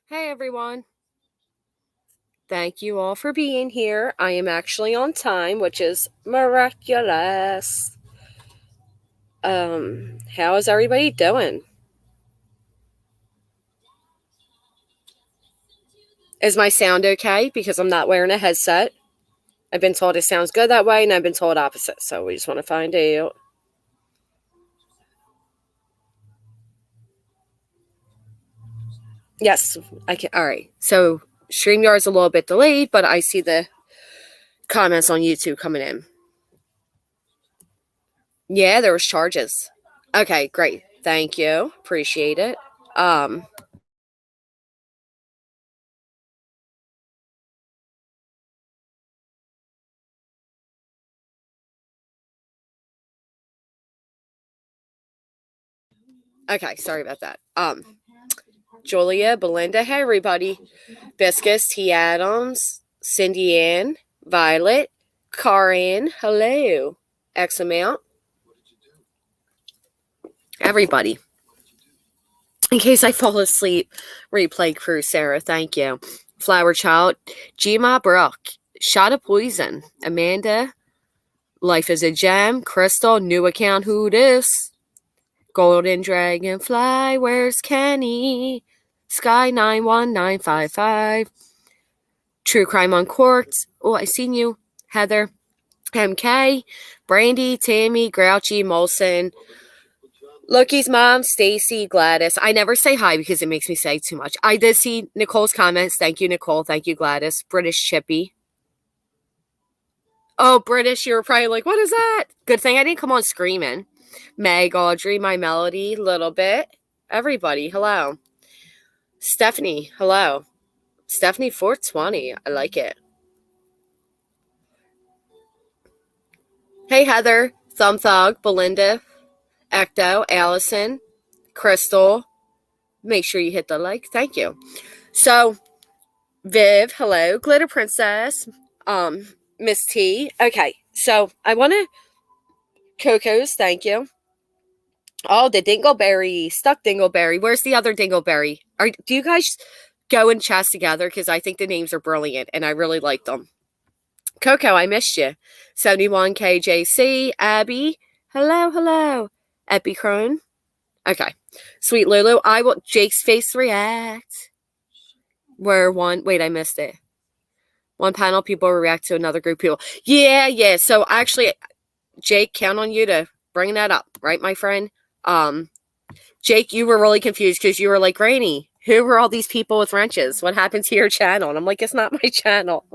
Hey everyone. Thank you all for being here. I am actually on time, which is miraculous. How is everybody doing? Is my sound okay? Because I'm not wearing a headset. I've been told it sounds good that way, and I've been told opposite. So we just want to find out. Yes, I can. All right. So StreamYard's a little bit delayed, but I see the comments on YouTube coming in. Yeah, there was charges. Okay, great. Thank you. Appreciate it. Um, okay, sorry about that. Julia, Belinda, hey everybody. Biscus, T. Adams, Cindy Ann, Violet, Karin, hello. X amount. Everybody. In case I fall asleep, replay crew, Sarah, thank you. Flower Child, Gma Brook, Shot of Poison, Amanda, Life is a Gem, Crystal, new account, who this? Golden Dragonfly, where's Kenny? Sky 91955. True Crime Uncorked. Oh, I seen you. Heather. MK. Brandy, Tammy, Grouchy, Molson. Loki's mom, Stacy, Gladys. I never say hi because it makes me say too much. I did see Nicole's comments. Thank you, Nicole. Thank you, Gladys. British Chippy. Oh, British. You were probably like, what is that? Good thing I didn't come on screaming. Meg, Audrey, My Melody, little bit. Everybody, hello. Stephanie, hello. Stephanie 420. I like it. Hey, Heather, Thumbthog, Belinda, Ecto, Allison, Crystal. Make sure you hit the like. Thank you. So, Viv, hello. Glitter Princess, Miss T. Okay, so I want to. Coco's, thank you. Oh, the Dingleberry, stuck Dingleberry. Where's the other Dingleberry? Do you guys go and chat together? Because I think the names are brilliant and I really like them. Coco, I missed you. 71 KJC, Abby, hello. Epicrone. Okay. Sweet Lulu, I will. Jake's Face React. Where one. Wait, I missed it. One panel people react to another group of people. Yeah. So actually, Jake, count on you to bring that up, right, my friend? Jake, you were really confused because you were like, Rainy, who were all these people with wrenches? What happened to your channel? And I'm like, it's not my channel.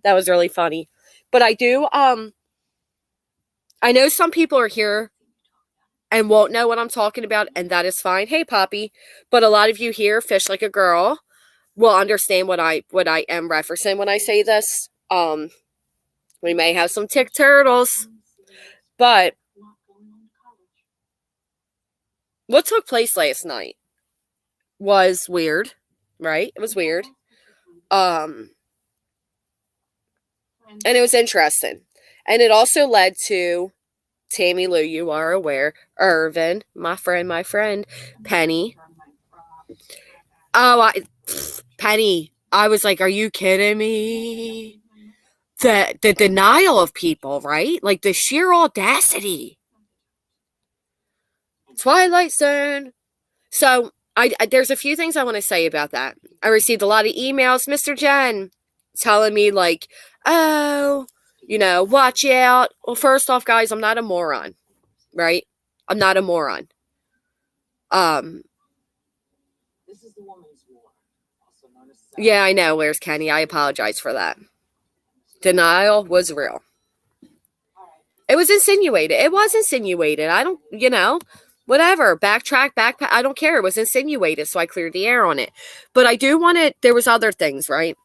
That was really funny. But I do, I know some people are here and won't know what I'm talking about, and that is fine. Hey, Poppy. But a lot of you here, Fish Like a Girl, will understand what I am referencing when I say this. We may have some tick turtles, but what took place last night was weird, right? It was weird. And it was interesting. And it also led to Tammy Lou, you are aware, Irvin, my friend, Penny. Oh, Penny, I was like, are you kidding me? The denial of people, right? Like the sheer audacity. Twilight Zone. So there's a few things I want to say about that. I received a lot of emails, Mr. Jen, telling me like, oh, watch out. Well, first off, guys, I'm not a moron, right? I'm not a moron. Yeah, I know. Where's Kenny? I apologize for that. Denial was real. It was insinuated. It was insinuated. I don't, whatever. Backtrack. I don't care. It was insinuated, so I cleared the air on it. But I do want to. There was other things, right?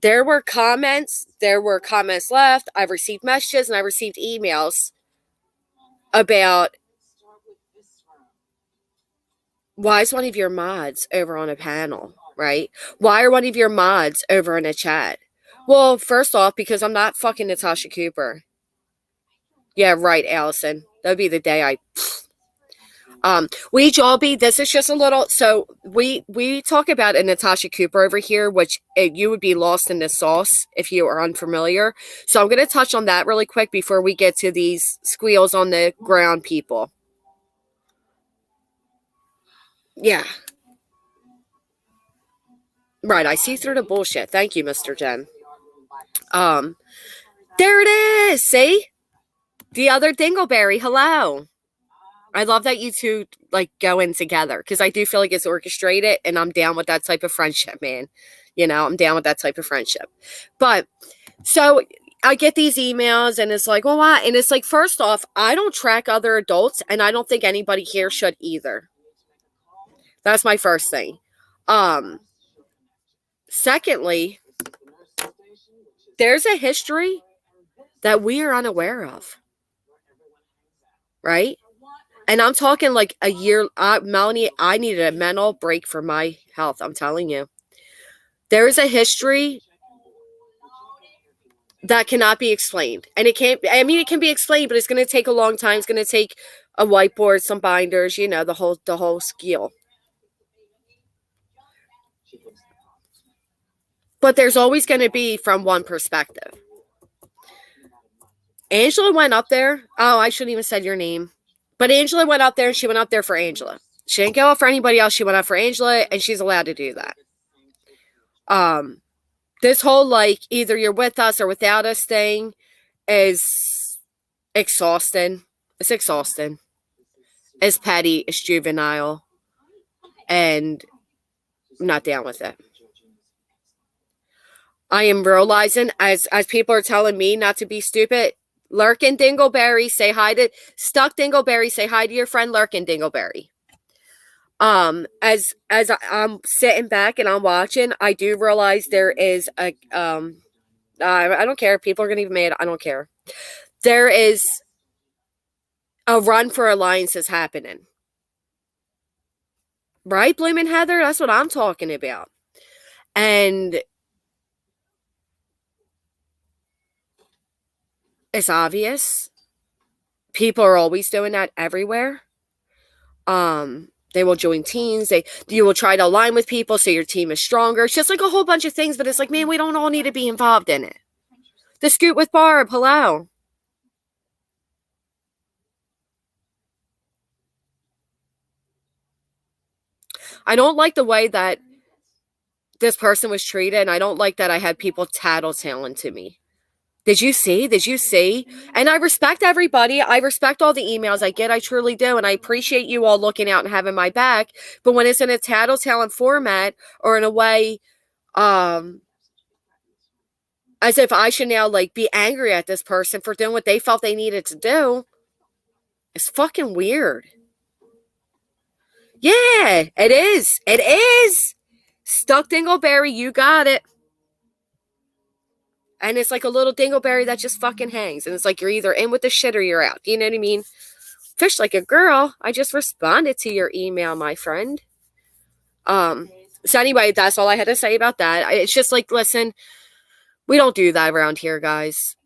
There were comments. There were comments left. I've received messages and I received emails about why is one of your mods over on a panel, right? Why are one of your mods over in a chat? Well, first off, because I'm not fucking Natasha Cooper. Yeah, right, Allison. That would be the day We Jolby, this is just a little. So we talk about a Natasha Cooper over here, which you would be lost in the sauce if you are unfamiliar. So I'm going to touch on that really quick before we get to these squeals on the ground people. Yeah. Right, I see through the bullshit. Thank you, Mr. Jen. There it is. See? The other Dingleberry. Hello. I love that you two like go in together because I do feel like it's orchestrated and I'm down with that type of friendship, man. You know, I'm down with that type of friendship. But so I get these emails and it's like, well, why? And it's like, first off, I don't track other adults and I don't think anybody here should either. That's my first thing. Secondly, there's a history that we are unaware of. Right? And I'm talking like a year. Melanie, I needed a mental break for my health. I'm telling you. There is a history that cannot be explained. And it can't, I mean, it can be explained, but it's going to take a long time. It's going to take a whiteboard, some binders, you know, the whole skill. But there's always going to be from one perspective. Angela went up there. Oh, I shouldn't even said your name. But Angela went up there and she went up there for Angela. She didn't go up for anybody else. She went up for Angela and she's allowed to do that. This whole like either you're with us or without us thing is exhausting. It's exhausting. It's petty. It's juvenile. And I'm not down with it. I am realizing as people are telling me not to be stupid. Lurkin Dingleberry, say hi to Stuck Dingleberry, say hi to your friend Lurkin Dingleberry. As I'm sitting back and I'm watching, I do realize there is a I don't care. People are gonna be mad. I don't care. There is a run for alliances happening. Right, Bloomin' Heather? That's what I'm talking about. And it's obvious. People are always doing that everywhere. They will join teams. You will try to align with people so your team is stronger. It's just like a whole bunch of things, but it's like, man, we don't all need to be involved in it. The Scoot with Barb, hello. I don't like the way that this person was treated, and I don't like that I had people tattletaling to me. Did you see? Did you see? And I respect everybody. I respect all the emails I get. I truly do. And I appreciate you all looking out and having my back. But when it's in a tattletelling format or in a way, as if I should now like be angry at this person for doing what they felt they needed to do, it's fucking weird. Yeah, it is. It is. Stuck Dingleberry, you got it. And it's like a little dingleberry that just fucking hangs. And it's like you're either in with the shit or you're out. Do you know what I mean? Fish like a girl. I just responded to your email, my friend. So anyway, that's all I had to say about that. It's just like, listen, we don't do that around here, guys.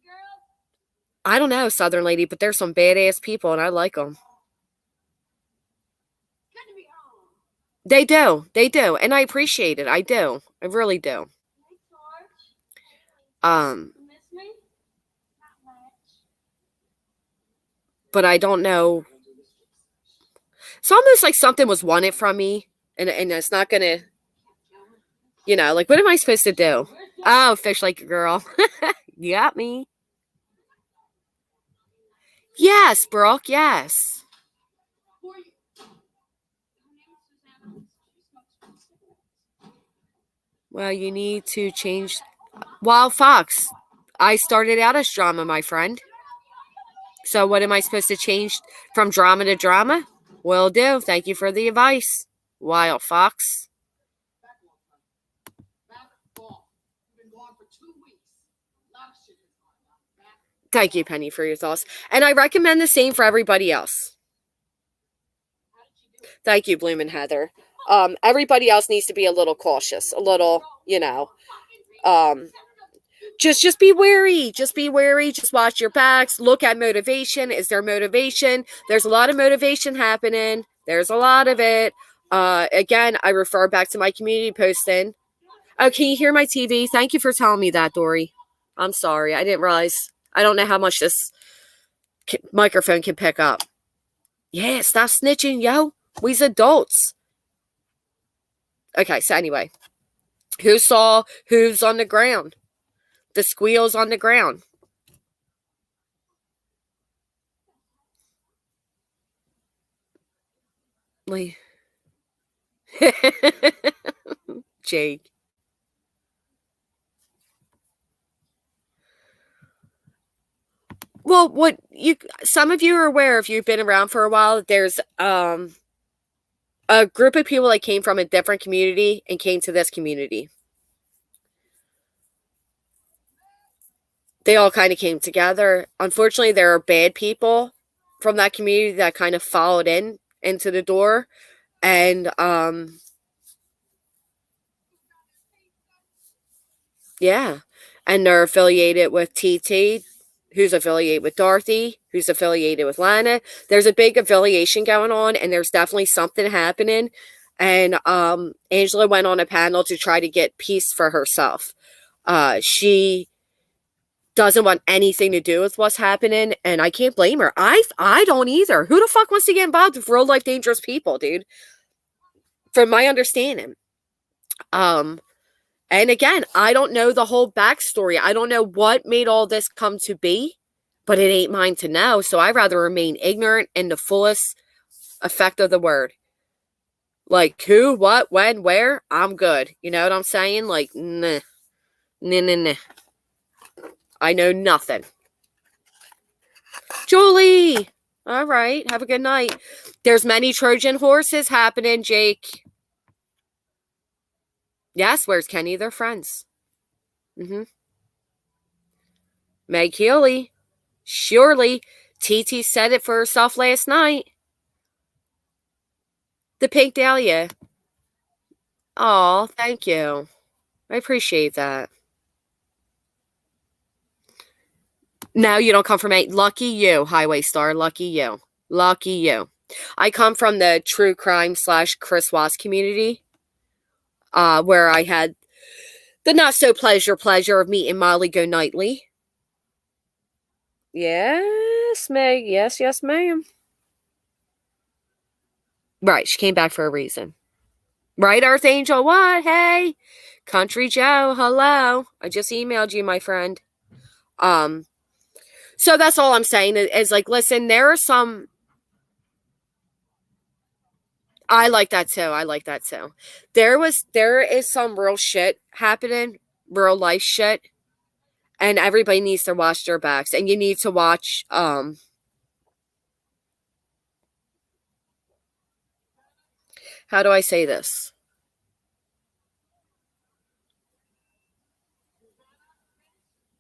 I don't know, Southern lady, but there's some badass people and I like them. They do. They do. And I appreciate it. I do. I really do. But I don't know. It's almost like something was wanted from me, and it's not gonna, you know, like what am I supposed to do? Oh, fish like a girl. You got me. Yes, Brooke. Yes. Well, you need to change. Wild Fox. I started out as drama, my friend. So what am I supposed to change from drama to drama? Will do. Thank you for the advice, Wild Fox. Thank you, Penny, for your thoughts. And I recommend the same for everybody else. Thank you, Bloom and Heather. Everybody else needs to be a little cautious, a little, you know, just be wary. Just be wary. Just watch your backs. Look at motivation. Is there motivation? There's a lot of motivation happening. There's a lot of it. Again, I refer back to my community posting. Oh, can you hear my TV? Thank you for telling me that, Dory. I'm sorry. I didn't realize. I don't know how much this microphone can pick up. Yeah, stop snitching, yo. We's adults. Okay, so anyway. Who saw who's on the ground? The squeals on the ground. Like, Jake. Well, some of you are aware, if you've been around for a while, there's a group of people that came from a different community and came to this community. They all kind of came together. Unfortunately, there are bad people from that community that kind of followed into the door, and yeah, and they're affiliated with TT, who's affiliated with Dorothy, who's affiliated with Lana. There's a big affiliation going on, and there's definitely something happening. And Angela went on a panel to try to get peace for herself. She doesn't want anything to do with what's happening, and I can't blame her. I don't either. Who the fuck wants to get involved with real life dangerous people, dude? From my understanding. And again, I don't know the whole backstory. I don't know what made all this come to be, but it ain't mine to know. So I'd rather remain ignorant in the fullest effect of the word. Like who, what, when, where, I'm good. You know what I'm saying? Like, nah. I know nothing. Julie! All right, have a good night. There's many Trojan horses happening, Jake. Yes, where's Kenny? They're friends. Meg Healy. Surely. TT said it for herself last night. The pink dahlia. Oh, thank you. I appreciate that. No, you don't come from a lucky you, Highway Star. Lucky you. Lucky you. I come from the true crime / Chris Watts community, where I had the not so pleasure of meeting Molly Golightly. Yes, Meg. Yes, ma'am. Right, she came back for a reason. Right, Earth Angel? What? Hey, Country Joe. Hello. I just emailed you, my friend. So that's all I'm saying is like, listen, there are some. I like that too. There is some real shit happening, real life shit, and everybody needs to watch their backs, and you need to watch. How do I say this?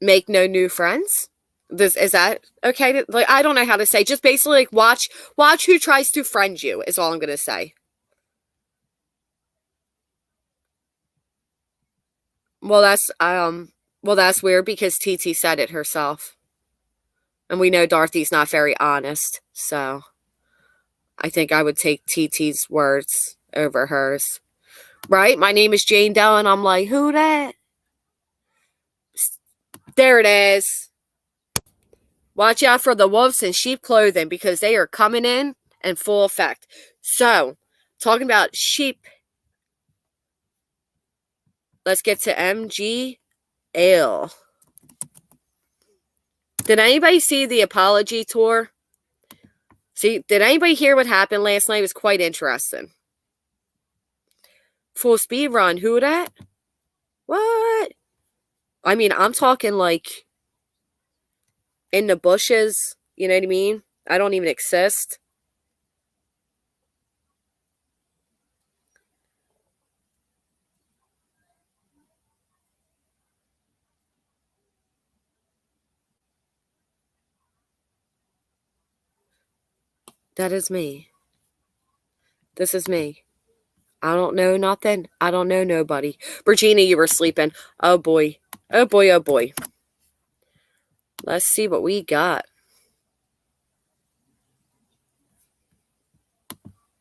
Make no new friends. This is that okay? Like I don't know how to say. Just basically like watch who tries to friend you is all I'm gonna say. Well, that's weird because TT said it herself, and we know Dorothy's not very honest, so I think I would take TT's words over hers. Right? My name is Jane Doe, and I'm like, who that? There it is. Watch out for the wolves in sheep clothing because they are coming in full effect. So, talking about sheep, let's get to MGL. Did anybody see the apology tour? See, did anybody hear what happened last night? It was quite interesting. Full speed run. Who that? What? I mean, I'm talking like in the bushes. You know what I mean? I don't even exist. That is me. This is me. I don't know nothing. I don't know nobody. Virginia, you were sleeping. Oh boy. Oh boy, oh boy. Let's see what we got.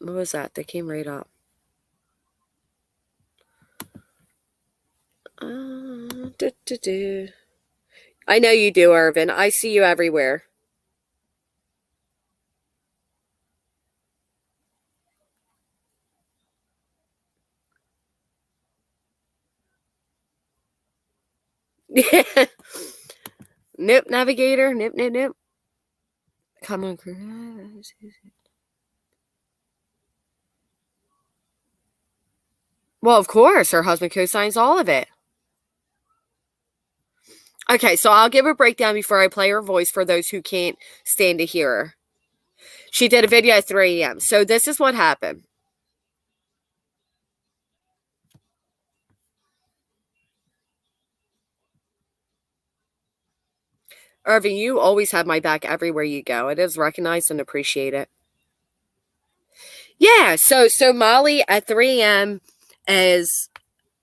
What was that? They came right up. I know you do, Irvin. I see you everywhere. Nope, navigator. Nope, nope, nope. Come on. Well, of course, her husband co-signs all of it. Okay, so I'll give a breakdown before I play her voice for those who can't stand to hear her. She did a video at 3 a.m. So this is what happened. Irving, you always have my back everywhere you go. It is recognized and appreciate it. Yeah, so Molly at 3 a.m. is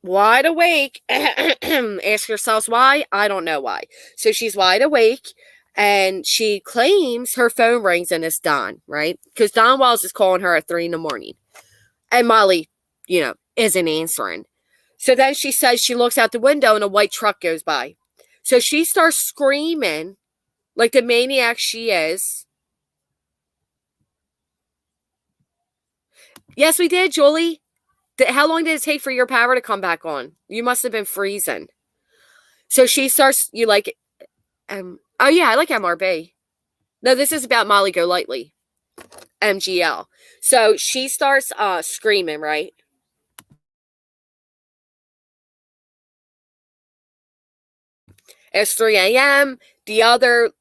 wide awake. Ask yourselves why. I don't know why. So she's wide awake and she claims her phone rings and it's Don, right? Because Don Wells is calling her at 3 in the morning. And Molly, isn't answering. So then she says she looks out the window and a white truck goes by. So she starts screaming like the maniac she is. Yes, we did, Julie. How long did it take for your power to come back on? You must have been freezing. So she starts, you like, oh yeah, I like MRB. No, this is about Molly Golightly, MGL. So she starts screaming, right? It's 3 a.m. The other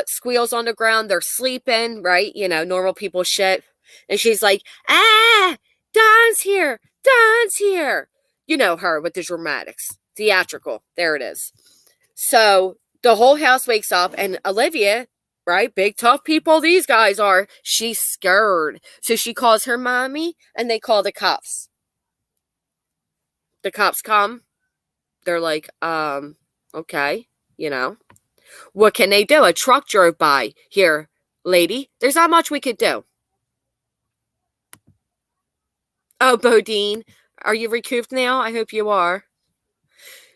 squeals on the ground. They're sleeping, right? Normal people shit. And she's like, Don's here. Don's here. You know her with the dramatics. Theatrical. There it is. So the whole house wakes up and Olivia, right? Big tough people these guys are. She's scared. So she calls her mommy and they call the cops. The cops come. They're like, okay, What can they do? A truck drove by. Here, lady, there's not much we could do. Oh, Bodine, are you recouped now? I hope you are.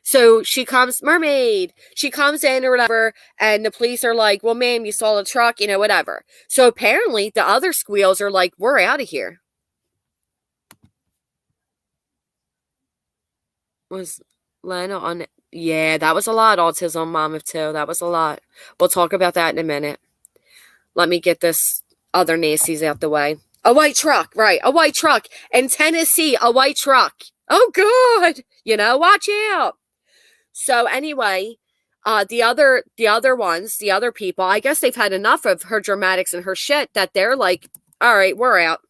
So she comes, mermaid. She comes in or whatever, and the police are like, well, ma'am, you saw the truck, whatever. So apparently the other squeals are like, we're out of here. Was Lena on? Yeah, that was a lot. Autism, mom of two. That was a lot. We'll talk about that in a minute. Let me get this other nasties out the way. A white truck, right? A white truck in Tennessee. A white truck. Oh, good. Watch out. So anyway, the other ones, the other people, I guess they've had enough of her dramatics and her shit that they're like, all right, we're out.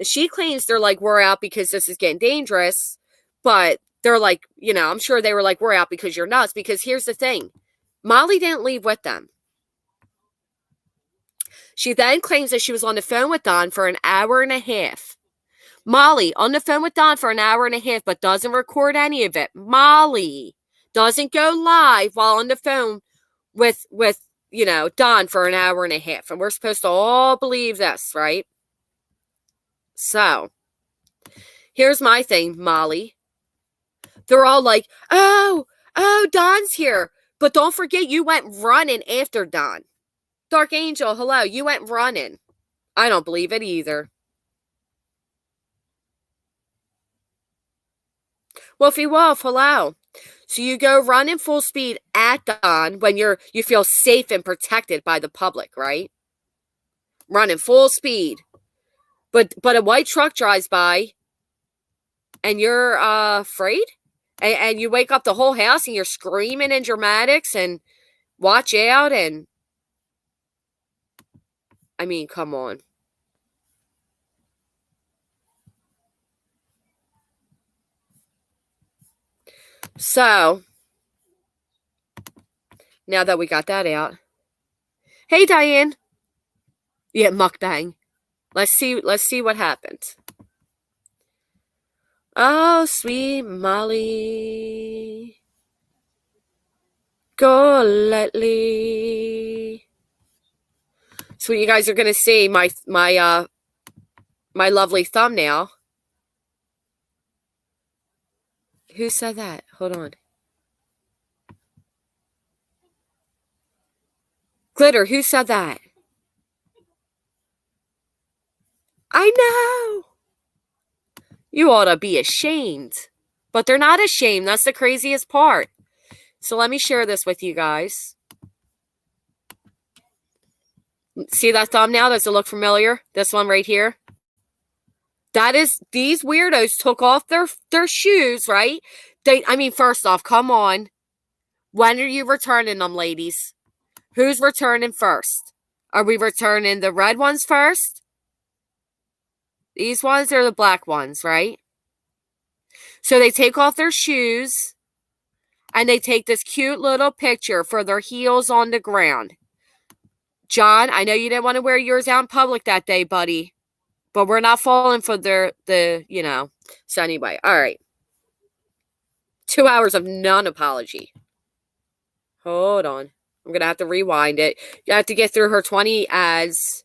She claims they're like, we're out because this is getting dangerous, but they're like, I'm sure they were like, we're out because you're nuts. Because here's the thing, Molly didn't leave with them. She then claims that she was on the phone with Don for an hour and a half. Molly on the phone with Don for an hour and a half, but doesn't record any of it. Molly doesn't go live while on the phone with Don for an hour and a half. And we're supposed to all believe this, right? So here's my thing, Molly. They're all like, oh, Don's here. But don't forget, you went running after Don. Dark Angel, hello, you went running. I don't believe it either. Wolfie Wolf, hello. So you go running full speed at Don when you feel safe and protected by the public, right? Running full speed. But a white truck drives by and you're afraid? And you wake up the whole house and you're screaming in dramatics and watch out and I mean, come on. So, now that we got that out. Hey, Diane. Yeah, mukbang. Let's see what happens. Oh, sweet Molly. Go lightly. So you guys are going to see my my lovely thumbnail. Who said that? Hold on. Glitter, who said that? I know. You ought to be ashamed. But they're not ashamed. That's the craziest part. So let me share this with you guys. See that thumbnail? Does it look familiar? This one right here? That is, these weirdos took off their shoes, right? First off, come on. When are you returning them, ladies? Who's returning first? Are we returning the red ones first? These ones are the black ones, right? So they take off their shoes and they take this cute little picture for their heels on the ground. John, I know you didn't want to wear yours out in public that day, buddy. But we're not falling for So anyway, all right. 2 hours of non-apology. Hold on. I'm going to have to rewind it. You have to get through her 20 ads.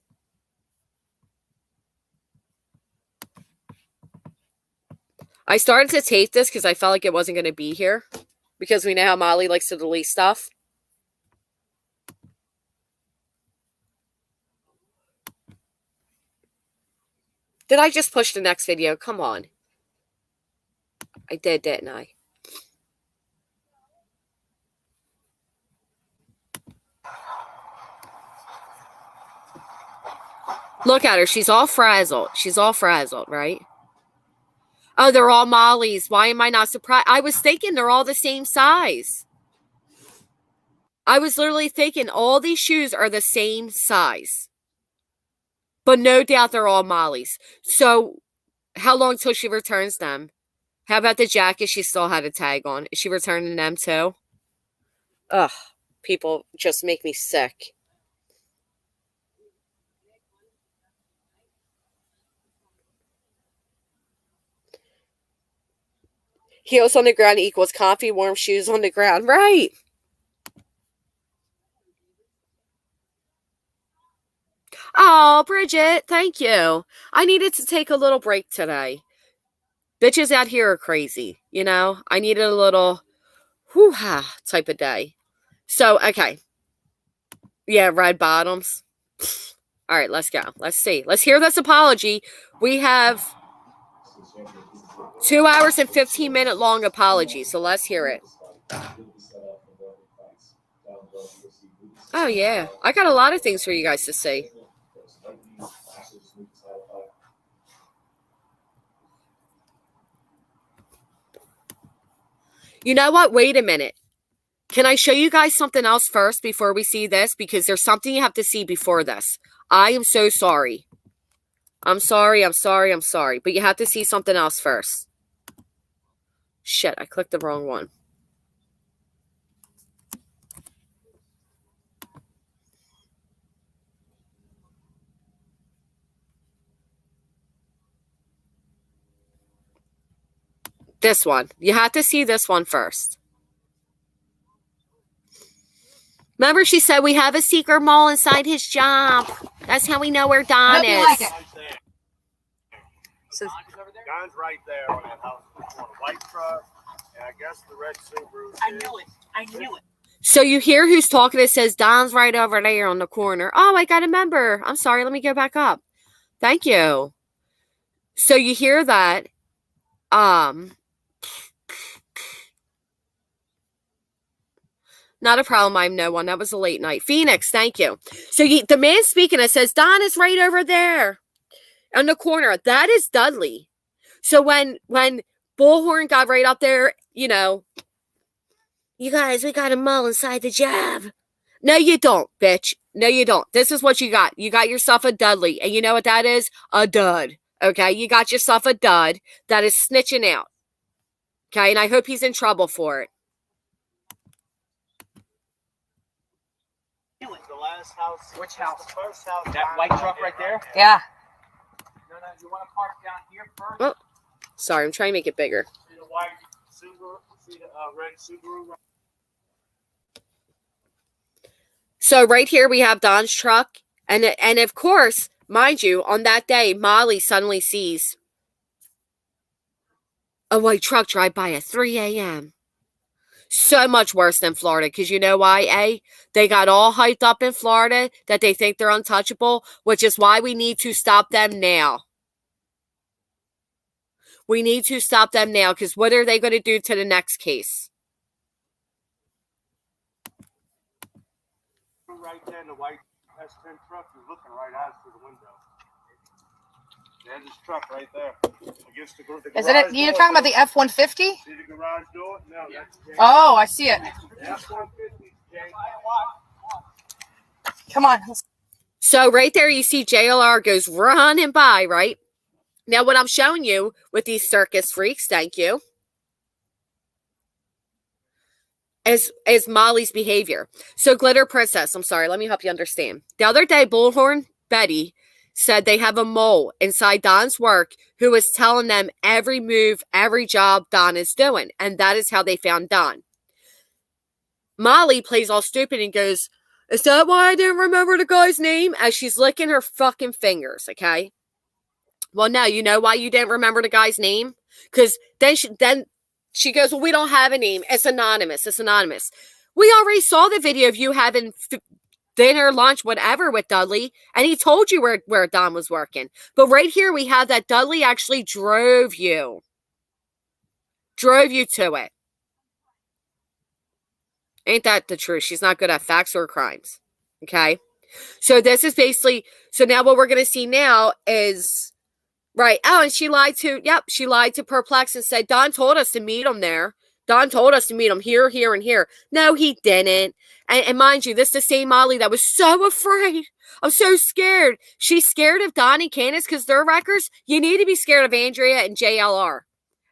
I started to tape this because I felt like it wasn't going to be here. Because we know how Molly likes to delete stuff. Did I just push the next video? Come on. I did, didn't I? Look at her. She's all frazzled. She's all frazzled, right? Oh, they're all Molly's. Why am I not surprised? I was thinking they're all the same size. I was literally thinking all these shoes are the same size. But no doubt they're all Molly's. So how long till she returns them? How about the jacket she still had a tag on? Is she returning them too? Ugh, people just make me sick. Heels on the ground equals comfy, warm shoes on the ground. Right. Oh, Bridget, thank you. I needed to take a little break today. Bitches out here are crazy, you know? I needed a little whoo-ha type of day. So, okay. Yeah, red bottoms. All right, let's go. Let's see. Let's hear this apology. We have 2 hours and 15-minute long apology, so let's hear it. Oh, yeah. I got a lot of things for you guys to see. You know what? Wait a minute. Can I show you guys something else first before we see this? Because there's something you have to see before this. I am so sorry. I'm sorry. But you have to see something else first. Shit, I clicked the wrong one. This one. You have to see this one first. Remember she said we have a secret mole inside his job. That's how we know where Don is. Like it. So, Don's right there on that house on a white truck, and I guess the red Subaru. I knew it. So you hear who's talking? It says Don's right over there on the corner. Oh, I got a member. I'm sorry. Let me go back up. Thank you. So you hear that. Not a problem. I'm no one. That was a late night. Phoenix, thank you. So the man speaking, it says, Don is right over there on the corner. That is Dudley. So when Bullhorn got right up there, you guys, we got a mole inside the job. No, you don't, bitch. No, you don't. This is what you got. You got yourself a Dudley. And you know what that is? A dud. Okay? You got yourself a dud that is snitching out. Okay? And I hope he's in trouble for it. The last house. Which house? The first house. That white truck right there? Yeah. No, you want to park down here first? Oh, sorry, I'm trying to make it bigger. See the white Subaru? See the red Subaru? So right here we have Don's truck. And of course, Mind you, on that day, Molly suddenly sees a white truck drive by at 3 a.m. So much worse than Florida, because you know why, A? They got all hyped up in Florida that they think they're untouchable, which is why we need to stop them now. We need to stop them now, because what are they going to do to the next case? Right there in the white S10 truck is looking right at us through the window. There's this truck right there. Against the garage. Isn't it? You're talking about the F-150? See the garage door? No, that's Jay. Oh, I see it. F-150, Jay. Come on. So right there, you see JLR goes running by, right? Now, what I'm showing you with these circus freaks, thank you, is Molly's behavior. So Glitter Princess, I'm sorry, let me help you understand. The other day, Bullhorn Betty said they have a mole inside Don's work who is telling them every move, every job Don is doing. And that is how they found Don. Molly plays all stupid and goes, is that why I didn't remember the guy's name? As she's licking her fucking fingers, okay? Well, no, you know why you didn't remember the guy's name? Because then she goes, well, we don't have a name. It's anonymous. It's anonymous. We already saw the video of you having dinner, lunch, whatever with Dudley, and he told you where Don was working. But right here, we have that Dudley actually drove you to it. Ain't that the truth? She's not good at facts or crimes. Okay? So this is basically, so now what we're going to see now is, right, oh, and she lied to Perplex and said, Don told us to meet him there. Don told us to meet him here, here, and here. No, he didn't. And mind you, this is the same Molly that was so afraid. I'm so scared. She's scared of Don and Candace because they're wreckers. You need to be scared of Andrea and JLR.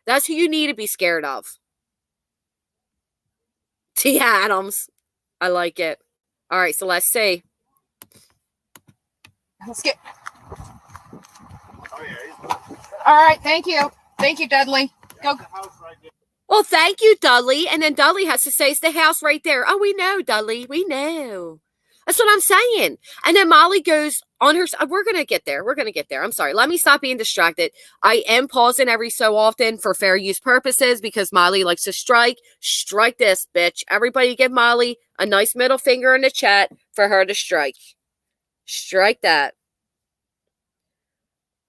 That's who you need to be scared of. T. Adams. I like it. All right, so let's see. Let's get. Oh, yeah. All right, thank you. Thank you, Dudley. Go. The house right there. Well, thank you, Dudley. And then Dudley has to say, it's the house right there. Oh, we know, Dudley. We know. That's what I'm saying. And then Molly goes on her. We're going to get there. We're going to get there. I'm sorry. Let me stop being distracted. I am pausing every so often for fair use purposes because Molly likes to strike. Strike this, bitch. Everybody give Molly a nice middle finger in the chat for her to strike. Strike that.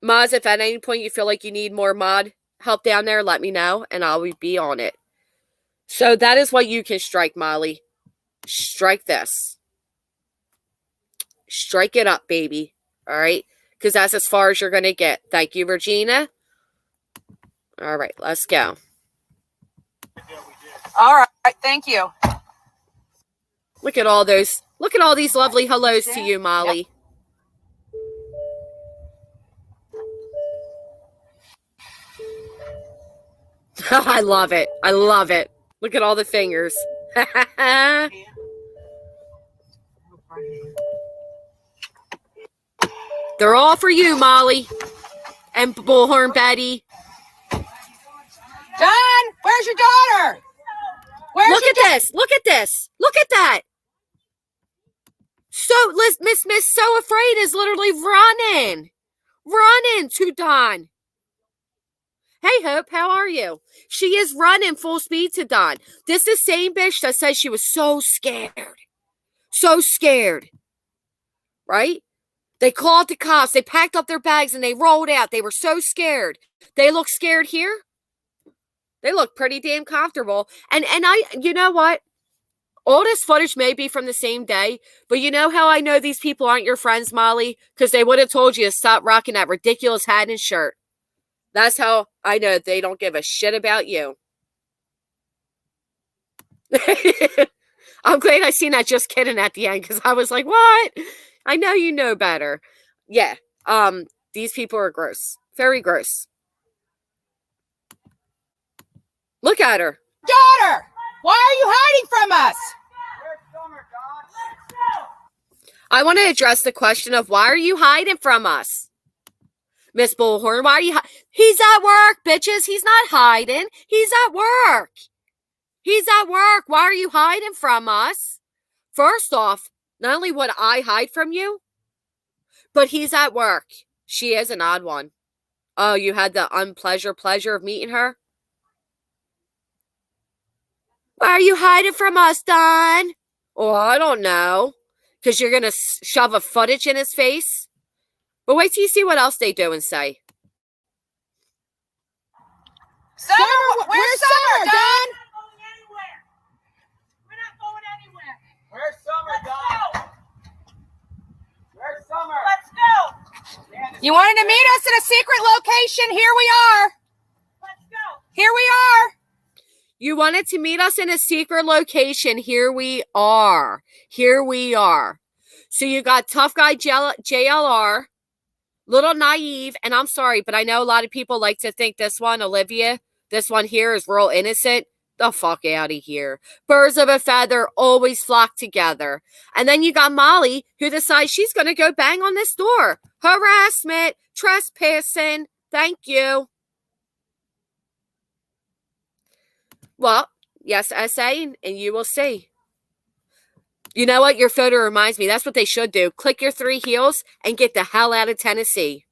Maz, if at any point you feel like you need more mod help down there, let me know, and I'll be on it. So that is what you can strike, Molly. Strike this. Strike it up, baby. All right? Because that's as far as you're going to get. Thank you, Regina. All right, let's go. All right, thank you. Look at all those. Look at all these lovely hellos to you, Molly. Yep. I love it. I love it. Look at all the fingers. They're all for you, Molly. And Bullhorn Betty. Don, where's your daughter? Look at this. Look at this. Look at that. So, Miss So Afraid is literally running. Running to Don. Hey, Hope, how are you? She is running full speed to Don. This is the same bitch that says she was so scared. So scared. Right? They called the cops. They packed up their bags and they rolled out. They were so scared. They look scared here. They look pretty damn comfortable. And you know what? All this footage may be from the same day, but you know how I know these people aren't your friends, Molly? Because they would have told you to stop rocking that ridiculous hat and shirt. That's how I know they don't give a shit about you. I'm glad I seen that just kidding at the end because I was like, what? I know you know better. Yeah. These people are gross. Very gross. Look at her. Daughter, why are you hiding from us? I want to address the question of why are you hiding from us? Miss Bullhorn, why are you He's at work, bitches. He's not hiding. He's at work. He's at work. Why are you hiding from us? First off, not only would I hide from you, But he's at work. She is an odd one. Oh, you had the pleasure of meeting her? Why are you hiding from us, Don? Oh, I don't know. Because you're going to shove a footage in his face? But wait till you see what else they do and say. Summer, where's Summer, Don? We're not going anywhere. Where's Summer, Don? Where's Summer? Let's go. You wanted to meet us at a secret location. Here we are. Let's go. Here we are. You wanted to meet us in a secret location. Here we are. Here we are. So you got tough guy JLR, little naive, and I'm sorry, but I know a lot of people like to think this one, Olivia, this one here is real innocent. The fuck out of here. Birds of a feather always flock together. And then you got Molly, who decides she's going to go bang on this door. Harassment, trespassing. Thank you. Well, yes, SA, and you will see. You know what? Your photo reminds me. That's what they should do. Click your 3 heels and get the hell out of Tennessee.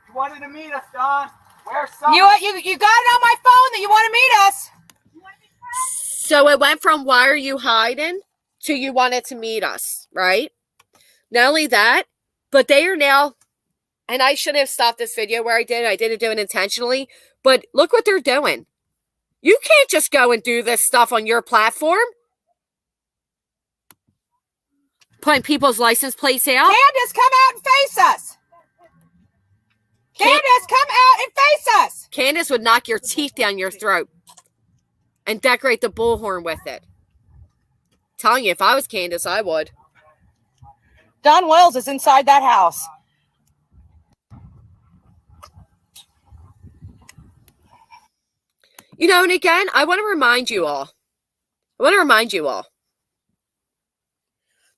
You wanted to meet us, Don. Where's Summer? You got it on my phone that you want to meet us. So it went from why are you hiding to you wanted to meet us, right? Not only that, but they are now, and I shouldn't have stopped this video where I didn't do it intentionally, but look what they're doing. You can't just go and do this stuff on your platform. Putting people's license plates out. Candace, come out and face us. Candace, come out and face us. Candace would knock your teeth down your throat and decorate the bullhorn with it. Telling you, if I was Candace, I would. Don Wells is inside that house. You know, and again, I want to remind you all.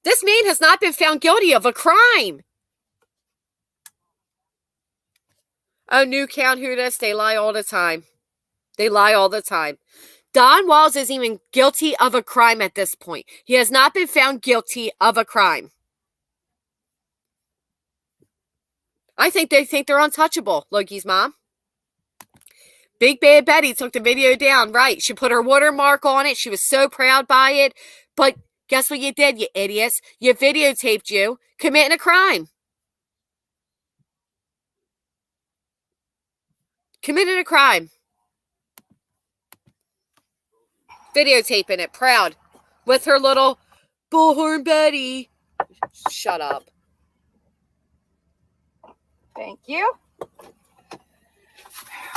This man has not been found guilty of a crime. Oh, new count who this? They lie all the time. Don Wells isn't even guilty of a crime at this point. He has not been found guilty of a crime. I think they think they're untouchable, Loki's mom. Big Bad Betty took the video down, right? She put her watermark on it. She was so proud by it. But guess what you did, you idiots? You videotaped you committing a crime. Committed a crime. Videotaping it, proud. With her little bullhorn Betty. Shut up. Thank you.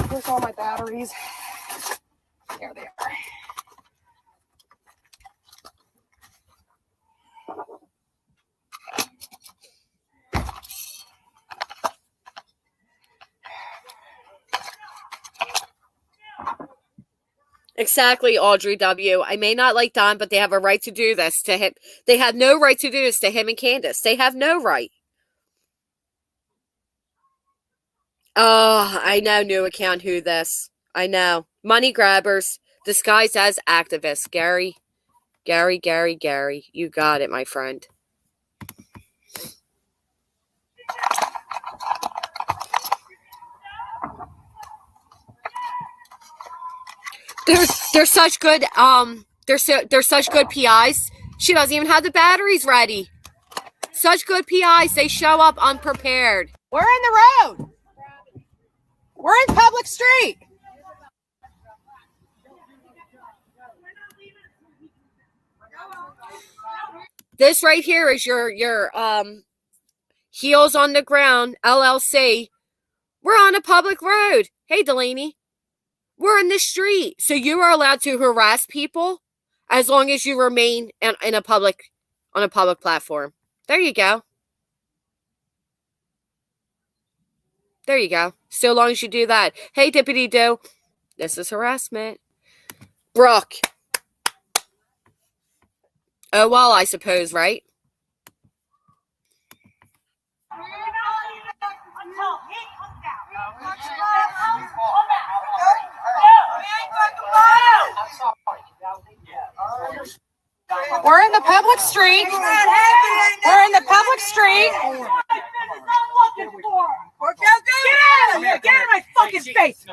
Where's all my batteries? There they are. Exactly, Audrey W. I may not like Don, but they have a right to do this to him. They have no right to do this to him and Candace. They have no right. Oh, I know, new account who this. I know. Money grabbers disguised as activists. Gary. You got it, my friend. They're such good they're such good PIs. She doesn't even have the batteries ready. Such good PIs, they show up unprepared. We're in the road. We're in public street. This right here is your heels on the ground, LLC. We're on a public road. Hey, Delaney. We're in the street. So you are allowed to harass people as long as you remain on a public platform. There you go. There you go. So long as you do that. Hey, Dippity Doo. This is harassment. Brooke. Oh, well, I suppose, right? public street. We're in the public street. Get out of here! Get out of my fucking face!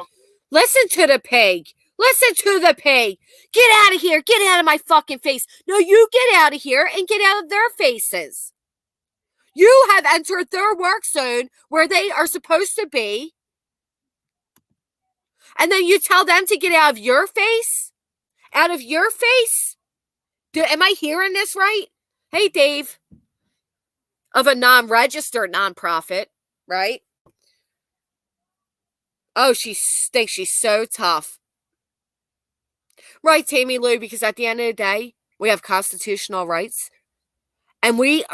Listen to the pig. Listen to the pig. Get out of here. Get out of my fucking face. No, you get out of here and get out of their faces. You have entered their work zone where they are supposed to be. And then you tell them to get out of your face? Out of your face? Am I hearing this right? Hey, Dave. Of a non-registered nonprofit, right? Oh, she thinks she's so tough. Right, Tammy Lou, because at the end of the day, we have constitutional rights. And we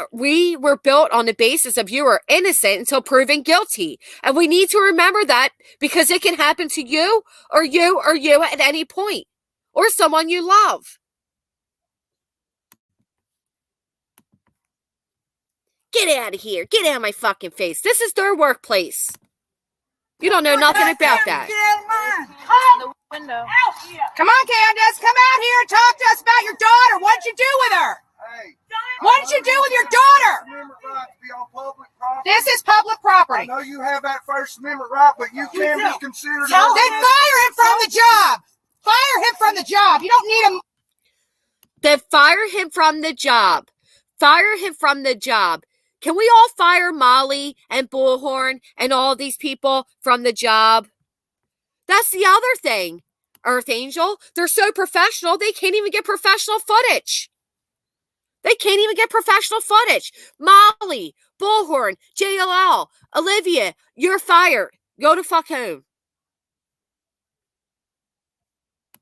were built on the basis of you are innocent until proven guilty. And we need to remember that because it can happen to you or you or you at any point. Or someone you love. Get out of here. Get out of my fucking face. This is their workplace. You don't know nothing about that. Come on, Candace. Come out here and talk to us about your daughter. What'd you do with her? Hey, What did you do with your daughter? Amendment right to be on public property. This is public I property. know you have that First Amendment right, but you can be considered. Then fire him from the job. Fire him from the job. You don't need him. Then fire him from the job. Fire him from the job. Can we all fire Molly and Bullhorn and all these people from the job? That's the other thing, Earth Angel. They're so professional, they can't even get professional footage. They can't even get professional footage. Molly, Bullhorn, JLL, Olivia, you're fired. Go to fuck home.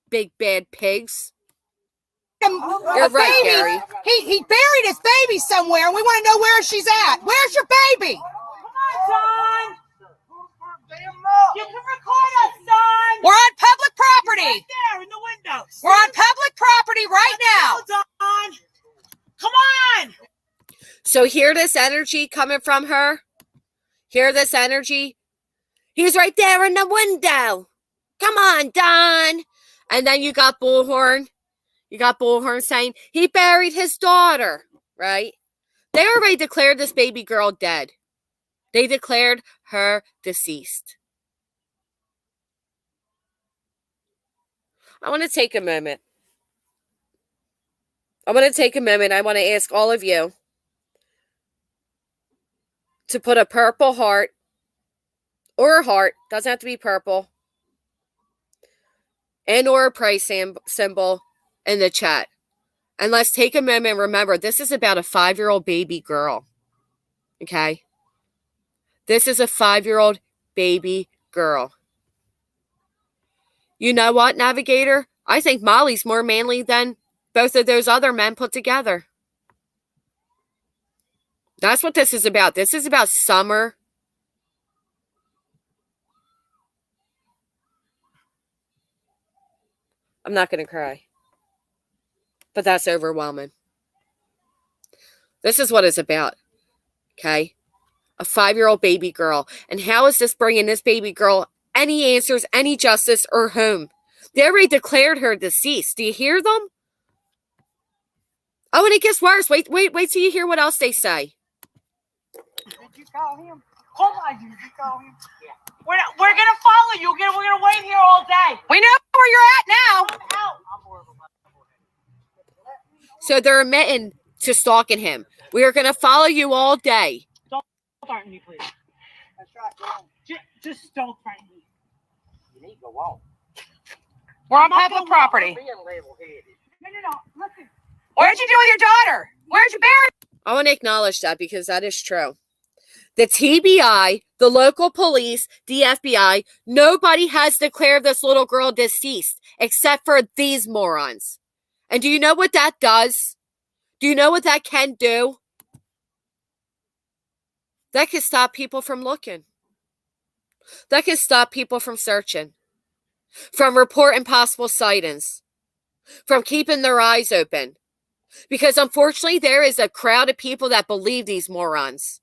Big bad pigs. You're right, Gary. He buried his baby somewhere, and we want to know where she's at. Where's your baby? Come on, son. You can record us, son. We're on public property. Right there in the windows. We're on public property right now. Hold on. Come on. So hear this energy coming from her? Hear this energy? He's right there in the window. Come on, Don. And then you got Bullhorn. You got Bullhorn saying he buried his daughter, right? They already declared this baby girl dead. They declared her deceased. I want to take a moment. I want to ask all of you to put a purple heart or a heart, doesn't have to be purple, and or a praise symbol in the chat. And let's take a moment and remember, this is about a 5-year-old baby girl. Okay? This is a 5-year-old baby girl. You know what, Navigator? I think Molly's more manly than both of those other men put together. That's what this is about. This is about Summer. I'm not going to cry. But that's overwhelming. This is what it's about. Okay? A 5-year-old baby girl. And how is this bringing this baby girl any answers, any justice, or home? They already declared her deceased. Do you hear them? Oh, and it gets worse. Wait till you hear what else they say. Did you call him? Hold on, did you call him? Yeah. We're gonna follow you. We're gonna wait here all day. We know where you're at now. Come out. So they're admitting to stalking him. We are going to follow you all day. Don't threaten me, please. That's right. Just don't threaten me. You need to go on. We're on public property. Being level-headed. No. Listen. What'd you do with your daughter? Where'd you bury her? I want to acknowledge that because that is true. The TBI, the local police, the FBI, nobody has declared this little girl deceased except for these morons. And do you know what that does? Do you know what that can do? That can stop people from looking. That can stop people from searching, from reporting possible sightings, from keeping their eyes open. Because unfortunately, there is a crowd of people that believe these morons.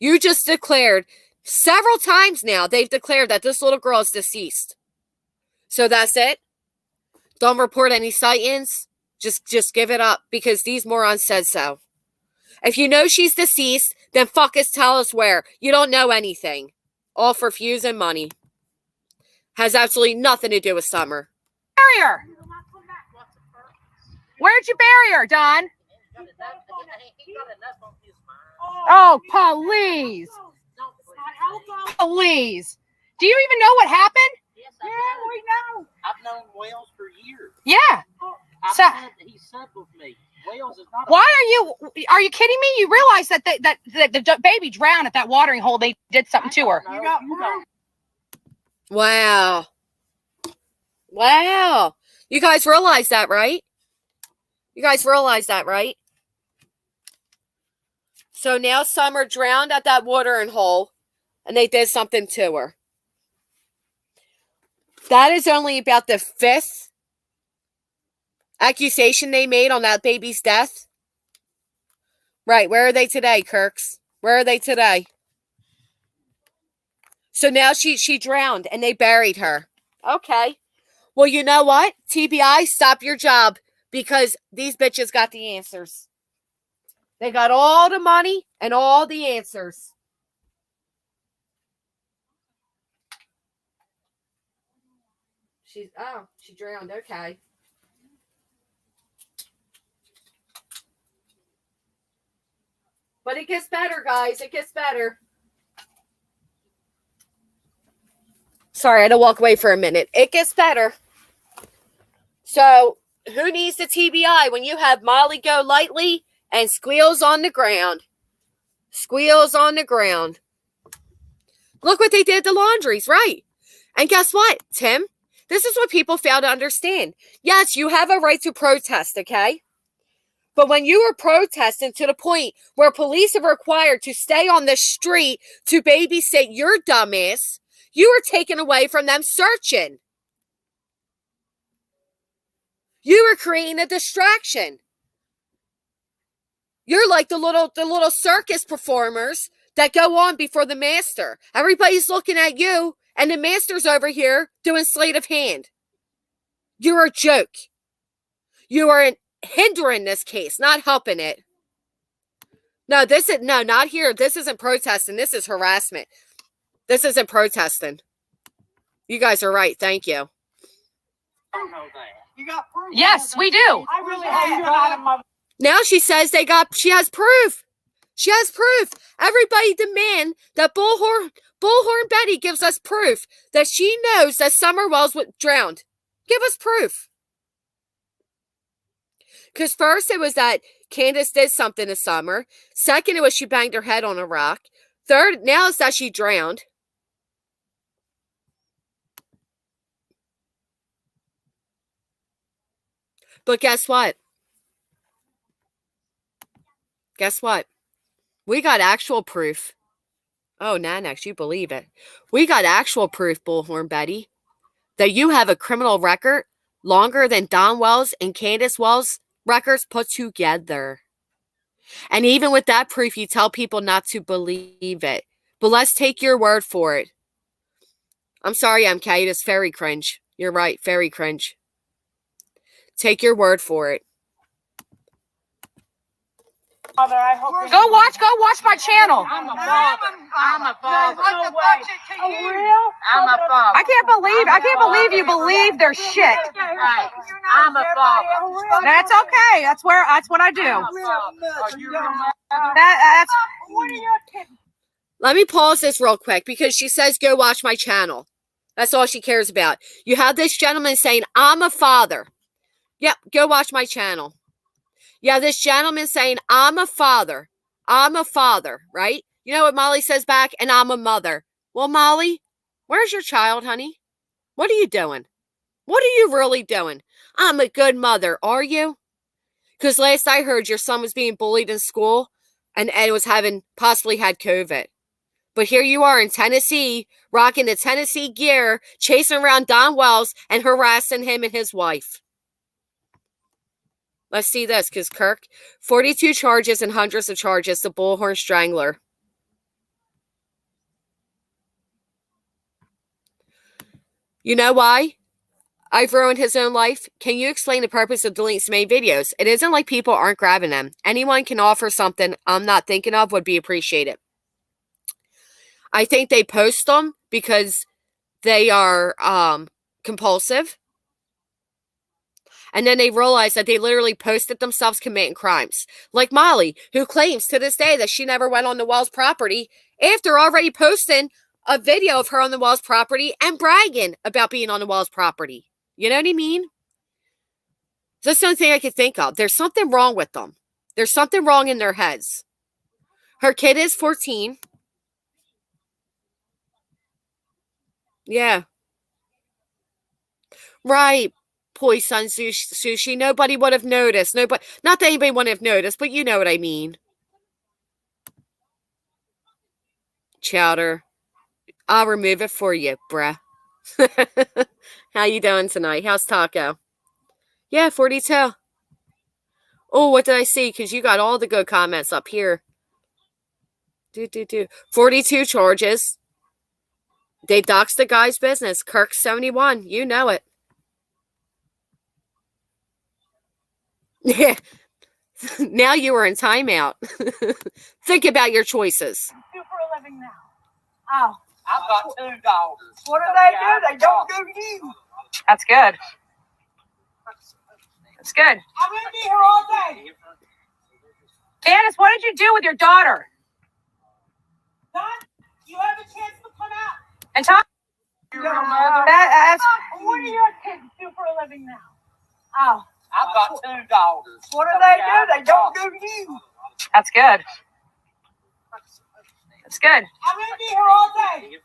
You just declared, several times now, they've declared that this little girl is deceased. So that's it? Don't report any sightings. Just give it up because these morons said so. If you know she's deceased, then fuck us, tell us where. You don't know anything. All for views and money. Has absolutely nothing to do with Summer. Bury her. Where'd you bury her, Don? Oh, please. Please. Do you even know what happened? Yes, yeah, we know. I've known Wells for years. Yeah. I So- said that he slept with me. Wells is not. Why are you kidding me? You realize that the baby drowned at that watering hole. They did something to her. You got proof. Wow. Wow. You guys realize that, right? You guys realize that, right? So now Summer drowned at that watering hole, and they did something to her. That is only about the 5th accusation they made on that baby's death. Right, where are they today, Kirks? Where are they today? So now she drowned, and they buried her. Okay. Well, you know what? TBI, stop your job, because these bitches got the answers. They got all the money and all the answers. She drowned. Okay. But it gets better, guys. It gets better. Sorry, I had to walk away for a minute. It gets better. So, who needs the TBI when you have Molly Go Lightly and Squeals on the ground? Squeals on the ground. Look what they did to laundries, right? And guess what, Tim? This is what people fail to understand. Yes, you have a right to protest, okay? But when you are protesting to the point where police are required to stay on the street to babysit your dumbass, you are taken away from them searching. You are creating a distraction. You're like the little circus performers that go on before the master. Everybody's looking at you, and the master's over here doing sleight of hand. You're a joke. You are hindering this case, not helping it. No, not here. This isn't protesting. This is harassment. This isn't protesting. You guys are right. Thank you. I don't know that. You got proof. Yes, we do. I really hope you're not a mother. Now she says she has proof. She has proof. Everybody demand that Bullhorn Betty gives us proof that she knows that Summer Wells was drowned. Give us proof. Because first it was that Candace did something to Summer. Second, it was she banged her head on a rock. Third, now it's that she drowned. But guess what? Guess what? We got actual proof. Oh, Nanax, you believe it. We got actual proof, Bullhorn Betty, that you have a criminal record longer than Don Wells and Candace Wells records put together. And even with that proof, you tell people not to believe it. But let's take your word for it. I'm sorry, MK, it is very cringe. You're right, very cringe. Take your word for it. Mother, I hope Go watch my channel. I'm a father. I'm a father. No way. A real? I'm a father. I can't believe you believe their shit. Right. I'm a father. That's okay. That's what I do. Are you real mad? That's What are your kids? Let me pause this real quick because she says, go watch my channel. That's all she cares about. You have this gentleman saying, I'm a father. Yep, go watch my channel. Yeah, this gentleman saying, I'm a father. I'm a father, right? You know what Molly says back? And I'm a mother. Well, Molly, where's your child, honey? What are you doing? What are you really doing? I'm a good mother, are you? Because last I heard, your son was being bullied in school and was possibly had COVID. But here you are in Tennessee, rocking the Tennessee gear, chasing around Don Wells and harassing him and his wife. Let's see this, because Kirk, 42 charges and hundreds of charges, the Bullhorn Strangler. You know why? I've ruined his own life. Can you explain the purpose of deleting so many videos? It isn't like people aren't grabbing them. Anyone can offer something I'm not thinking of would be appreciated. I think they post them because they are compulsive. And then they realize that they literally posted themselves committing crimes. Like Molly, who claims to this day that she never went on the Wells property after already posting a video of her on the Wells property and bragging about being on the Wells property. You know what I mean? That's the only thing I can think of. There's something wrong with them. There's something wrong in their heads. Her kid is 14. Yeah. Right. Poison sushi. Nobody would have noticed. Nobody, not that anybody would have noticed, but you know what I mean. Chowder. I'll remove it for you, bruh. How you doing tonight? How's Taco? Yeah, 42. Oh, what did I see? Because you got all the good comments up here. 42 charges. They doxed the guy's business. Kirk 71. You know it. Yeah. Now you are in timeout. Think about your choices. Do for a living now. Oh. I've got 2 daughters. What do they do? They don't do you. That's good. That's good. I'm going to be here all day. Candace, what did you do with your daughter? Don, you have a chance to come out. And talk. That's What do your kids do for a living now? Oh. I've got 2 daughters. What do they do? They don't do you. That's good. That's good. I'm going to be here all day.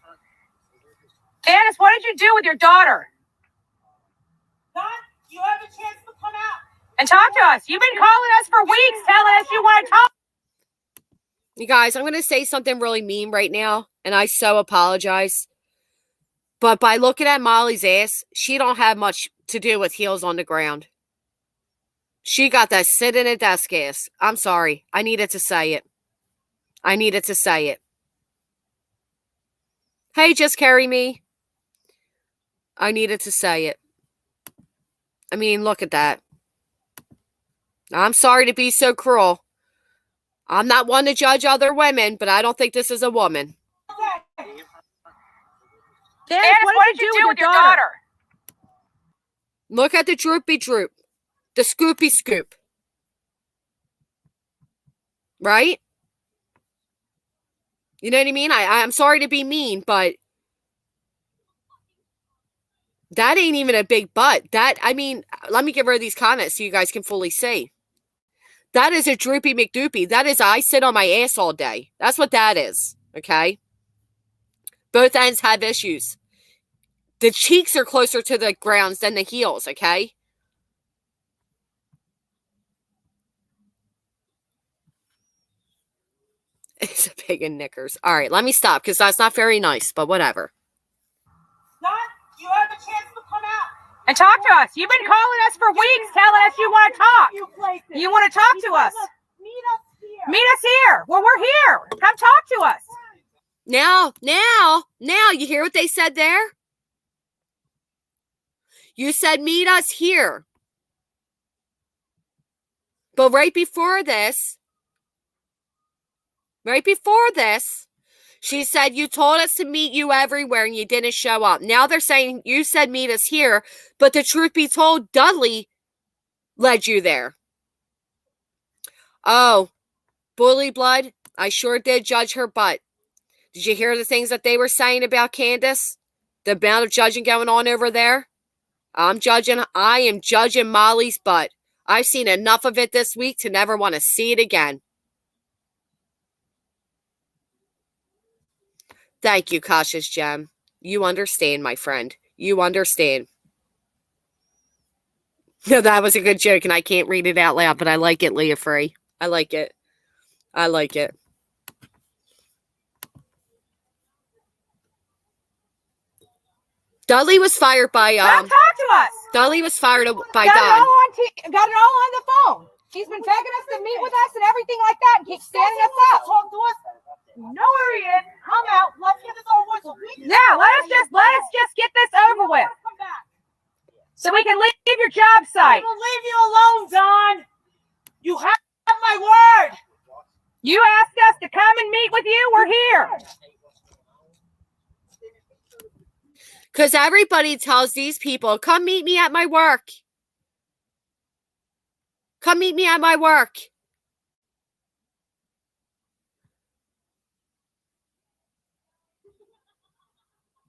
Candace, what did you do with your daughter? Don, you have a chance to come out. And talk to us. You've been calling us for weeks telling us you want to talk. You guys, I'm going to say something really mean right now, and I so apologize. But by looking at Molly's ass, she don't have much to do with heels on the ground. She got that sit in a desk ass. I'm sorry. I needed to say it. I needed to say it. Hey, just carry me. I needed to say it. I mean, look at that. I'm sorry to be so cruel. I'm not one to judge other women, but I don't think this is a woman. Candace, what did you do with your daughter? Look at the droopy droop. The scoopy scoop. Right? You know what I mean? I'm sorry to be mean, but that ain't even a big butt. Let me get rid of these comments so you guys can fully see. That is a droopy McDoopy. That is I sit on my ass all day. That's what that is. Okay? Both ends have issues. The cheeks are closer to the grounds than the heels, okay? It's a pig in knickers. All right, let me stop because that's not very nice, but whatever. Don, you have a chance to come out. And talk to us. You've been calling us for weeks telling us you want to talk. You want to talk to us. Meet us here. Meet us here. Well, we're here. Come talk to us. Now, you hear what they said there? You said meet us here. But right before this, she said you told us to meet you everywhere and you didn't show up. Now they're saying you said meet us here, but the truth be told, Dudley led you there. Oh, bully blood, I sure did judge her butt. Did you hear the things that they were saying about Candace? The amount of judging going on over there? I am judging Molly's butt. I've seen enough of it this week to never want to see it again. Thank you, Cautious Gem. You understand, my friend. You understand. No, that was a good joke, and I can't read it out loud, but I like it, Leah Free. I like it. I like it. Dudley was fired by Come talk to us. Dudley was fired by Got Don. it all on the phone. She's been begging us to meet with us and everything like that and keep standing us up. Talk to us. No, hurry in. Come out. Let's get this over with. Yeah, let us just get this over with. Come back. job I site. will leave you alone, Don. You have my word. You asked us to come and meet with you. We're here. Because everybody tells these people, come meet me at my work. Come meet me at my work.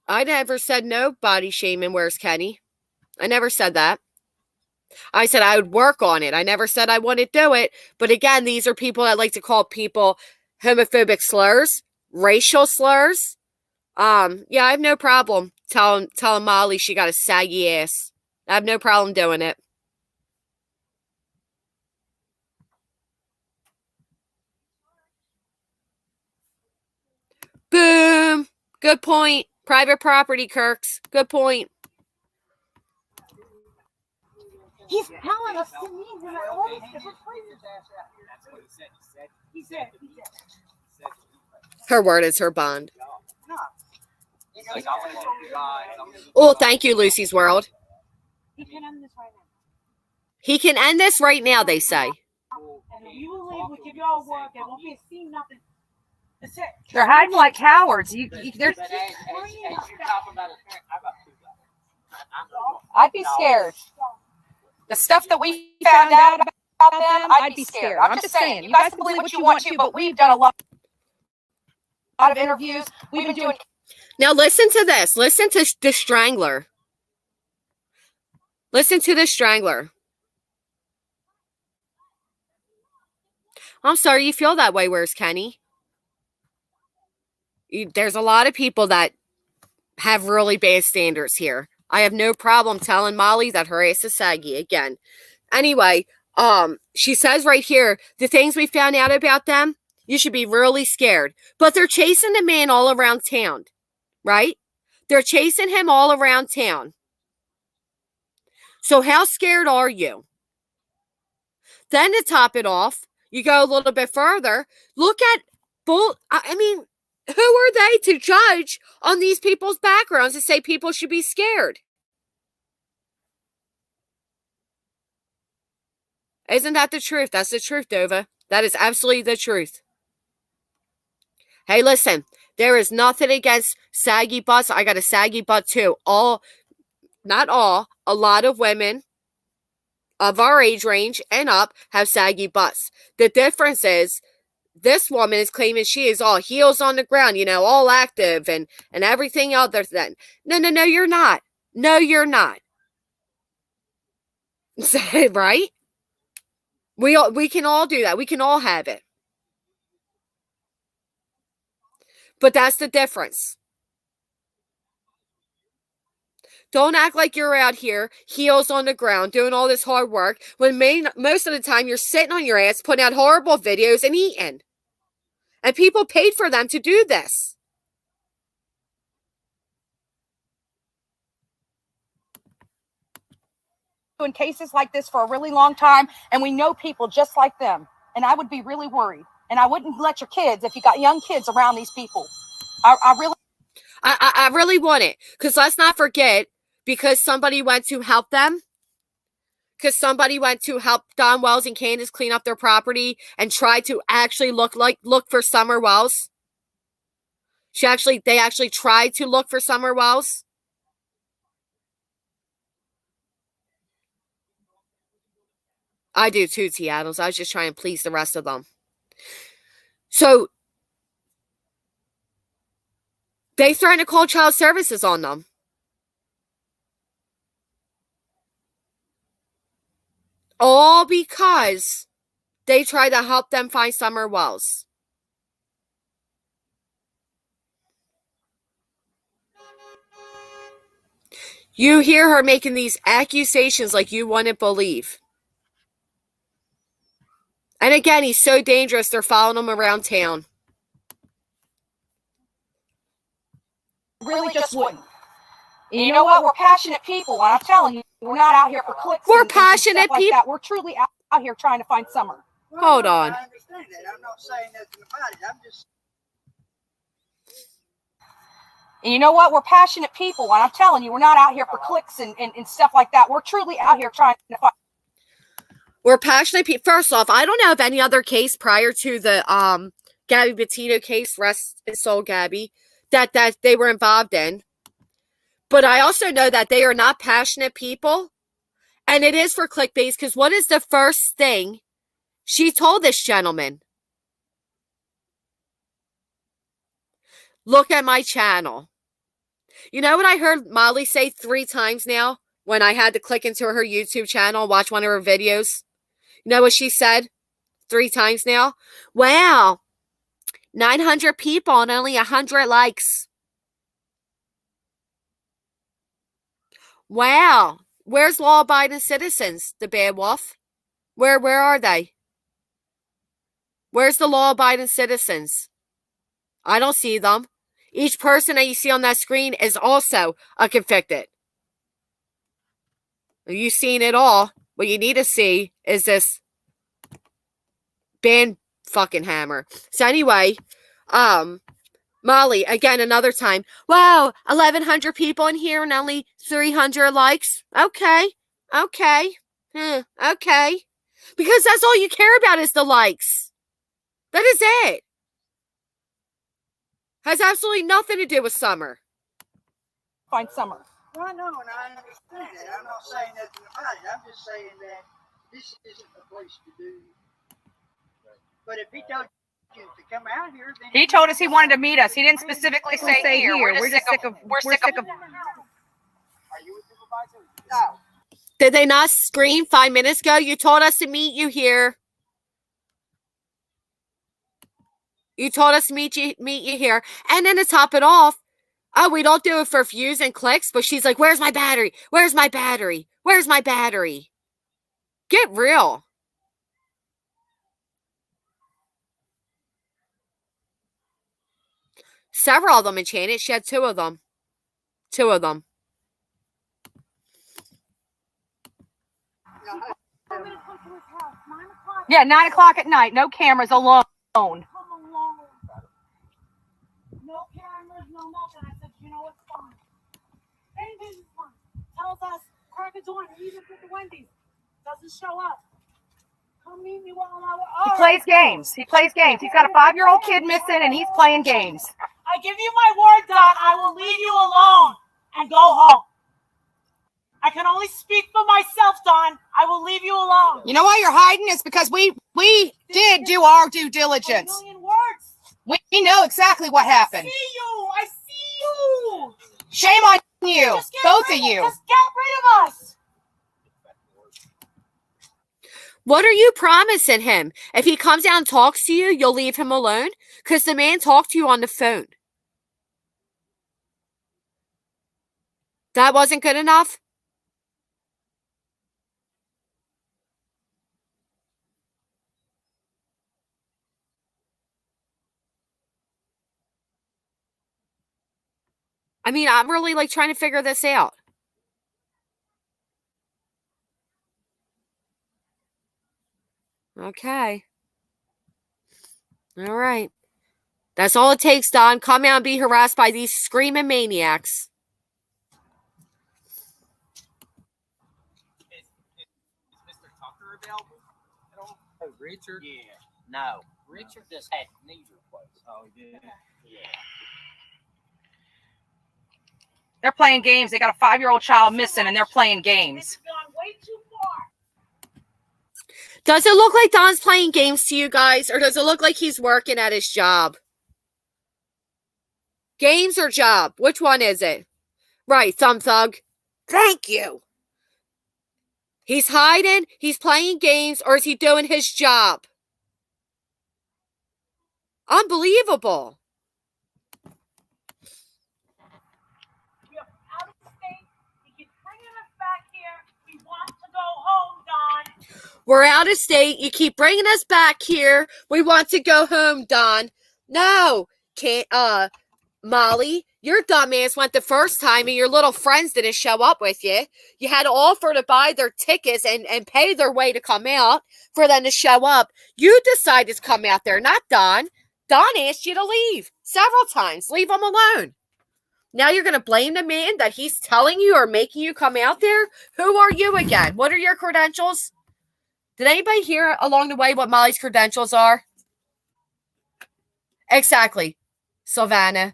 I never said no body shaming. Where's Kenny? I never said that. I said I would work on it. I never said I wouldn't do it. But again, these are people that like to call people homophobic slurs, racial slurs. Yeah, I have no problem telling Molly she got a saggy ass. I have no problem doing it. Boom. Good point. Private property, Kirks. Good point. He's telling us to meet him at all these different places. That's what he said. He said. Her word is her bond. No. Like, I want to help you guys. Oh, thank you, Lucy's World. He can end this right now. He can end this right now, they say. And if you will leave, we'll give you all work. There won't be a scene, nothing. That's it. They're hiding like cowards. They're, But as you're talking about it, I've got two guys. I'd be scared. The stuff that we found out about them, I'd be scared. I'm just saying. You guys can believe what you want to, but we've done a lot of interviews. We've been doing. Now listen to this. Listen to the Strangler. Listen to the Strangler. I'm sorry you feel that way. Where's Kenny? There's a lot of people that have really bad standards here. I have no problem telling Molly that her ass is saggy again. Anyway, she says right here, the things we found out about them, you should be really scared. But they're chasing the man all around town, right? They're chasing him all around town. So how scared are you? Then to top it off, you go a little bit further. Look at I mean, who are they to judge on these people's backgrounds to say people should be scared? Isn't that the truth? That's the truth, Dova. That is absolutely the truth. Hey, listen, there is nothing against saggy butts. I got a saggy butt too. Not all, a lot of women of our age range and up have saggy butts. The difference is this woman is claiming she is all heels on the ground, all active and everything other than. No, you're not. No, you're not. Right? We can all do that. We can all have it. But that's the difference. Don't act like you're out here, heels on the ground, doing all this hard work, when most of the time you're sitting on your ass, putting out horrible videos and eating. And people paid for them to do this. Doing cases like this for a really long time, and we know people just like them. And I would be really worried. And I wouldn't let your kids, if you got young kids around these people. I really want it. Because let's not forget, because somebody went to help them, because somebody went to help Don Wells and Candace clean up their property and try to actually look for Summer Wells. They actually tried to look for Summer Wells. I do too, T. Adams. I was just trying to please the rest of them. So they threatened to call child services on them. All because they tried to help them find Summer Wells. You hear her making these accusations like you wouldn't believe. And again, he's so dangerous, they're following him around town. really just wouldn't. And you know what? We're passionate people, and I'm telling you, we're not out here for clicks. We're and passionate stuff like people. that. We're truly out here trying to find Summer. Hold on. I understand that. I'm not saying nothing about it. I'm just. And you know what? We're passionate people. And I'm telling you, we're not out here for clicks and stuff like that. We're truly out here trying to fight. We're passionate people. First off, I don't know of any other case prior to the Gabby Petito case, rest his soul, Gabby, that they were involved in. But I also know that they are not passionate people. And it is for clickbait, because what is the first thing she told this gentleman? Look at my channel. You know what I heard Molly say 3 times now when I had to click into her YouTube channel and watch one of her videos? You know what she said 3 times now? Wow, 900 people and only 100 likes. Wow, where's law-abiding citizens, the bad wolf? Where are they? Where's the law-abiding citizens? I don't see them. Each person that you see on that screen is also a convicted. You've seen it all. What you need to see is this band fucking hammer. So anyway, Molly, again, another time. Wow, 1,100 people in here and only 300 likes. Okay. Okay. Okay. Because that's all you care about is the likes. That is it. Has absolutely nothing to do with Summer. Find Summer. Well, I know, and I understand that. I'm not saying nothing about it. I'm just saying that this isn't the place to do. But if he told you to come out here, then He told us he wanted to meet us. He didn't specifically say here. We're just sick of. Are you a supervisor? No. Did they not scream 5 minutes ago? You told us to meet you here. You told us to meet you here. And then to top it off, oh, we don't do it for views and clicks, but she's like, where's my battery? Where's my battery? Where's my battery? Get real. Several of them enchanted. She had 2 of them. 2 of them. Yeah, 9 o'clock at night. No cameras, alone. Come along. No cameras, no nothing. I said, you know what's fine. Anything's fine. Tells us, crack a door, even with the Wendy's. Doesn't show up. Come meet me while I'm He plays games. He plays games. He's got a 5-year-old kid missing, and he's playing games. I give you my word, Don. I will leave you alone and go home. I can only speak for myself, Don. I will leave you alone. You know why you're hiding? It's because we did do our due diligence. A million words. We know exactly what happened. I see you. Shame on you, Just get both rid- of you. Just get rid of us. What are you promising him? If he comes down and talks to you, you'll leave him alone? Because the man talked to you on the phone. That wasn't good enough? I mean, I'm really like trying to figure this out. Okay. All right. That's all it takes, Don. Come out and be harassed by these screaming maniacs. Is Mr. Tucker available at all? Oh, Richard? Yeah. No. Richard just had knee replaced. Oh, yeah. Yeah. They're playing games. They got a 5-year-old child missing, and they're playing games. It's gone way too far. Does it look like Don's playing games to you guys, or does it look like he's working at his job? Games or job? Which one is it? Right, Thumb Thug. Thank you. He's hiding, he's playing games, or is he doing his job? Unbelievable. We're out of state. You keep bringing us back here. We want to go home, Don. We're out of state. You keep bringing us back here. We want to go home, Don. No, can't, Molly, your dumbass went the first time and your little friends didn't show up with you. You had to offer to buy their tickets and pay their way to come out for them to show up. You decided to come out there, not Don. Don asked you to leave several times. Leave him alone. Now you're going to blame the man that he's telling you or making you come out there? Who are you again? What are your credentials? Did anybody hear along the way what Molly's credentials are? Exactly. Savannah,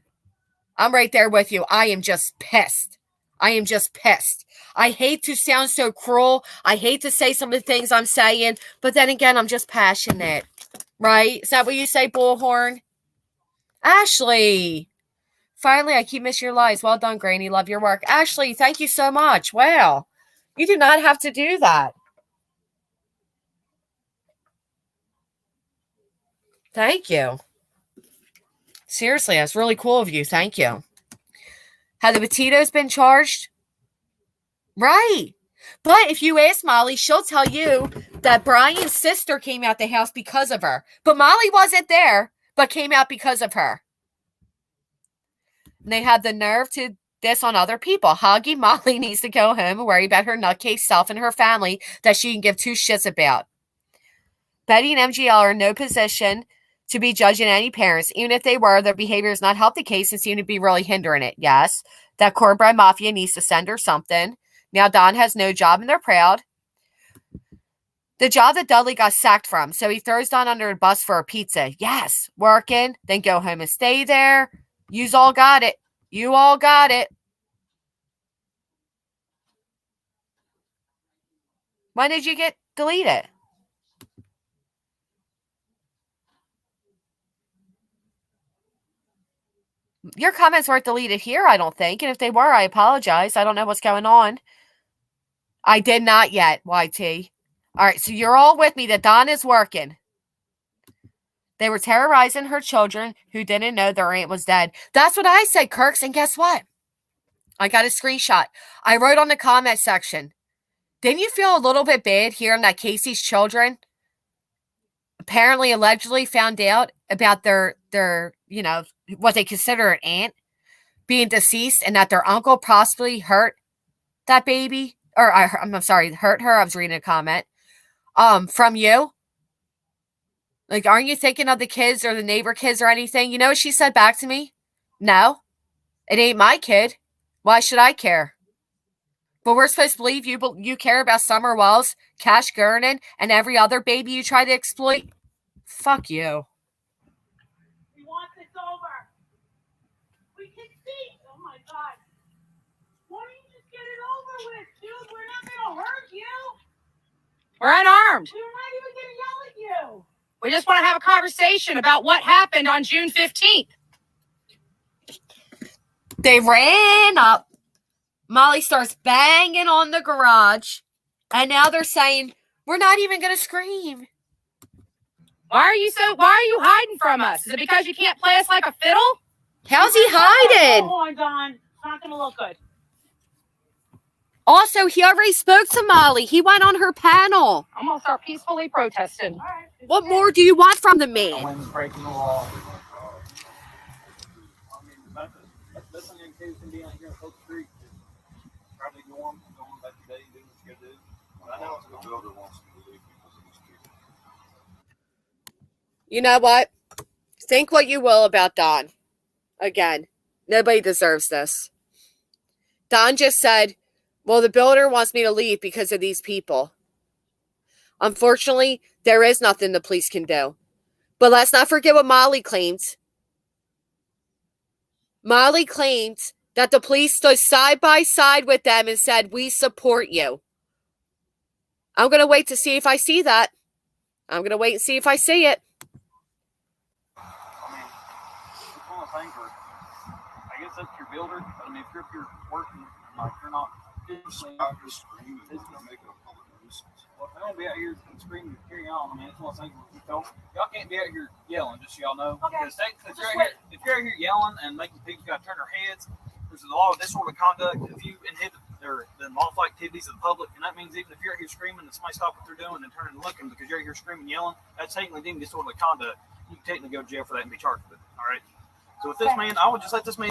I'm right there with you. I am just pissed. I am just pissed. I hate to sound so cruel. I hate to say some of the things I'm saying, but then again, I'm just passionate. Right? Is that what you say, Bullhorn? Ashley. Finally, I keep missing your lies. Well done, Granny. Love your work. Ashley, thank you so much. Wow. You do not have to do that. Thank you. Seriously, that's really cool of you. Thank you. Have the Petitos been charged? Right. But if you ask Molly, she'll tell you that Brian's sister came out the house because of her. But Molly wasn't there, but came out because of her. And they have the nerve to this on other people. Hoggy Molly needs to go home and worry about her nutcase self and her family that she can give two shits about. Betty and MGL are in no position to be judging any parents. Even if they were, their behavior has not helped the case and seem to be really hindering it. Yes, that cornbread mafia needs to send her something. Now Don has no job and they're proud. The job that Dudley got sacked from, so he throws Don under a bus for a pizza. Yes, working, then go home and stay there. Yous all got it. You all got it. When did you get deleted? Your comments weren't deleted here, I don't think. And if they were, I apologize. I don't know what's going on. I did not yet, YT. All right, so you're all with me that Don is working. They were terrorizing her children who didn't know their aunt was dead. That's what I said, Kirks. And guess what? I got a screenshot. I wrote on the comment section. Didn't you feel a little bit bad hearing that Casey's children apparently allegedly found out about their what they consider an aunt being deceased and that their uncle possibly hurt that baby? Or I'm sorry, hurt her. I was reading a comment. From you? Like, aren't you thinking of the kids or the neighbor kids or anything? You know what she said back to me? No, it ain't my kid. Why should I care? But we're supposed to believe you care about Summer Wells, Cash Gurnan, and every other baby you try to exploit? Fuck you. We want this over. We can see. Oh my God. Why don't you just get it over with, dude? We're not gonna hurt you. We're unarmed. We're not even gonna yell at you. We just want to have a conversation about what happened on June 15th. They ran up. Molly starts banging on the garage. And now they're saying, we're not even going to scream. Why are you hiding from us? Is it because you can't play us like a fiddle? How's he hiding? Hold on, Don. It's not gonna look good. Also, he already spoke to Molly. He went on her panel. I'm going to start peacefully protesting. All right. What more do you want from the man? Breaking the law. I mean, that's something kids can be out here on Hope Street. Try to go on about your day, do what you gotta do. I know the builder wants me to leave because of these people. You know what? Think what you will about Don. Again, nobody deserves this. Don just said, well, the builder wants me to leave because of these people. Unfortunately, there is nothing the police can do. But let's not forget what Molly claimed. Molly claimed that the police stood side by side with them and said, we support you. I'm going to wait to see if I see that. I'm going to wait and see if I see it. I mean, it's one of the things where I guess that's your builder, but I mean, if you're up here working, like you're not physically out here screaming, it's going to make it a public nuisance. Well, if they don't be out here screaming and carrying on, I mean, it's one of the things where y'all can't be out here yelling, just so y'all know. Okay. Because if you're out here yelling and making people got to turn their heads, there's a lot of this sort of conduct. If you inhibit the lawful activities of the public, and that means even if you're out here screaming and somebody stop what they're doing and turning and looking because you're out here screaming and yelling, that's technically deemed disorderly conduct. You can technically go to jail for that and be charged with it. All right. So with this man, I would just let this man.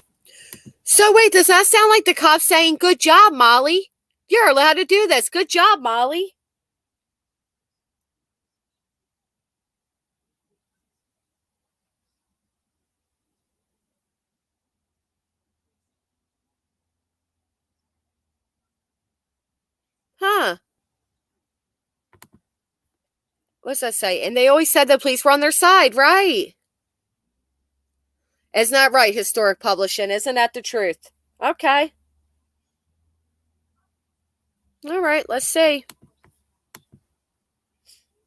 So wait, does that sound like the cops saying, good job, Molly? You're allowed to do this. Good job, Molly. Huh. What's that say? And they always said the police were on their side, right? Isn't that right, Historic Publishing? Isn't that the truth? Okay. All right, let's see.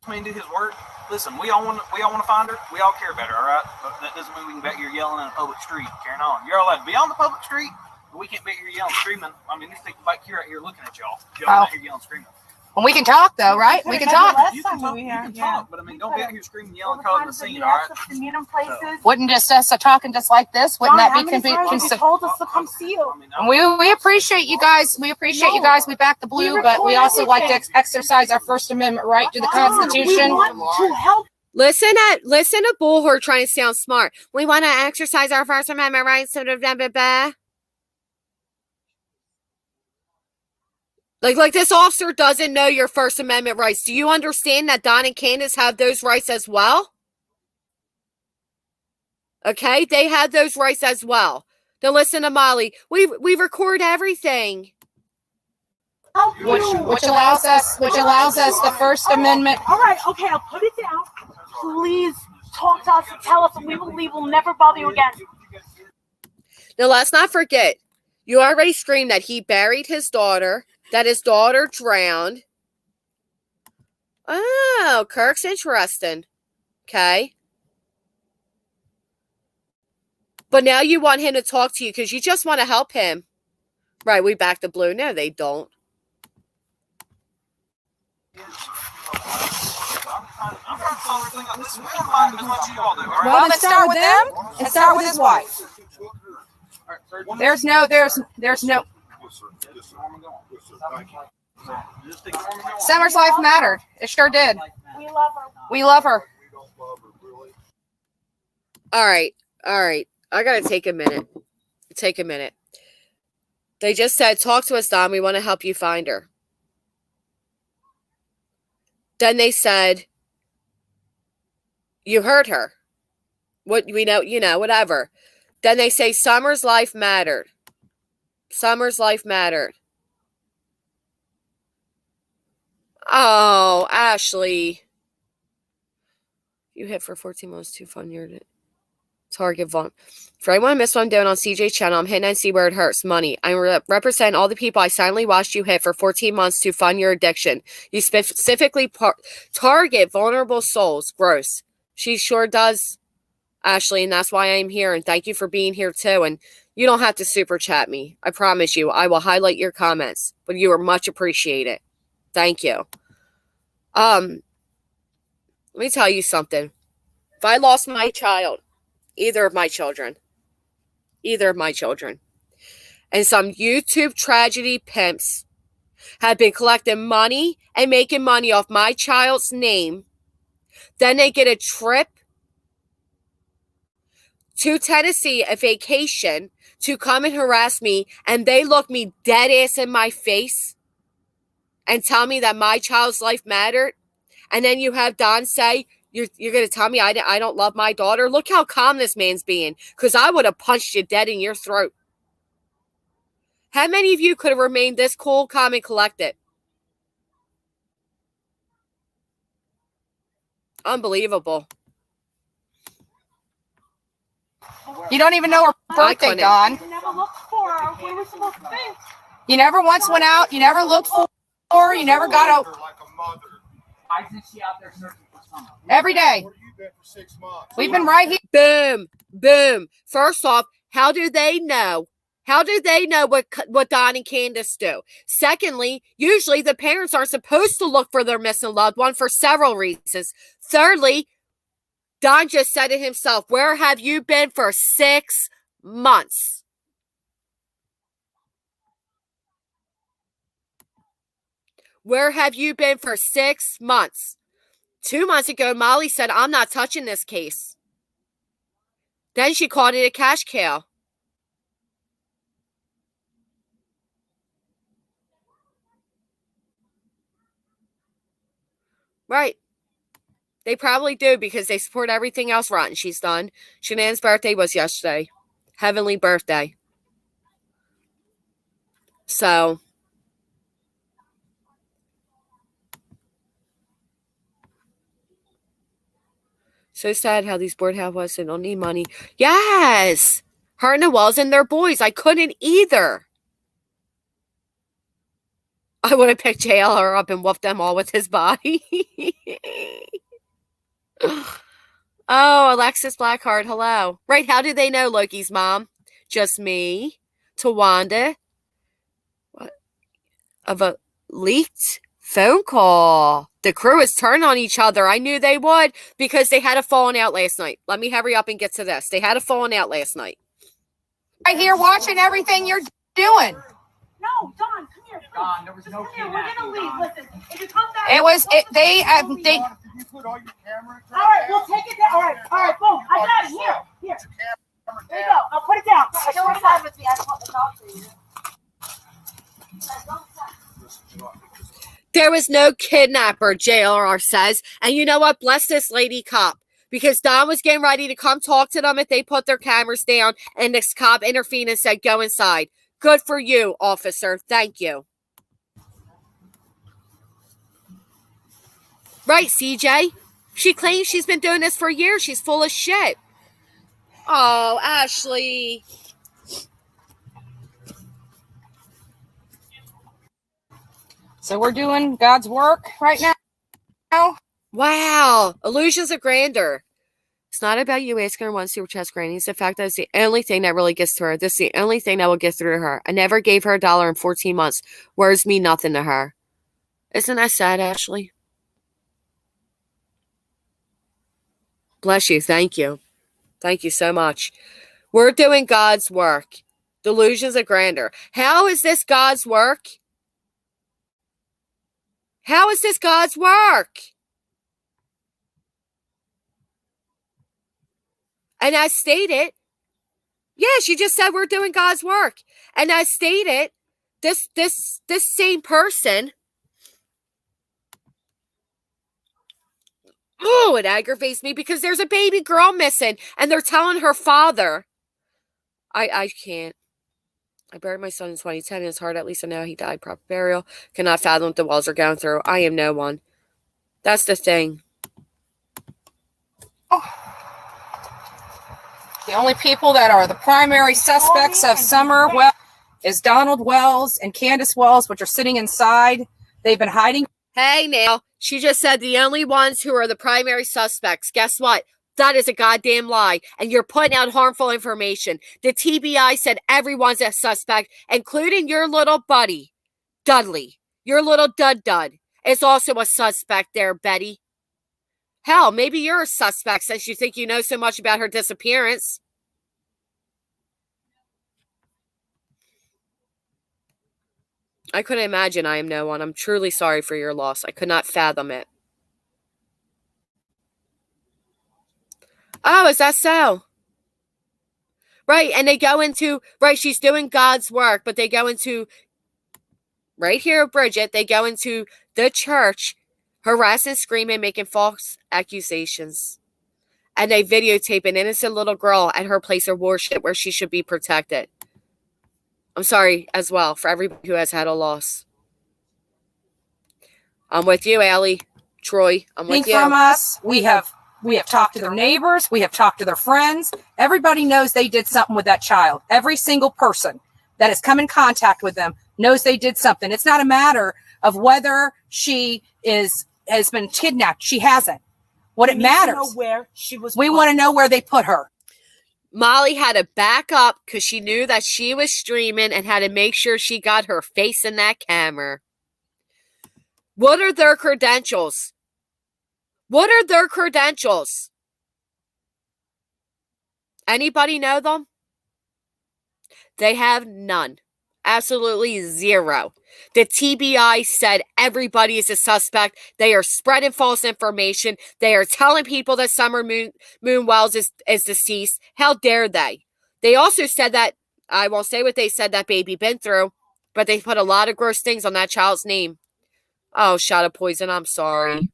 Do his work. Listen, we all want to find her. We all care about her, all right? But that doesn't mean we can be out here yelling in a public street, carrying on. You're allowed to be on the public street, but we can't be out here yelling, screaming. I mean, these people back here out here looking at y'all. Y'all out here yelling, screaming. Well, we can talk though, right? We can talk. You can talk, but I mean, don't be out here screaming, yelling, causing a scene, all right? Wouldn't just us talking just like this? Wouldn't that be told us to come see you? We appreciate you guys. We appreciate you guys. We back the blue, but we also like to exercise our First Amendment right to the Constitution. We want to help. Listen to Bullhorn trying to sound smart. We want to exercise our First Amendment rights. Like this officer doesn't know your First Amendment rights. Do you understand that Don and Candace have those rights as well? Okay, they have those rights as well. Now listen to Molly. We record everything. Which allows us the First Amendment. All right, okay, I'll put it down. Please talk to us and tell us, and we will leave. We'll never bother you again. Now let's not forget, you already screamed that he buried his daughter, that his daughter drowned. Oh, Kirk's interesting. Okay. But now you want him to talk to you because you just want to help him. Right, we back the blue. No, they don't. Well, let's start with them and start with his wife. There's no. Summer's life mattered. It sure did. We love her. We love her. All right. I got to take a minute. They just said, talk to us, Don. We want to help you find her. Then they said, you heard her. What we know, whatever. Then they say Summer's life mattered. Summer's life mattered. Oh, Ashley. You hit for 14 months, too fun. You're target vault. For anyone missed what I'm doing on CJ's channel, I'm hitting and see where it hurts. Money. I represent all the people I silently watched you hit for 14 months to fund your addiction. You specifically target vulnerable souls. Gross. She sure does, Ashley, and that's why I'm here. And thank you for being here too. And you don't have to super chat me. I promise you, I will highlight your comments, but you are much appreciated. Thank you. Let me tell you something. If I lost my child, either of my children, and some YouTube tragedy pimps have been collecting money and making money off my child's name, then they get a trip to Tennessee, a vacation, to come and harass me, and they look me dead ass in my face and tell me that my child's life mattered, and then you have Don say, you're going to tell me I don't love my daughter? Look how calm this man's being, because I would have punched you dead in your throat. How many of you could have remained this cool, calm, and collected? Unbelievable. You don't even know her birthday, Dawn. We never looked for her. We were supposed to think. You never once went out. You never looked for her. You never got out. Why isn't she out there searching for someone? Every day. Where you been for 6 months? We've been right here. Boom, boom. First off, how do they know? How do they know what Don and Candace do? Secondly, usually the parents aren't supposed to look for their missing loved one for several reasons. Thirdly, Don just said it himself. Where have you been for 6 months? Where have you been for 6 months? 2 months ago, Molly said, I'm not touching this case. Then she called it a cash cow. Right. They probably do because they support everything else rotten she's done. Shanann's birthday was yesterday. Heavenly birthday. So, So sad how these board housewives don't need money. Yes! Her and the Wells and their boys. I couldn't either. I would have picked JLR up and whooped them all with his body. Oh, Alexis Blackheart, hello. Right, how do they know Loki's mom? Just me, Tawanda, what? Of a leaked phone call. The crew is turned on each other. I knew they would because they had a falling out last night. Let me hurry up and get to this. They had a falling out last night. Right here watching everything you're doing. No, Don, come here. Don, there was no Come here. We're kidnapping, gonna leave. Don. Listen, if you come back, It was, we'll they You put all your cameras All right, we'll take it down. All right, boom. I got it. Here. There you go. I'll put it down. Don't side with me. I just want to talk to you. There was no kidnapper, JLR says. And you know what? Bless this lady cop. Because Don was getting ready to come talk to them if they put their cameras down. And this cop intervened and said, go inside. Good for you, officer. Thank you. Right, CJ? She claims she's been doing this for years. She's full of shit. Oh, Ashley. So we're doing God's work right now. Wow. Illusions of grandeur. It's not about you asking her once super chest granny. It's the fact that it's the only thing that really gets to her. This is the only thing that will get through to her. I never gave her $1 in 14 months. Words mean nothing to her. Isn't that sad, Ashley? Bless you. Thank you. Thank you so much. We're doing God's work. Delusions of grandeur. How is this God's work? How is this God's work? And as stated, yeah, she just said we're doing God's work. And as stated, this same person, oh, it aggravates me because there's a baby girl missing and they're telling her father. I can't. I buried my son in 2010 in his heart. At least I know he died. Proper burial. Cannot fathom what the Wells are going through. I am no one. That's the thing. Oh. The only people that are the primary suspects of Summer Wells is Donald Wells and Candace Wells, which are sitting inside. They've been hiding. Hey, now, she just said the only ones who are the primary suspects. Guess what? That is a goddamn lie. And you're putting out harmful information. The TBI said everyone's a suspect, including your little buddy, Dudley. Your little Dud is also a suspect there, Betty. Hell, maybe you're a suspect since you think you know so much about her disappearance. I couldn't imagine I am no one. I'm truly sorry for your loss. I could not fathom it. Oh, is that so? Right, and they go into, right, she's doing God's work, but they go into, right here, Bridget, they go into the church, harassing, screaming, making false accusations. And they videotape an innocent little girl at her place of worship where she should be protected. I'm sorry as well for everybody who has had a loss. I'm with you, Allie. Troy, I'm with you. From us, we have talked to their neighbors. We have talked to their friends. Everybody knows they did something with that child. Every single person that has come in contact with them knows they did something. It's not a matter of whether she has been kidnapped. She hasn't. What it matters, we want to know where they put her. Molly had to back up because she knew that she was streaming and had to make sure she got her face in that camera. What are their credentials? What are their credentials? Anybody know them? They have none. Absolutely zero. The TBI said everybody is a suspect. They are spreading false information. They are telling people that Summer Moon Wells is deceased. How dare they? They also said that, I won't say what they said that baby been through, but they put a lot of gross things on that child's name. Oh, shot of poison. I'm sorry.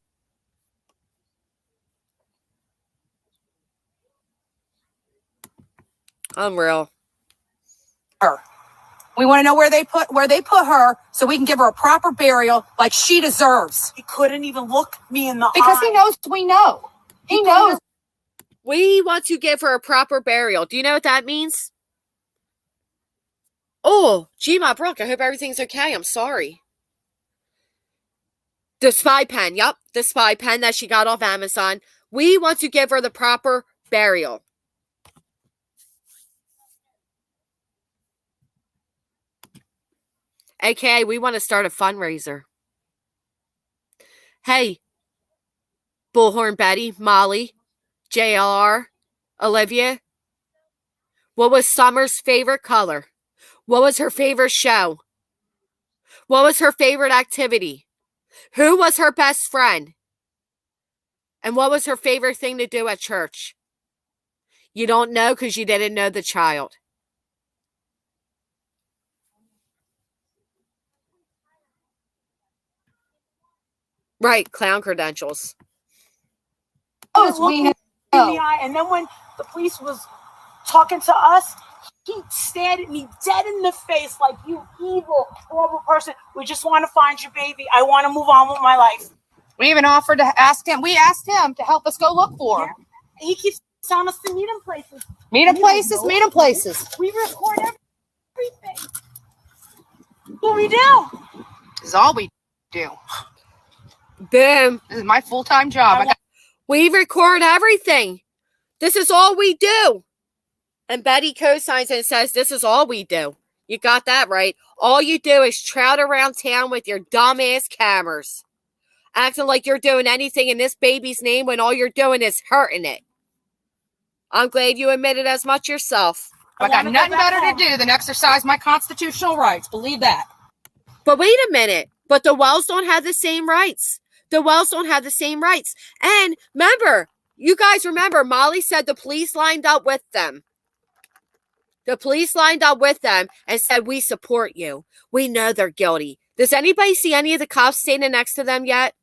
Unreal. We want to know where they put her so we can give her a proper burial like she deserves. He couldn't even look me in the eye. Because he knows we know. He knows. We want to give her a proper burial. Do you know what that means? Oh, gee, my Brooke, I hope everything's okay. I'm sorry. The spy pen. Yep, the spy pen that she got off Amazon. We want to give her the proper burial. AKA, we want to start a fundraiser. Hey, Bullhorn Betty, Molly, JLR, Olivia. What was Summer's favorite color? What was her favorite show? What was her favorite activity? Who was her best friend? And what was her favorite thing to do at church? You don't know because you didn't know the child. Right, clown credentials. We know. In the eye, and then when the police was talking to us, he stared at me dead in the face like, you evil, horrible person. We just want to find your baby. I want to move on with my life. We even offered to ask him. We asked him to help us go look for him. Yeah. He keeps telling us to meet him places. Meet him places, meet him places. We record everything. What we do? This is all we do. Boom. This is my full-time job. We record everything. This is all we do. And Betty co-signs and says, this is all we do. You got that right. All you do is trout around town with your dumbass cameras. Acting like you're doing anything in this baby's name when all you're doing is hurting it. I'm glad you admitted as much yourself. I got nothing better to do than exercise my constitutional rights. Believe that. But wait a minute. But the Wells don't have the same rights. The Wells don't have the same rights. And remember, you guys remember, Molly said the police lined up with them. The police lined up with them and said, we support you. We know they're guilty. Does anybody see any of the cops standing next to them yet?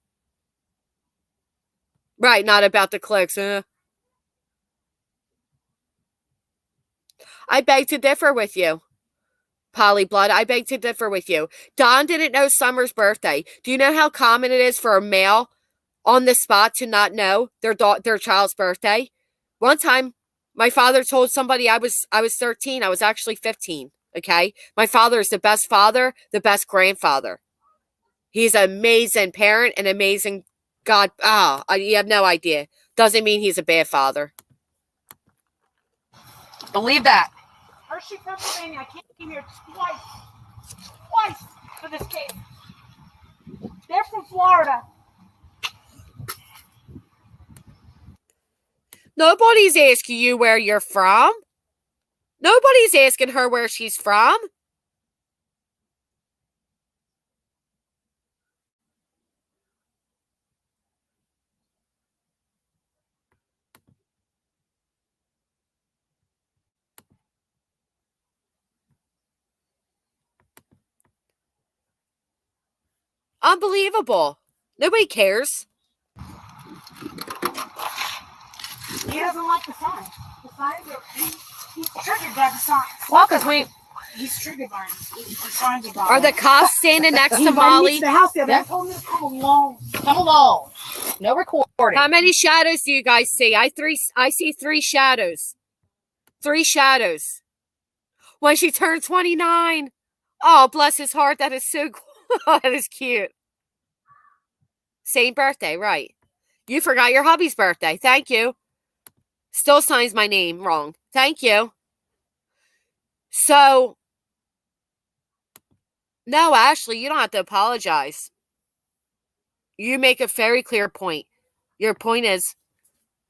Right, not about the clicks. I beg to differ with you. Polly Blood, I beg to differ with you. Don didn't know Summer's birthday. Do you know how common it is for a male on the spot to not know their child's birthday? One time, my father told somebody I was 13. I was actually 15. Okay? My father is the best father, the best grandfather. He's an amazing parent, an amazing God. You have no idea. Doesn't mean he's a bad father. Believe that. Hershey, Pennsylvania. I came here twice for this case. They're from Florida. Nobody's asking you where you're from. Nobody's asking her where she's from. Unbelievable. Nobody cares. He doesn't like the sign. The signs are, he's triggered by the signs. Well, because he's triggered by them. The signs are Are the cops standing next to Molly? The house there. I told him to come along. Come along. No recording. How many shadows do you guys see? I see 3 shadows. 3 shadows. When she turned 29. Oh, bless his heart. That is so cool. That is cute. Same birthday, right? You forgot your hubby's birthday. Thank you. Still signs my name wrong. Thank you. So, no, Ashley, you don't have to apologize. You make a very clear point. Your point is,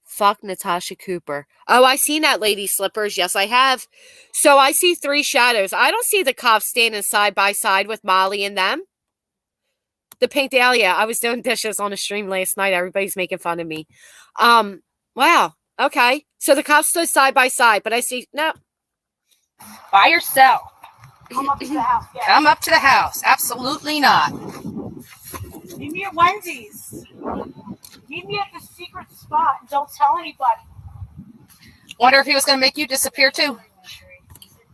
fuck Natasha Cooper. Oh, I seen that lady's slippers. Yes, I have. So I see 3 shadows. I don't see the cops standing side by side with Molly and them. The Pink Dahlia. I was doing dishes on a stream last night. Everybody's making fun of me. Wow. Okay. So the cops stood side by side, but I see, no. By yourself. Come up to the house. Yeah. Come up to the house. Absolutely not. Meet me at Wendy's. Meet me at the secret spot. Don't tell anybody. Wonder if he was going to make you disappear too.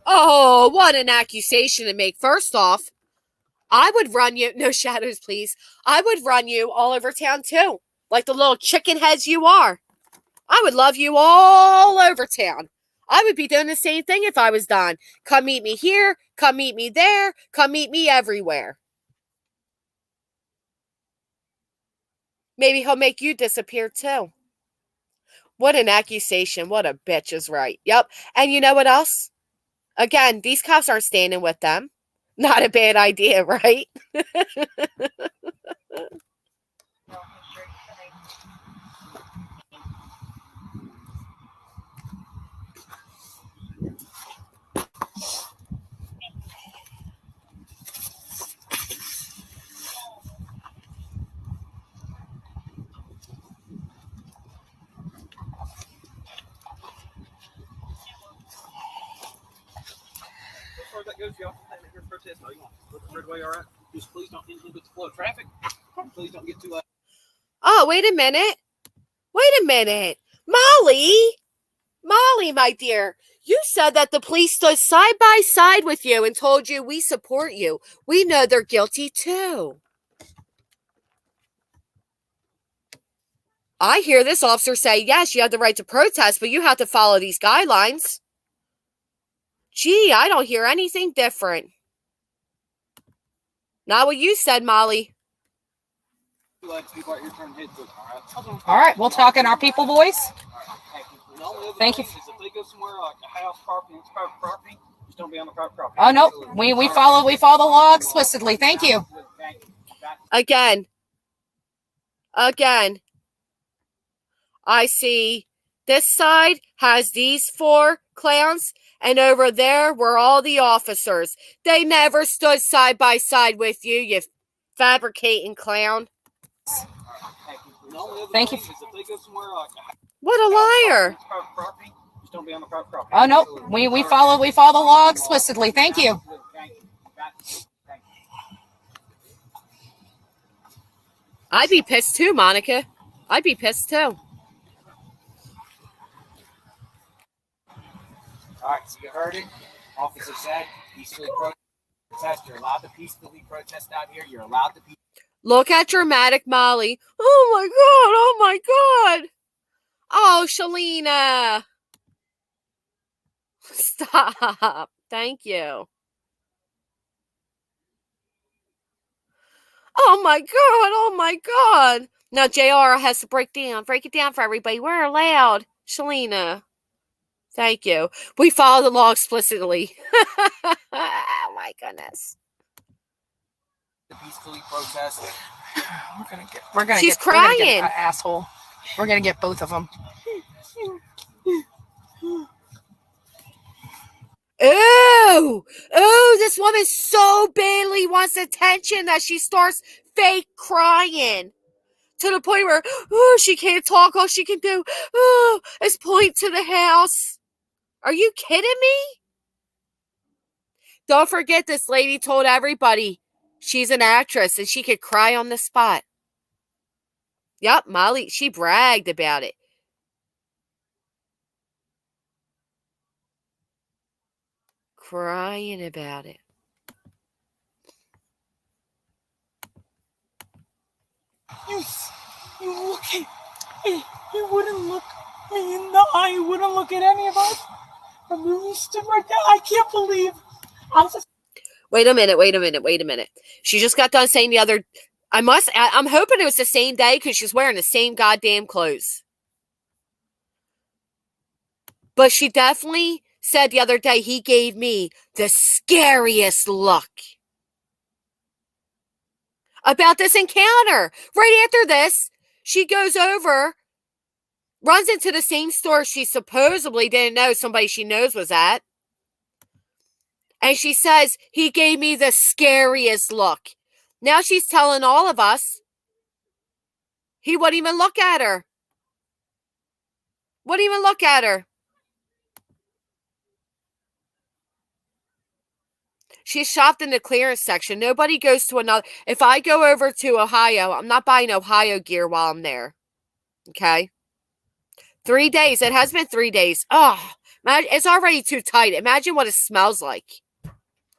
Oh, what an accusation to make. First off, I would run you, no shadows, please. I would run you all over town too, like the little chicken heads you are. I would love you all over town. I would be doing the same thing if I was Don. Come meet me here. Come meet me there. Come meet me everywhere. Maybe he'll make you disappear too. What an accusation. What a bitch is right. Yep. And you know what else? Again, these cops aren't standing with them. Not a bad idea, right? As far as that goes, y'all can make your protest all you want. Look at the way you're at. Just please don't inhibit the flow of traffic. Please don't get too Oh, wait a minute. Wait a minute. Molly, my dear, you said that the police stood side by side with you and told you we support you. We know they're guilty too. I hear this officer say, yes, you have the right to protest, but you have to follow these guidelines. Gee, I don't hear anything different. Not what you said, Molly. All right, we'll talk in our people voice. Thank you. If they go somewhere like a house property, it's private property, just don't be on the private property. Oh no, we follow the law explicitly. Thank you. Again, I see this side has these 4 clowns, and over there were all the officers. They never stood side by side with you, you fabricating clown. Thank you. What a liar. Oh no, we follow the law explicitly. Thank you. I'd be pissed too, Monica. I'd be pissed too. All right, so you heard it. Officer said peacefully protest. You're allowed to peacefully protest out here. You're allowed to Look at dramatic Molly. Oh my God. Oh my God. Oh, Shalina. Stop. Thank you. Oh my God. Oh my God. Now JR has to break it down for everybody. We're allowed. Shalina. Thank you. We follow the law explicitly. Oh my goodness. peacefully protest. We're gonna She's get, crying. We're gonna get an asshole. We're gonna get both of them. Oh, this woman so badly wants attention that she starts fake crying to the point where she can't talk. All she can do is point to the house. Are you kidding me? Don't forget, this lady told everybody she's an actress and she could cry on the spot. Yep, Molly, she bragged about it. Crying about it. You look at me. You wouldn't look me in the eye. You wouldn't look at any of us. And we stood right there. I can't believe. Wait a minute. She just got done saying I'm hoping it was the same day because she's wearing the same goddamn clothes. But she definitely said the other day he gave me the scariest look about this encounter. Right after this, she goes over, runs into the same store she supposedly didn't know somebody she knows was at. And she says, he gave me the scariest look. Now she's telling all of us he wouldn't even look at her. Wouldn't even look at her. She's shopped in the clearance section. Nobody goes to another. If I go over to Ohio, I'm not buying Ohio gear while I'm there. Okay? 3 days. It has been 3 days. Oh, it's already too tight. Imagine what it smells like.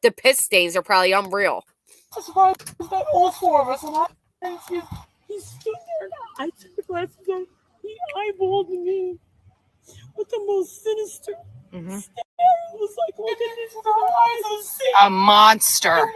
The piss stains are probably unreal. I'm surprised that all four of us. And he's stood there. I took the glasses off. He eyeballed me with the most sinister stare. It was like, look at this, her eyes of Satan. A monster.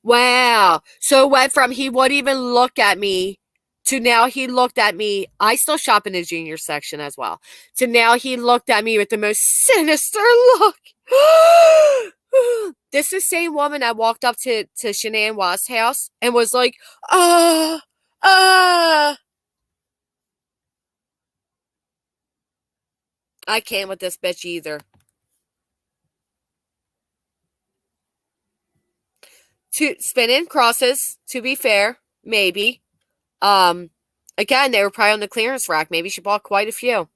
Wow. So it went from he wouldn't even look at me to now he looked at me. I still shop in the junior section as well. To now he looked at me with the most sinister look. This is the same woman that walked up to Shanann Watt's house and was like, I can't with this bitch either. To spinning crosses, to be fair, maybe. Again, they were probably on the clearance rack. Maybe she bought quite a few. It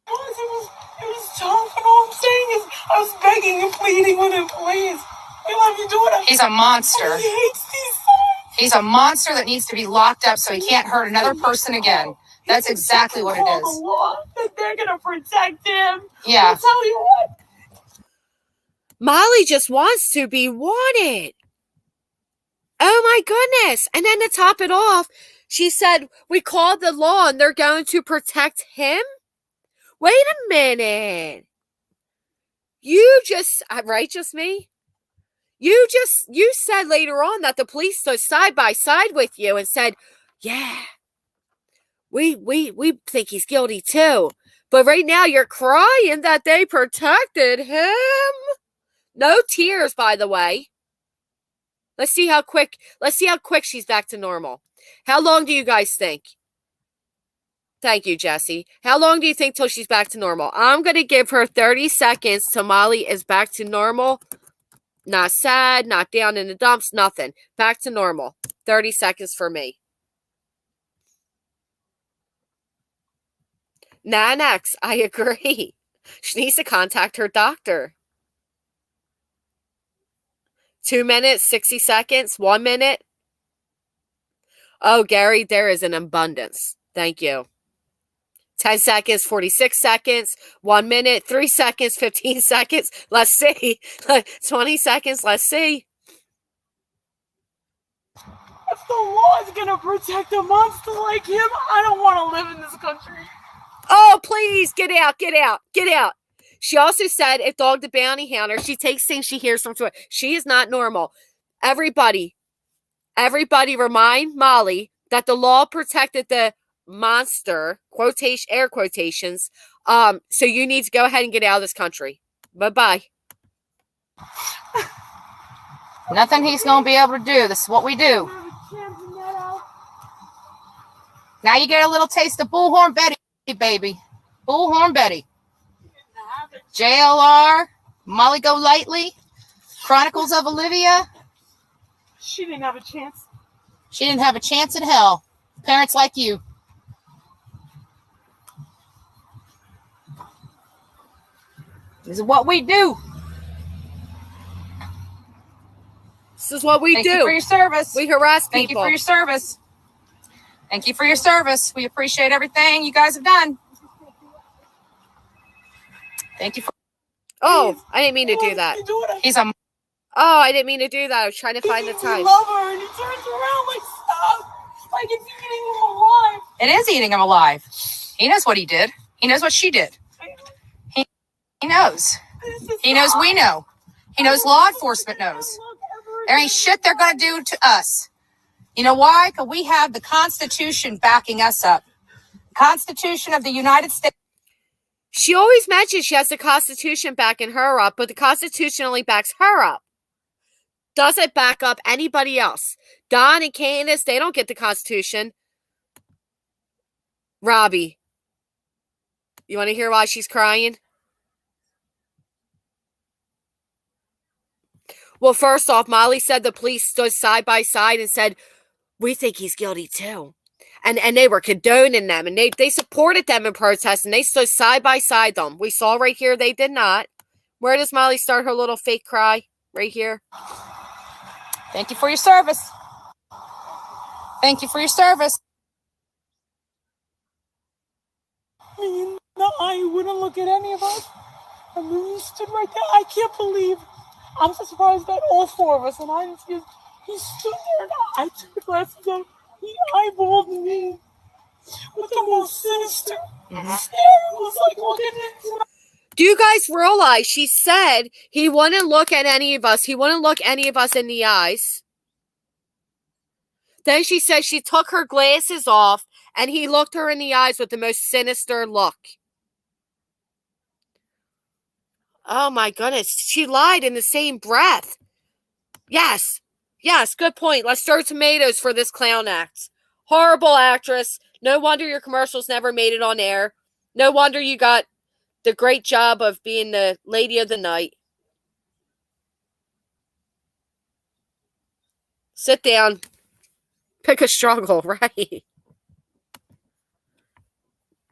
was tough, and all I'm saying is I was begging and pleading with him, please. He let me do it. He's a monster. He hates these signs. He's a monster that needs to be locked up so he can't hurt another person again. That's exactly what it Call is. the law, that they're gonna protect him. Yeah. I'll tell you what. Molly just wants to be wanted. Oh my goodness. And then to top it off, she said, we called the law and they're going to protect him? Wait a minute. You just, right, just me? You said later on that the police stood side by side with you and said, yeah, we think he's guilty too. But right now you're crying that they protected him. No tears, by the way. Let's see how quick she's back to normal. How long do you guys think? Thank you, Jesse. How long do you think till she's back to normal? I'm going to give her 30 seconds till Molly is back to normal. Not sad, not down in the dumps, nothing. Back to normal. 30 seconds for me. 9X, I agree. She needs to contact her doctor. 2 minutes, 60 seconds, 1 minute. Oh, Gary, there is an abundance. Thank you. 10 seconds, 46 seconds, 1 minute, 3 seconds, 15 seconds. Let's see. 20 seconds, let's see. If the law is gonna protect a monster like him, I don't want to live in this country. Oh, please, get out, get out, get out. She also said if Dog the Bounty Hunter, she takes things she hears from Twitter. She is not normal. Everybody remind Molly that the law protected the monster, quotation, air quotations. So you need to go ahead and get out of this country. Bye-bye. Nothing he's going to be able to do. This is what we do. Now you get a little taste of Bullhorn Betty, baby. Bullhorn Betty. JLR, Molly Go Lightly, Chronicles of Olivia. She didn't have a chance. She didn't have a chance in hell. Parents like you. This is what we do. This is what we do. Thank you for your service. We harass people. Thank you for your service. Thank you for your service. We appreciate everything you guys have done. Thank you for. Oh, I didn't mean to do that. He's a. Oh, I didn't mean to do that. I was trying to find the time. I love her, and he turns around like stop, like it's eating him alive. It is eating him alive. He knows what he did. He knows what she did. He knows. He knows we know. He knows law enforcement knows. There ain't shit they're going to do to us. You know why? Because we have the Constitution backing us up. Constitution of the United States. She always mentions she has the Constitution backing her up, but the Constitution only backs her up. Doesn't back up anybody else. Don and Candace, they don't get the Constitution. Robbie, you want to hear why she's crying? Well, first off, Molly said the police stood side by side and said, we think he's guilty too. And they were condoning them, and they supported them in protest, and they stood side by side them. We saw right here they did not. Where does Molly start her little fake cry? Right here. Thank you for your service. Thank you for your service. look at any of us. And then he stood right there. I can't believe. I'm so surprised that all four of us, and I didn't see him. He stood there, and I took the glasses off. He eyeballed me with the most sinister stare. It was like looking into. Do you guys realize she said he wouldn't look at any of us? He wouldn't look any of us in the eyes. Then she said she took her glasses off and he looked her in the eyes with the most sinister look. Oh my goodness. She lied in the same breath. Yes. Yes, good point. Let's throw tomatoes for this clown act. Horrible actress. No wonder your commercials never made it on air. No wonder you got the great job of being the lady of the night. Sit down. Pick a struggle, right?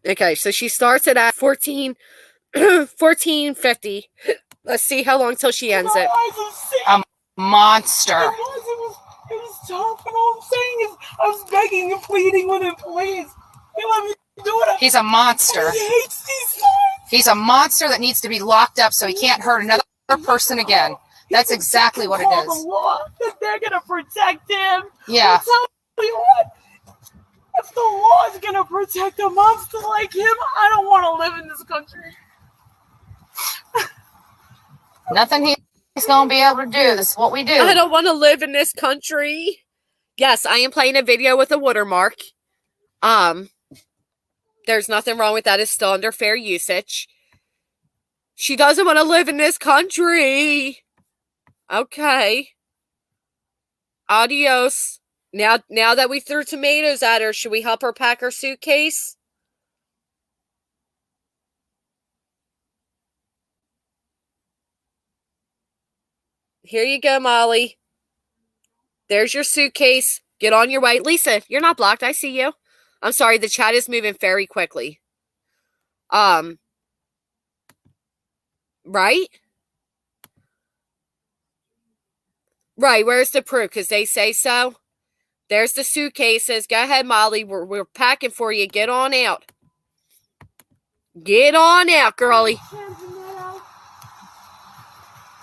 Okay, so she starts it at 14:50. Let's see how long till she ends it. A monster. It was tough, and all I'm saying is I was begging and pleading with him, please. He let me do it. He's a monster. He hates these guys. He's a monster that needs to be locked up so he can't hurt another person again. That's exactly what it Call is. the law. They're gonna protect him. Yeah. I'll tell you what. If the law is gonna protect a monster like him, I don't want to live in this country. Nothing he's going to be able to do. This is what we do. I don't want to live in this country. Yes, I am playing a video with a watermark. There's nothing wrong with that. It's still under fair usage. She doesn't want to live in this country. Okay. Adios. Now that we threw tomatoes at her, should we help her pack her suitcase? Here you go, Molly. There's your suitcase. Get on your way. Lisa, you're not blocked. I see you. I'm sorry, the chat is moving very quickly. Right? Right, where's the proof? Because they say so. There's the suitcases. Go ahead, Molly. We're packing for you. Get on out. Get on out, girlie.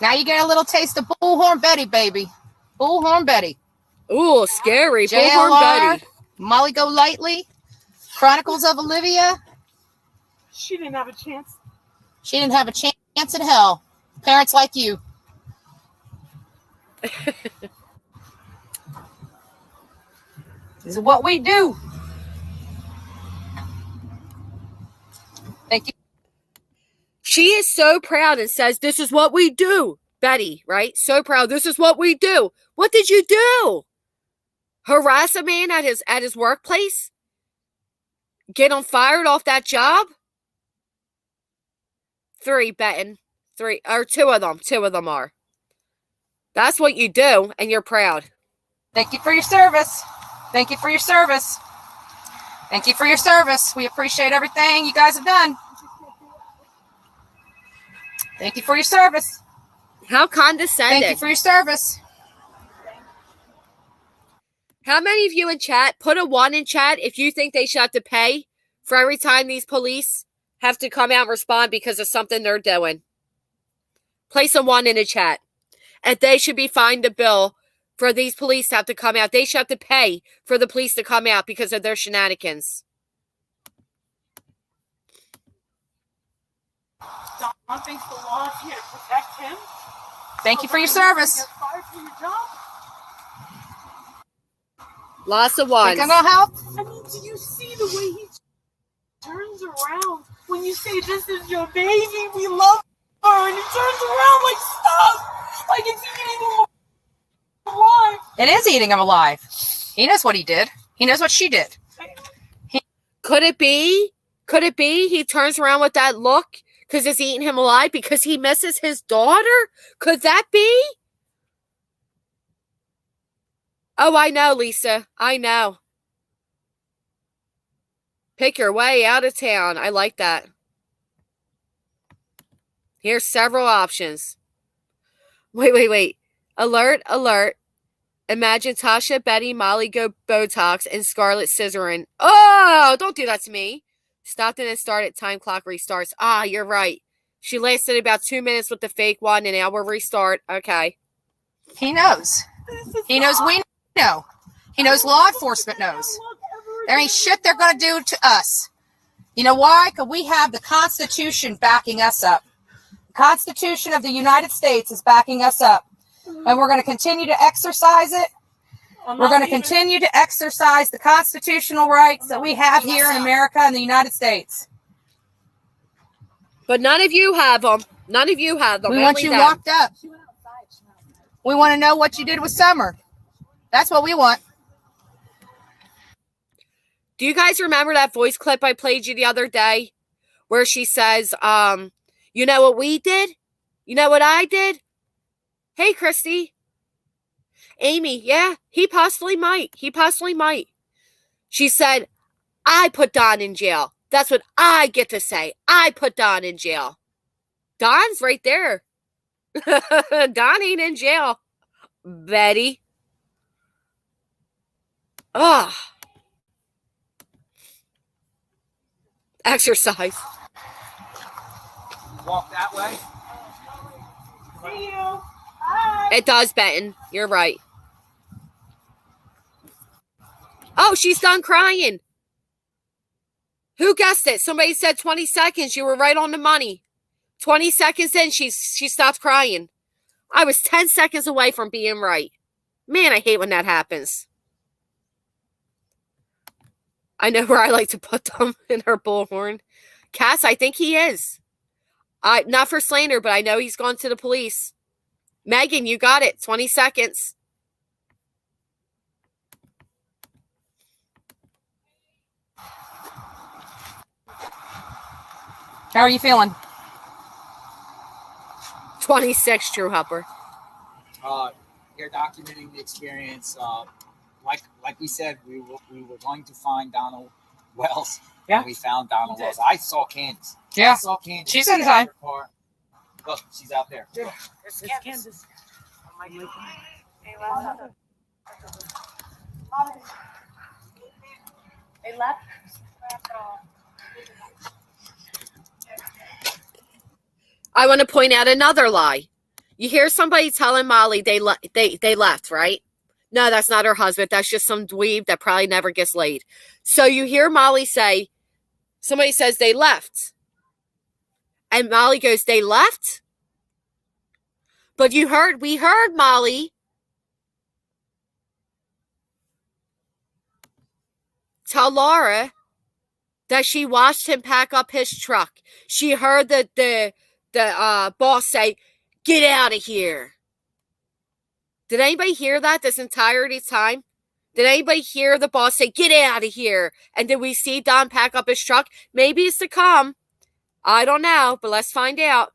Now you get a little taste of Bullhorn Betty, baby. Bullhorn Betty. Ooh, scary. Bullhorn JLR, Betty. Molly Go Lightly, Chronicles of Olivia. She didn't have a chance. She didn't have a chance in hell. Parents like you. This is what we do. Thank you. She is so proud and says, this is what we do. Betty, right? So proud. This is what we do. What did you do? Harass a man at his workplace? Get him fired off that job? 3 betting. 3 or 2 of them. 2 of them are. That's what you do, and you're proud. Thank you for your service. Thank you for your service. Thank you for your service. We appreciate everything you guys have done. Thank you for your service. How condescending. Thank you for your service. How many of you in chat, put a 1 in chat if you think they should have to pay for every time these police have to come out and respond because of something they're doing? Place a 1 in the chat. And they should be fined a bill for these police to have to come out. They should have to pay for the police to come out because of their shenanigans. Don thinks the law is here to protect him. Thank you for your service. Get fired from your job. Lots of 1s. Think I'm gonna help? I mean, do you see the way he turns around when you say this is your baby? We love her, and he turns around like stop, like it's eating him alive. It is eating him alive. He knows what he did. He knows what she did. Could it be? Could it be he turns around with that look because it's eating him alive because he misses his daughter? Could that be? Oh, I know, Lisa. I know. Pick your way out of town. I like that. Here's several options. Wait. Alert. Imagine Tasha, Betty, Molly go Botox, and Scarlett scissoring. Oh, don't do that to me. Stopped and then started. Time clock restarts. Ah, you're right. She lasted about 2 minutes with the fake one, and now we'll restart. Okay. He knows. He knows we know. He knows law enforcement knows. There ain't shit they're going to do to us. You know why? Because we have the Constitution backing us up. The Constitution of the United States is backing us up. And we're going to continue to exercise it. We're going to continue to exercise the constitutional rights that we have here in America and the United States. But none of you have them. None of you have them. We want you locked up. We want to know what you did with Summer. That's what we want. Do you guys remember that voice clip I played you the other day where she says, you know what we did? You know what I did? Hey, Christy. Amy, yeah, he possibly might. He possibly might. She said, I put Don in jail. That's what I get to say. I put Don in jail. Don's right there. Don ain't in jail. Betty. Ugh. Exercise. Walk that way. See you. Bye. It does, Benton. You're right. Oh, she's done crying. Who guessed it? Somebody said 20 seconds. You were right on the money. 20 seconds in, she stopped crying. I was 10 seconds away from being right. Man, I hate when that happens. I know where I like to put them in her bullhorn. Cass, I think he is. Not for slander, but I know he's gone to the police. Megan, you got it. 20 seconds. How are you feeling? 26, True Hupper. You're documenting the experience. Like we said, we were going to find Donald Wells. Yeah. And we found Donald Wells. I saw Candace. Yeah. I saw Candace. She's inside. Her car. Look, she's out there. It's Kansas. They left. I want to point out another lie. You hear somebody telling Molly they left, right? No, that's not her husband. That's just some dweeb that probably never gets laid. So you hear Molly say, somebody says they left. And Molly goes, they left? But we heard Molly tell Laura that she watched him pack up his truck. She heard the boss say, get out of here. Did anybody hear that this entirety time? Did anybody hear the boss say, get out of here? And did we see Don pack up his truck? Maybe it's to come. I don't know, but let's find out.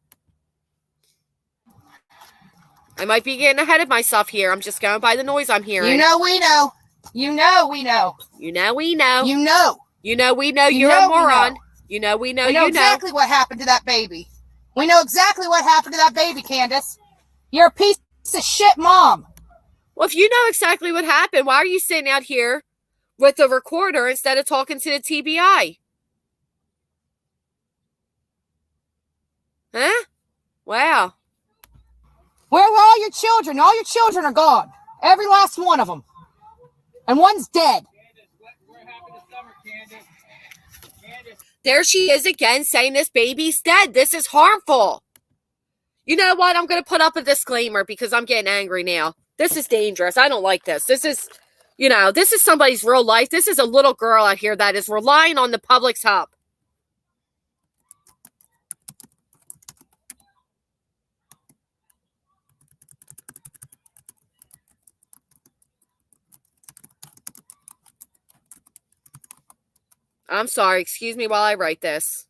I might be getting ahead of myself here. I'm just going by the noise I'm hearing. You know we know. You know we know. You know we know. You know. You know we know. You You're know a moron. we know. You know we know. We know You exactly what happened to that baby. We know exactly what happened to that baby, Candace. You're a piece of shit mom. Well, if you know exactly what happened, why are you sitting out here with the recorder instead of talking to the TBI? Huh? Wow. Where are all your children? All your children are gone. Every last one of them. And one's dead. There she is again saying this baby's dead. This is harmful. You know what? I'm going to put up a disclaimer because I'm getting angry now. This is dangerous. I don't like this. This is somebody's real life. This is a little girl out here that is relying on the public's help. I'm sorry. Excuse me while I write this.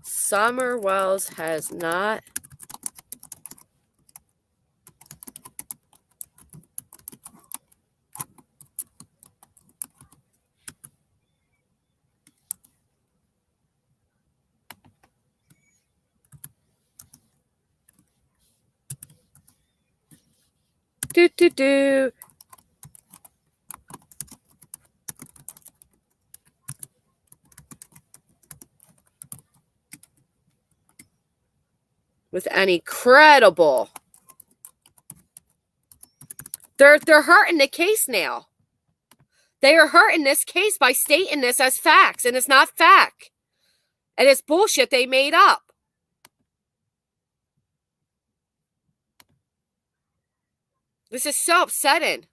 Summer Wells has not with any credible. They're hurting the case now. They are hurting this case by stating this as facts, and it's not fact. And it's bullshit they made up. This is so upsetting.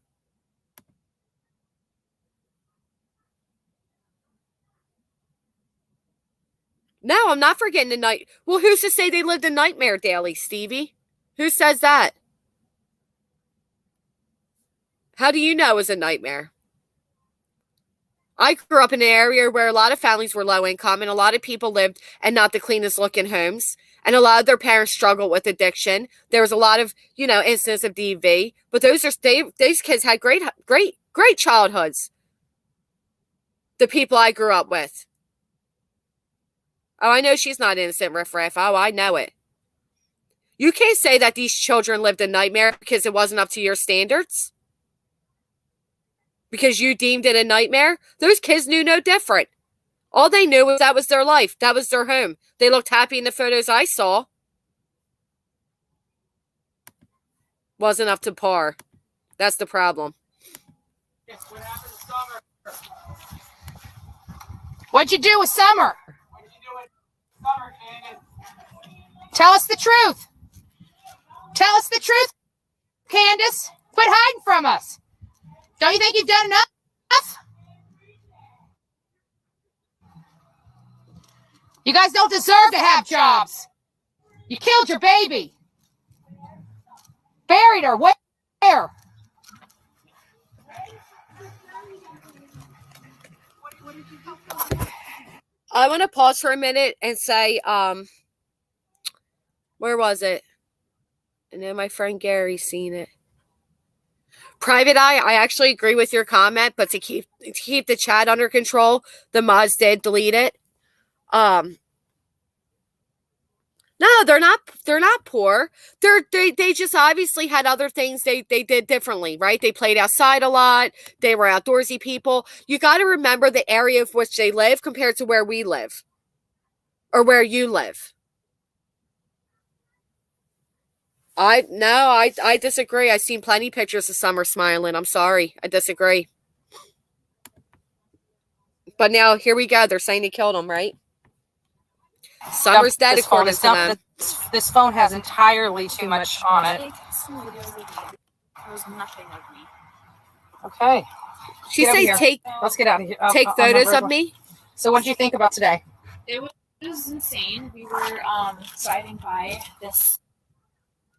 No, I'm not forgetting the night. Well, who's to say they lived a nightmare daily, Stevie? Who says that? How do you know it was a nightmare? I grew up in an area where a lot of families were low income and a lot of people lived in not the cleanest looking homes. And a lot of their parents struggled with addiction. There was a lot of, incidents of DV. But those kids had great childhoods. The people I grew up with. Oh, I know she's not innocent, riffraff. Oh, I know it. You can't say that these children lived a nightmare because it wasn't up to your standards. Because you deemed it a nightmare. Those kids knew no different. All they knew was that was their life. That was their home. They looked happy in the photos I saw. Wasn't up to par. That's the problem. What happened to Summer? What'd you do with Summer? What did you do with Summer, Candace? Tell us the truth. Tell us the truth, Candace. Quit hiding from us. Don't you think you've done enough? You guys don't deserve to have jobs. You killed your baby. Buried her. Where? I want to pause for a minute and say, where was it? I know my friend Gary's seen it. Private Eye, I actually agree with your comment, but to keep the chat under control, the mods did delete it. No, they're not poor. They just obviously had other things they did differently, right? They played outside a lot. They were outdoorsy people. You got to remember the area of which they live compared to where we live or where you live. I disagree. I've seen plenty of pictures of Summer smiling. I'm sorry. I disagree. But now here we go. They're saying they killed him, right? Summer's dead according to them. This phone has entirely too much on it. There was nothing of me. Okay. She Get over said here. take Let's get out of here. take photos of me. So what did you think about today? It was insane. We were driving by this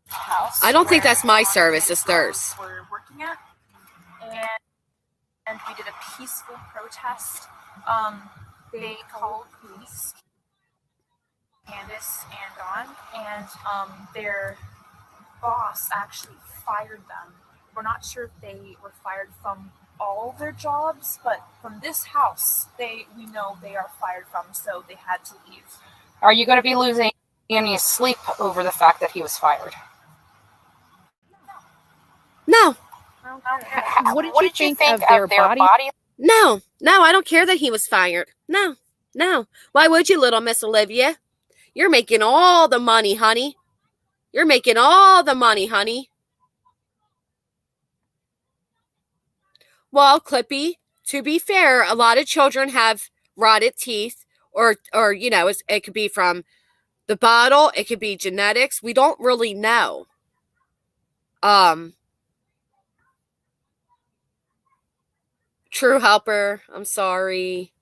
house. I don't think that's my service. It's theirs. We're working at, and we did a peaceful protest. They called police, Candace and Dawn, and their boss actually fired them. We're not sure if they were fired from all their jobs, but from this house, we know they are fired from, so they had to leave. Are you going to be losing any sleep over the fact that he was fired? No. What did you think of their body? No, I don't care that he was fired. No. Why would you, little Miss Olivia? You're making all the money, honey. You're making all the money, honey. Well, Clippy, to be fair, a lot of children have rotted teeth or it could be from the bottle. It could be genetics. We don't really know. True helper. I'm sorry.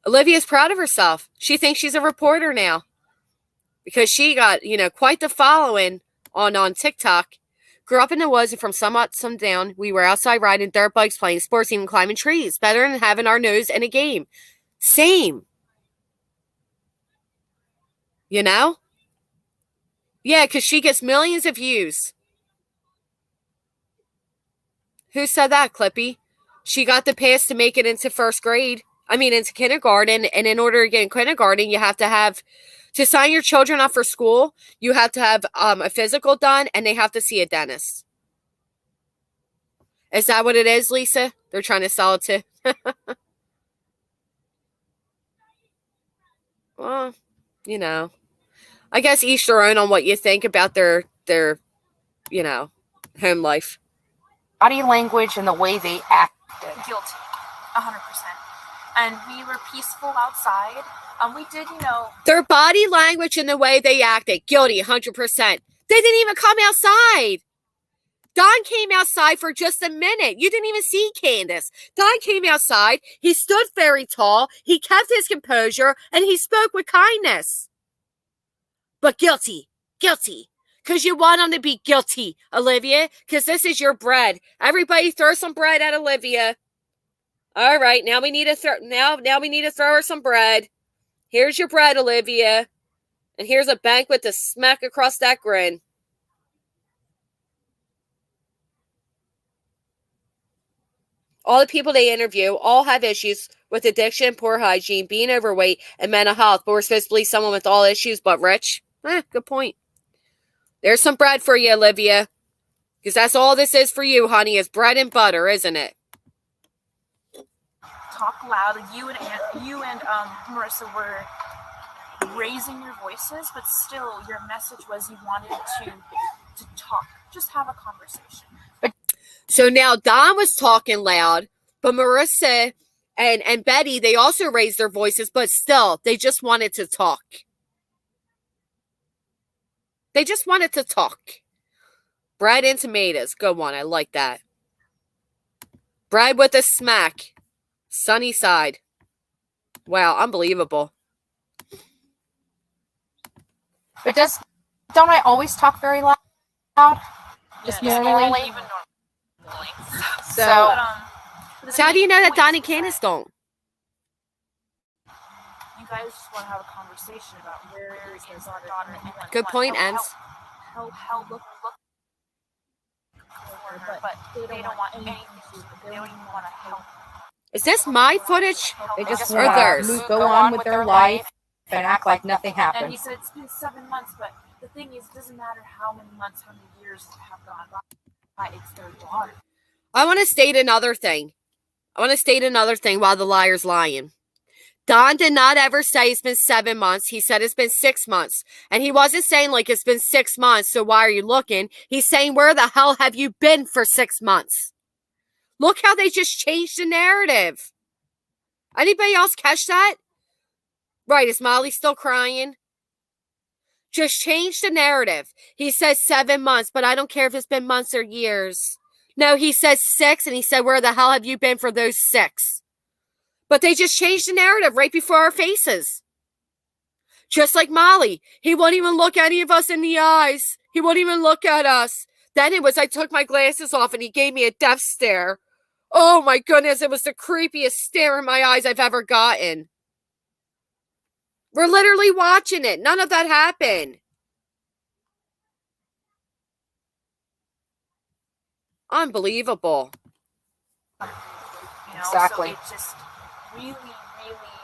Olivia's proud of herself. She thinks she's a reporter now because she got, quite the following on TikTok. Grew up in the woods and from some up, some down. We were outside riding dirt bikes, playing sports, even climbing trees. Better than having our nose in a game. Same. Yeah, because she gets millions of views. Who said that, Clippy? She got the pass to make it into into kindergarten. And in order to get in kindergarten, you have to sign your children up for school. You have to have a physical done, and they have to see a dentist. Is that what it is, Lisa? They're trying to sell it to. Well, I guess each their own on what you think about their home life. Body language and the way they acted. Guilty, 100%. And we were peaceful outside. We did, Their body language and the way they acted. Guilty, 100%. They didn't even come outside. Don came outside for just a minute. You didn't even see Candace. Don came outside. He stood very tall. He kept his composure, and he spoke with kindness. But guilty. Guilty. Because you want him to be guilty, Olivia. Because this is your bread. Everybody throw some bread at Olivia. All right, now we need to throw her some bread. Here's your bread, Olivia. And here's a banquet to smack across that grin. All the people they interview all have issues with addiction, poor hygiene, being overweight, and mental health. But we're supposed to believe someone with all issues but rich? Good point. There's some bread for you, Olivia. Because that's all this is for you, honey, is bread and butter, isn't it? talk loud. You and Marissa were raising your voices, but still your message was you wanted to talk, just have a conversation. So now Don was talking loud, but Marissa and Betty, they also raised their voices, but still, they just wanted to talk. They just wanted to talk. Bread and tomatoes. Good one. I like that. Bread with a smack. Sunny side. Wow, unbelievable. But don't I always talk very loud? Just normally? Even normally. So how do you know that Don and Candace don't? You guys just want to have a conversation about where is their daughter. Good point, Ems. Help, look. But they don't want anything to do. They don't even want to help. Is this my footage? They just or theirs? go on with their life and act like nothing And happened. he said it's been 7 months, but the thing is, it doesn't matter how many months, how many years have gone by. It's their daughter. I want to state another thing. While the liar's lying. Don did not ever say it's been 7 months. He said it's been 6 months. And he wasn't saying like it's been 6 months, so why are you looking? He's saying, where the hell have you been for 6 months? Look how they just changed the narrative. Anybody else catch that? Right, is Molly still crying? Just change the narrative. He says 7 months, but I don't care if it's been months or years. No, he says 6, and he said, where the hell have you been for those 6? But they just changed the narrative right before our faces. Just like Molly. He won't even look any of us in the eyes. He won't even look at us. Then it was I took my glasses off and he gave me a death stare. Oh my goodness, it was the creepiest stare in my eyes I've ever gotten. We're literally watching it. None of that happened. Unbelievable. Exactly. So it just really, really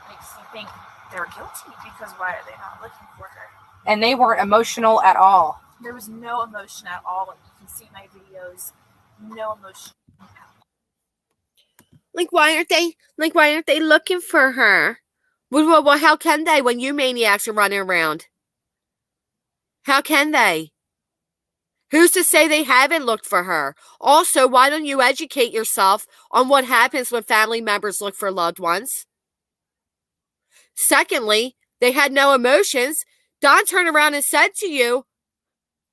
makes you think they're guilty, because why are they not looking for her? And they weren't emotional at all. There was no emotion at all. You can see my videos. No emotion. Like why aren't they looking for her? Well, how can they when you maniacs are running around? How can they? Who's to say they haven't looked for her? Also, why don't you educate yourself on what happens when family members look for loved ones? Secondly, they had no emotions. Don turned around and said to you,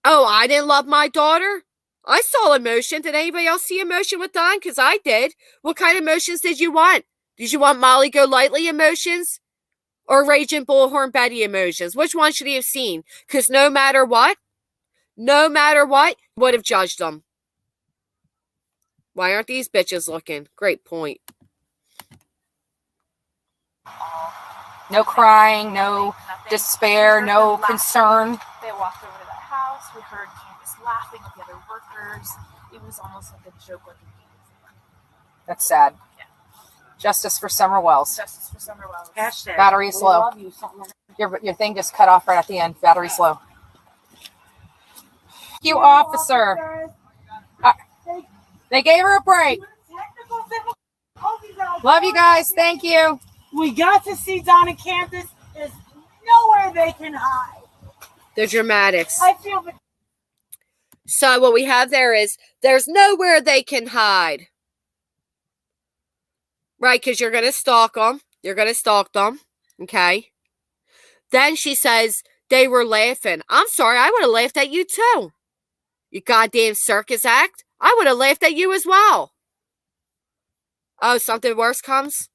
oh, I didn't love my daughter? I saw emotion. Did anybody else see emotion with Don? Because I did. What kind of emotions did you want? Did you want Molly Go Lightly emotions? Or Raging Bullhorn Betty emotions? Which one should he have seen? Because no matter what, would have judged them. Why aren't these bitches looking? Great point. No crying, no despair, no concern. They walked over to the house. We heard Candace laughing with the other workers. It was almost like a joke, like a game. That's sad. Yeah. Justice for Summer Wells. Justice for Summer Wells. Hashtag. Battery's We low. love you, something like that. Your thing just cut off right at the end. Battery's low. Thank you, officer. They gave her a break. Love you guys. Thank you. We got to see Don and Candace. There's nowhere they can hide. The dramatics. I feel So what we have there is there's nowhere they can hide. Right, because you're going to stalk them. You're going to stalk them. Okay. Then she says they were laughing. I'm sorry, I would have laughed at you too. You goddamn circus act. I would have laughed at you as well. Oh, something worse comes?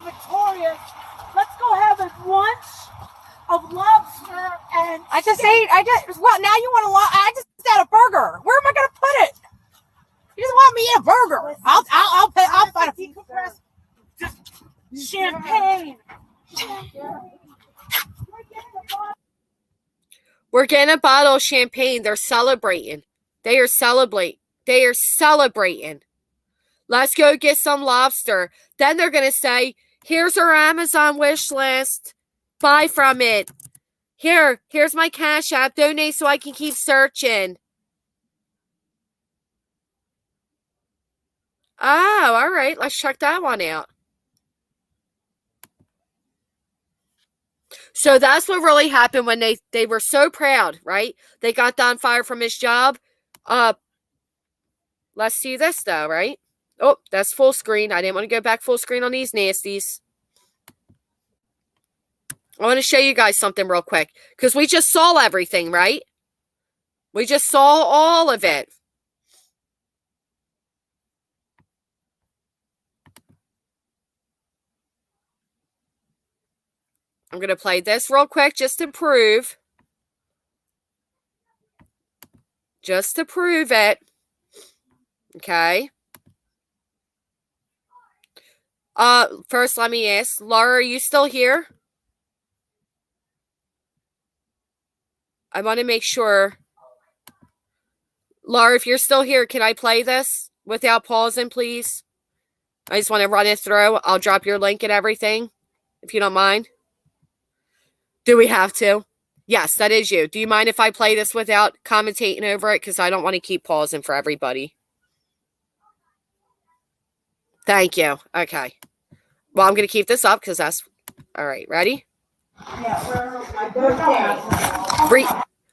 Victoria, let's go have a lunch of lobster and I just well, now you want to, I just had a burger. Where am I going to put it? You just want me to eat a burger. I'll find a decompress. Champagne. We're getting a bottle of champagne. They're celebrating. They are celebrating. Let's go get some lobster. Then they're going to say, here's our Amazon wish list. Buy from it. Here's my Cash App. Donate so I can keep searching. Oh, all right. Let's check that one out. So that's what really happened when they were so proud, right? They got Don fired from his job. Let's see this though, right? Oh, that's full screen. I didn't want to go back full screen on these nasties. I want to show you guys something real quick because we just saw everything, right? We just saw all of it. I'm going to play this real quick just to prove. Just to prove it. Okay. First, let me ask, Laura, are you still here? I want to make sure. Laura, if you're still here, can I play this without pausing, please? I just want to run it through. I'll drop your link and everything, if you don't mind. Do we have to? Yes, that is you. Do you mind if I play this without commentating over it? Because I don't want to keep pausing for everybody. Thank you. Okay. Well, I'm going to keep this up because that's... All right, ready?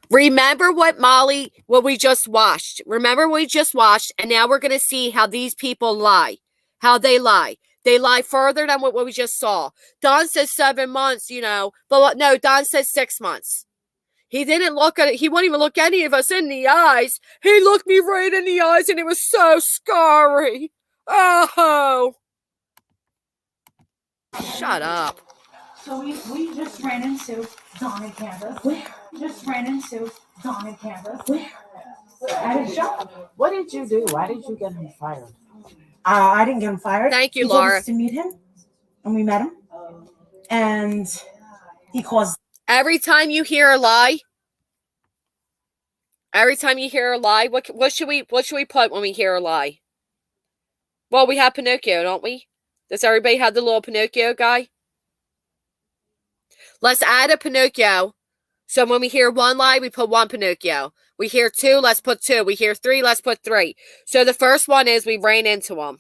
Remember what we just watched. Remember what we just watched, and now we're going to see how these people lie. How they lie. They lie further than what we just saw. Don says 7 months, but no, Don says 6 months. He didn't look at it. He wouldn't even look any of us in the eyes. He looked me right in the eyes, and it was so scary. Oh. Shut up. So we just ran into Don and Candace. Just ran into Don and Candace. At his job. What did you do? Why did you get him fired? I didn't get him fired. Thank you, he told Laura. us to meet him, and we met him. And he caused. Every time you hear a lie, what should we put when we hear a lie? Well, we have Pinocchio, don't we? Does everybody have the little Pinocchio guy? Let's add a Pinocchio. So when we hear one lie, we put one Pinocchio. We hear 2, let's put 2. We hear 3, let's put 3. So the first one is we ran into him.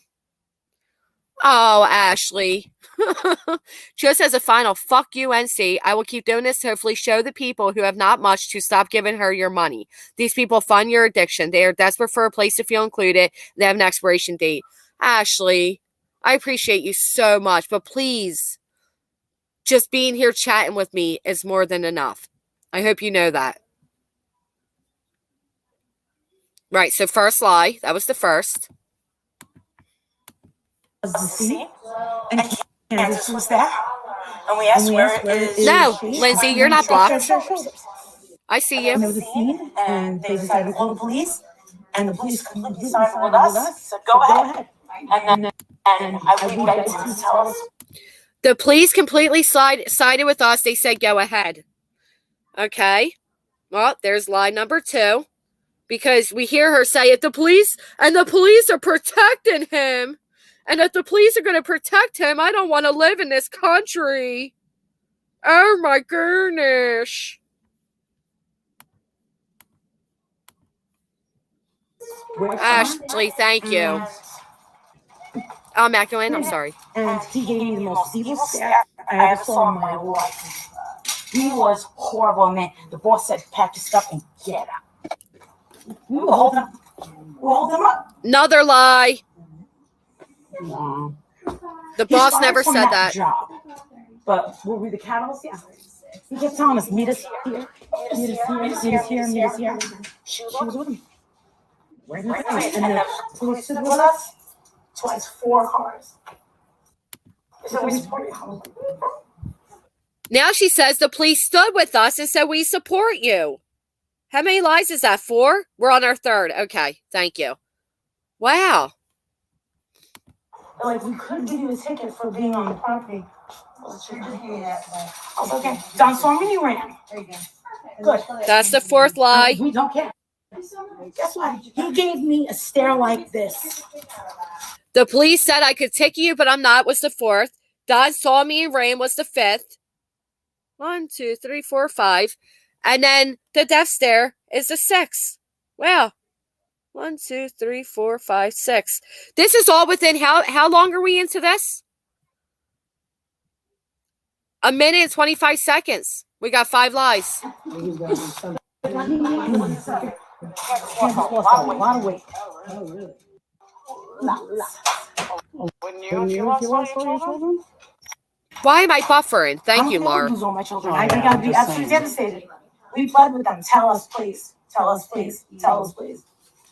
Oh, Ashley. Just as a final fuck you, NC, I will keep doing this to hopefully show the people who have not much to stop giving her your money. These people fund your addiction. They are desperate for a place to feel included. They have an expiration date. Ashley, I appreciate you so much, but please, just being here chatting with me is more than enough. I hope you know that. Right, so first lie. That was the first. And Candace was there. And we asked where is No, Lindsay, you're not blocked. I see you. And there was a scene, and they decided to call the police. And the police completely sided with us. Said, go ahead. And I believe that to tell us. The police completely sided with us. They said, go ahead. Okay. Well, there's lie number 2. Because we hear her say it, the police are protecting him. And if the police are going to protect him, I don't want to live in this country. Oh my goodness. Ashley, thank you. Macklin, I'm sorry. And he gave me the most evil stare I ever saw in my life. He was horrible. And then the boss said, pack your stuff and get out. We were holding him. Another lie. Wow. The boss never said that. Job. But were we the catalyst? Yeah. He kept telling us, meet us here. Meet us here, meet us here, meet us here. She was with him. Right in the face. And the police stood with us. Twice 4 cars. So we support you. Now she says the police stood with us and said we support you. How many lies is that? 4? We're on our 3rd. Okay, thank you. Wow. Like, we couldn't give you a ticket for being on the property. Okay. Don saw me, you ran. There you go. Good. That's the 4th lie. We don't care. Guess what? He gave me a stare like this. The police said I could ticket you, but I'm not, was the 4th. Don saw me and ran was the 5th. 1, 2, 3, 4, 5. And then the death stare is the 6th. Wow. 1, 2, 3, 4, 5, 6. This is all within how long are we into this? 1 minute and 25 seconds. We got 5 lies. A lot of weight. Oh, really? Wouldn't you lost all your children? Why am I buffering? Thank you, Laura. I lose all my children. I think I'd be absolutely devastated. We fled with them. Tell us, please. Tell us, please. Tell us, please.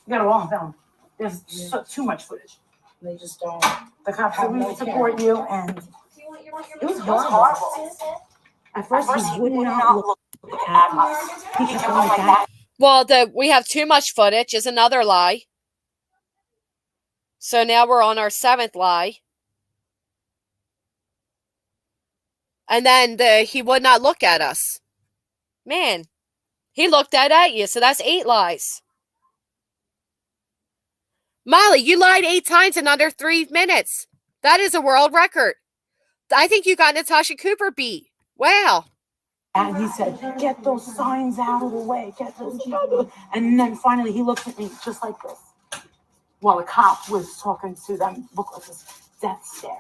We got it all on film. There's too much footage. They just don't. The cops said we would support you, and it was horrible. At first, he would not look at us. He kept going like that. Well, we have too much footage is another lie. So now we're on our 7th lie. And then he would not look at us. Man, he looked at you, so that's 8 lies. Molly, you lied 8 times in under 3 minutes. That is a world record. I think you got Natasha Cooper beat. Wow. And he said, get those signs out of the way. Get those out of the way. And then finally he looked at me just like this. While the cop was talking to them, looked like this death stare.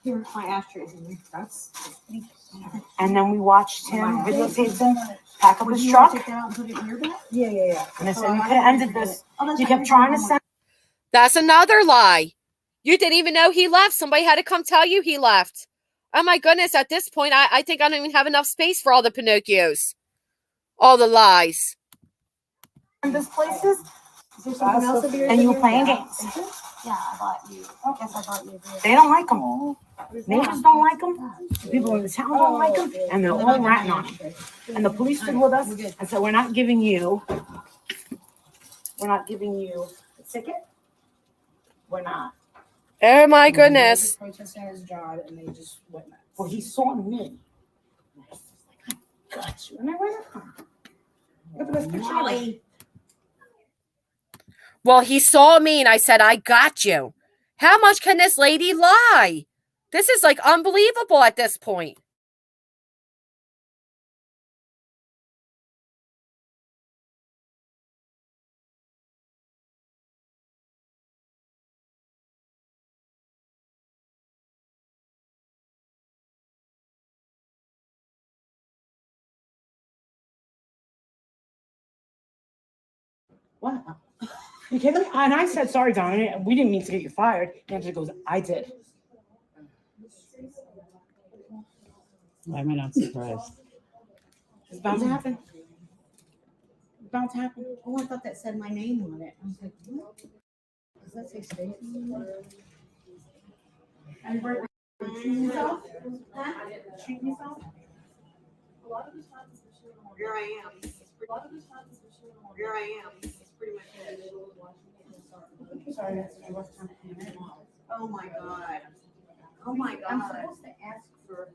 Here, my ashtrays. And then we watched him, videotaped him, pack up his truck. Yeah. And I said, you could have ended this. You kept trying to send. That's another lie. You didn't even know he left. Somebody had to come tell you he left. Oh my goodness, at this point, I think I don't even have enough space for all the Pinocchios. All the lies. In this places. Is there something else of yours? And you were playing games. Yeah, I bought you. I guess I bought you. They don't like him. Neighbors don't like him. The people in the town don't like him. And they're all ratting on him. And the police stood with us and said, we're not giving you a ticket. We're not. Oh my goodness. Protesting his job and they just went nuts. Well, he saw me. And I was like, I got you. And I went up. Look at this picture. Well, he saw me and I said, I got you. How much can this lady lie? This is like unbelievable at this point. What? You kidding me? And I said, sorry, Don. We didn't mean to get you fired. And she goes, I did. Why am I not surprised? It's bound to happen. It's bound to happen. Oh, I thought that said my name on it. I was like, what? Does that say Stacy? And we're treating yourself? Treating yourself? Here I am. Here I am. It's pretty much it. Sorry, that's what I was trying to do. Oh my God. Oh my God. I'm supposed to ask for.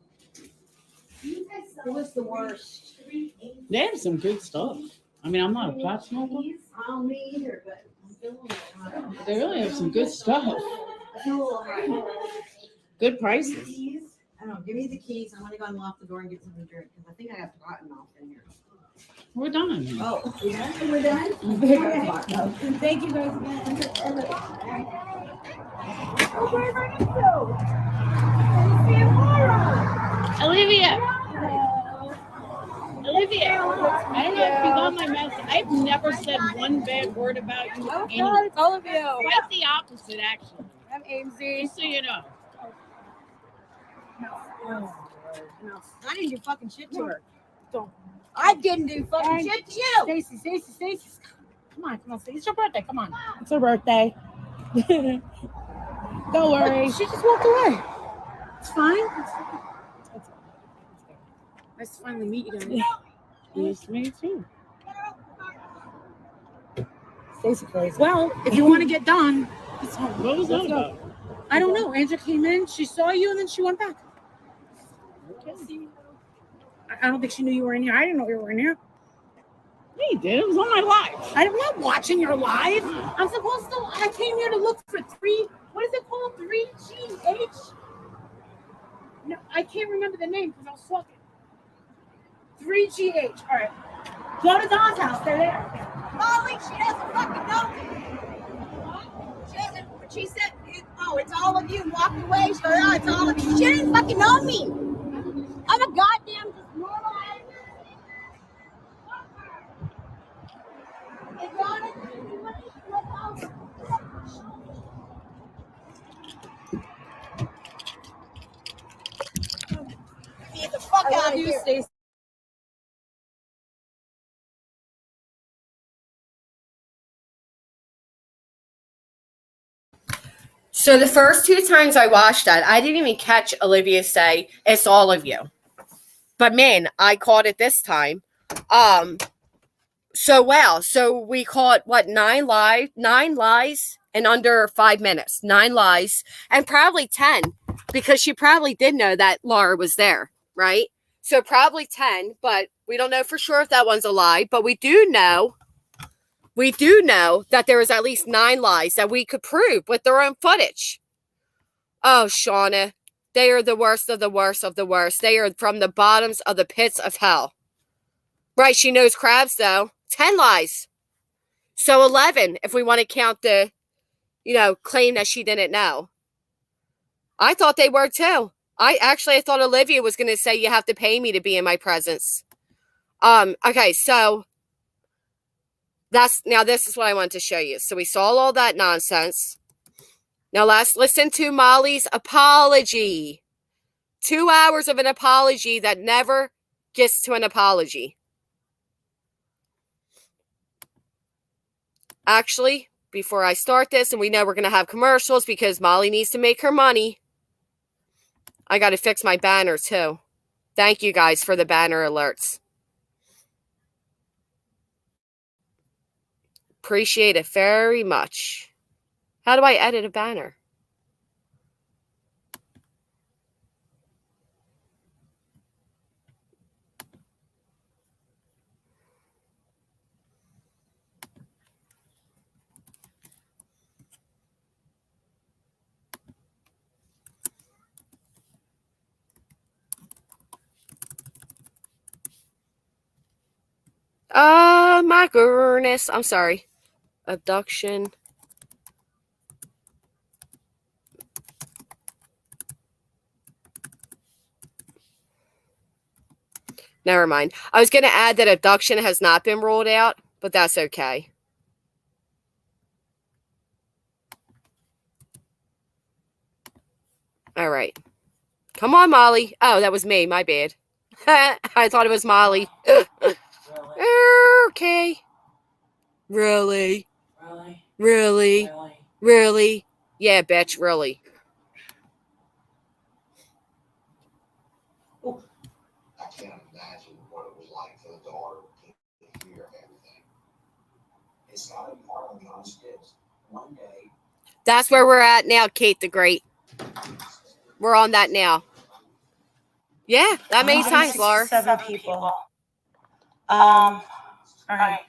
It was the worst. They have some good stuff. I mean, I'm not a pot smoker. I don't me either, but I'm feeling it. They really have some good stuff. I feel a little high. Good prices. I don't know. Give me the keys. I'm gonna go unlock the door and get something to drink because I think I have cotton off in here. We're done. Oh, yeah, we're done. Thank you guys again. Oh, where are you go? Olivia. Olivia, I don't know if you got my message. I've never said one bad word about you. Oh, God, it's all of you. Quite the opposite, actually. I'm Amesy. Just so you know. No. I didn't do fucking shit to her. Don't. I didn't do fucking shit to you. Stacy. Come on, Stacy. It's your birthday. Come on. It's her birthday. Don't worry. She just walked away. It's fine. Nice to finally meet you guys. Yes, me too. Stacy crazy. Well, if you want to get done, What was that about? I don't know. Angela came in, she saw you, and then she went back. I don't think she knew you were in here. I didn't know you were in here. Yeah, you did. It was on my live. I'm not watching your live. I'm supposed to. I came here to look for what is it called? 3GH? No, I can't remember the name because I was talking. 3GH. All right. Go to Don's house. They're there. Molly, she doesn't fucking know me. She doesn't. She said, "Oh, it's all of you." And walked away. She goes, "Oh, it's all of you." She didn't fucking know me. I'm a goddamn just normal. Get the fuck out of here. Stacy. So the first 2 times I watched that, I didn't even catch Olivia say, "It's all of you." But man, I caught it this time. So wow. So we caught what, 9 lies in under 5 minutes. 9 lies, and probably 10, because she probably did know that Laura was there, right? So probably 10, but we don't know for sure if that one's a lie. But we do know that there was at least 9 lies that we could prove with their own footage. Oh, Shauna, they are the worst of the worst of the worst. They are from the bottoms of the pits of hell. Right, she knows crabs, though. 10 lies. So 11, if we want to count the, claim that she didn't know. I thought they were, too. I thought Olivia was going to say, "You have to pay me to be in my presence." Okay, so this is what I wanted to show you. So we saw all that nonsense. Now let's listen to Molly's apology. 2 hours of an apology that never gets to an apology. Actually, before I start this, and we know we're going to have commercials because Molly needs to make her money, I got to fix my banner too. Thank you guys for the banner alerts. Appreciate it very much. How do I edit a banner? My goodness. I'm sorry. Abduction. Never mind. I was going to add that abduction has not been ruled out, but that's okay. All right. Come on, Molly. Oh, that was me. My bad. I thought it was Molly. Okay. Really? Really? Yeah, bitch, really. I can't imagine what it was like for the daughter to hear everything. It's got to be hard on those kids. One day. That's where we're at now, Kate the Great. We're on that now. Yeah, that many times, Laura. 7 people. All right.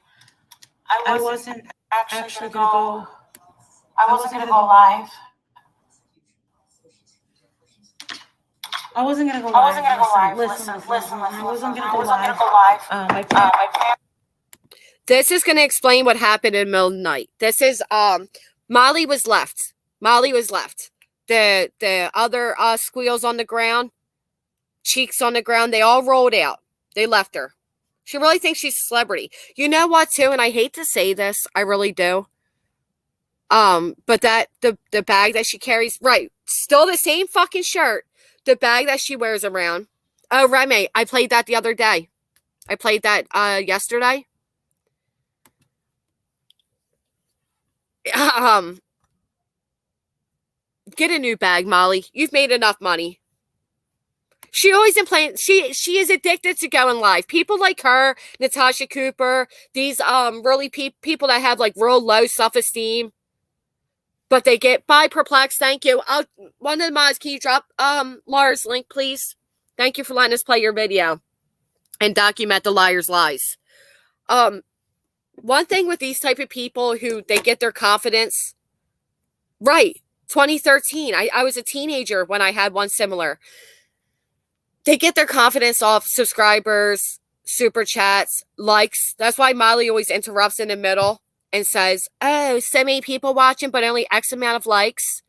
I wasn't actually gonna go. I wasn't gonna go live. I wasn't gonna go live. Listen. I wasn't gonna go live. This is going to explain what happened in the middle of the night. This is Molly was left. The other squeals on the ground, cheeks on the ground, they all rolled out. They left her. She really thinks she's a celebrity. You know what, too? And I hate to say this. I really do. But that the bag that she carries, right, still the same fucking shirt. The bag that she wears around. Oh, Remy, I played that the other day. I played that yesterday. Get a new bag, Molly. You've made enough money. She always complains. She is addicted to going live. People like her, Natasha Cooper, these really people that have like real low self-esteem, but they get by perplexed. Thank you. One of the mods, can you drop Laura's link, please? Thank you for letting us play your video and document the liar's lies. One thing with these type of people who they get their confidence right. 2013. I was a teenager when I had one similar. They get their confidence off subscribers, super chats, likes. That's why Molly always interrupts in the middle and says, oh, so many people watching, but only X amount of likes.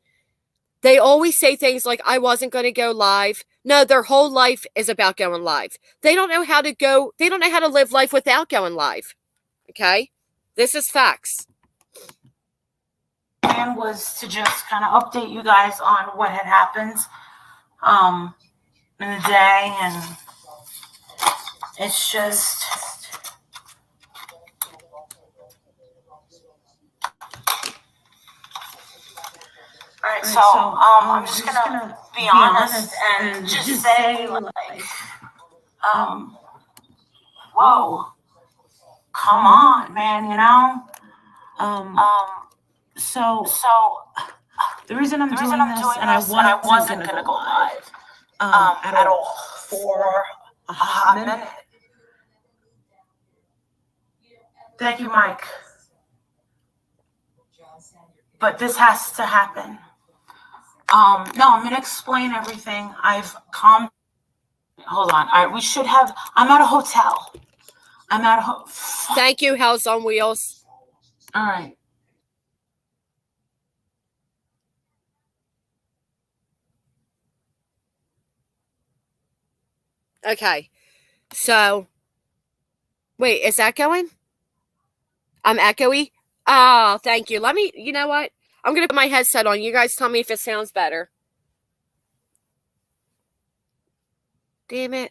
They always say things like, I wasn't going to go live. No, their whole life is about going live. They don't know how to go. They don't know how to live life without going live. Okay? This is facts. Plan was to just kind of update you guys on what had happened in the day, and it's just all right. So I'm just gonna be honest and just say like whoa, come on, man, you know. So the reason I'm doing this, and I wasn't gonna go live at all for a hot minute. Thank you, Mike. But this has to happen. No, I'm gonna explain everything. I've calmed. Hold on. All right, we should have. I'm at a hotel. Thank you, House on Wheels. All right. Okay. So, wait, is that going? I'm echoey? Oh, thank you. Let me, you know what? I'm going to put my headset on. You guys tell me if it sounds better. Damn it.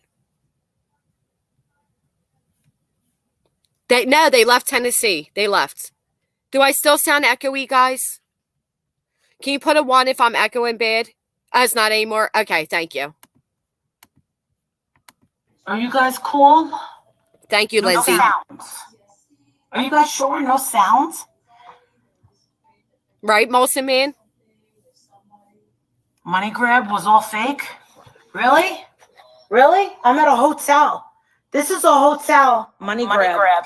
They left Tennessee. They left. Do I still sound echoey, guys? Can you put a 1 if I'm echoing bad? It's not anymore. Okay, thank you. Are you guys cool? Thank you, Lindsay. No sounds. Are you guys sure? No sounds? Right, Molson Man? Money grab was all fake? Really? Really? I'm at a hotel. This is a hotel. Money grab.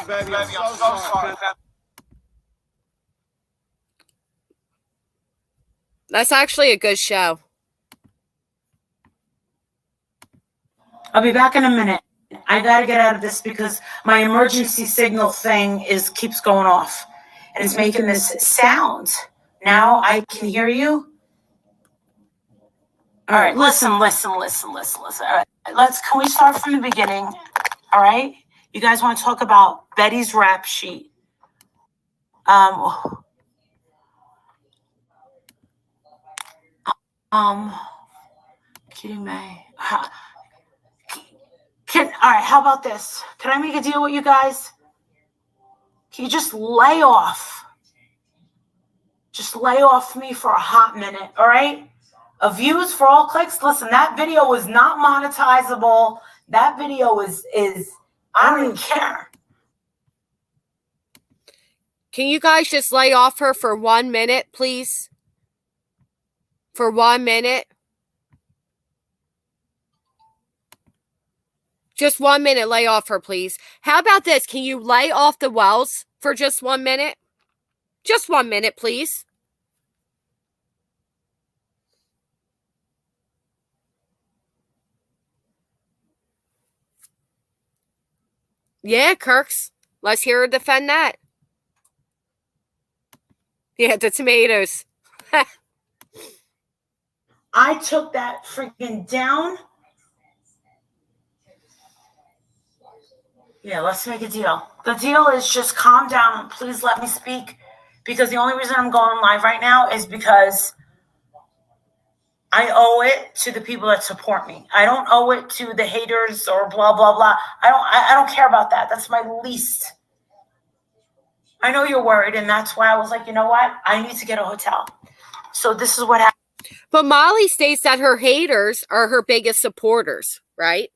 Baby, I'm so sorry. That's actually a good show. I'll be back in a minute. I gotta get out of this because my emergency signal thing keeps going off. And it's making this sound. Now I can hear you. All right, listen. All right, can we start from the beginning? All right? You guys want to talk about Betty's rap sheet? Kitty May. All right, how about this? Can I make a deal with you guys? Can you just lay off? Just lay off me for a hot minute, all right? A views for all clicks. Listen, that video was not monetizable. That video is I don't even care. Can you guys just lay off her for 1 minute, please? For 1 minute? Just 1 minute, lay off her, please. How about this? Can you lay off the Wells for just 1 minute? Just 1 minute, please. Yeah, Kirks. Let's hear her defend that. Yeah, the tomatoes. I took that freaking down. Yeah, let's make a deal. The deal is just calm down and please let me speak, because the only reason I'm going live right now is because I owe it to the people that support me. I don't owe it to the haters or blah, blah, blah. I don't care about that. That's my least. I know you're worried, and that's why I was like, you know what? I need to get a hotel. So this is what happened. But Molly states that her haters are her biggest supporters, right?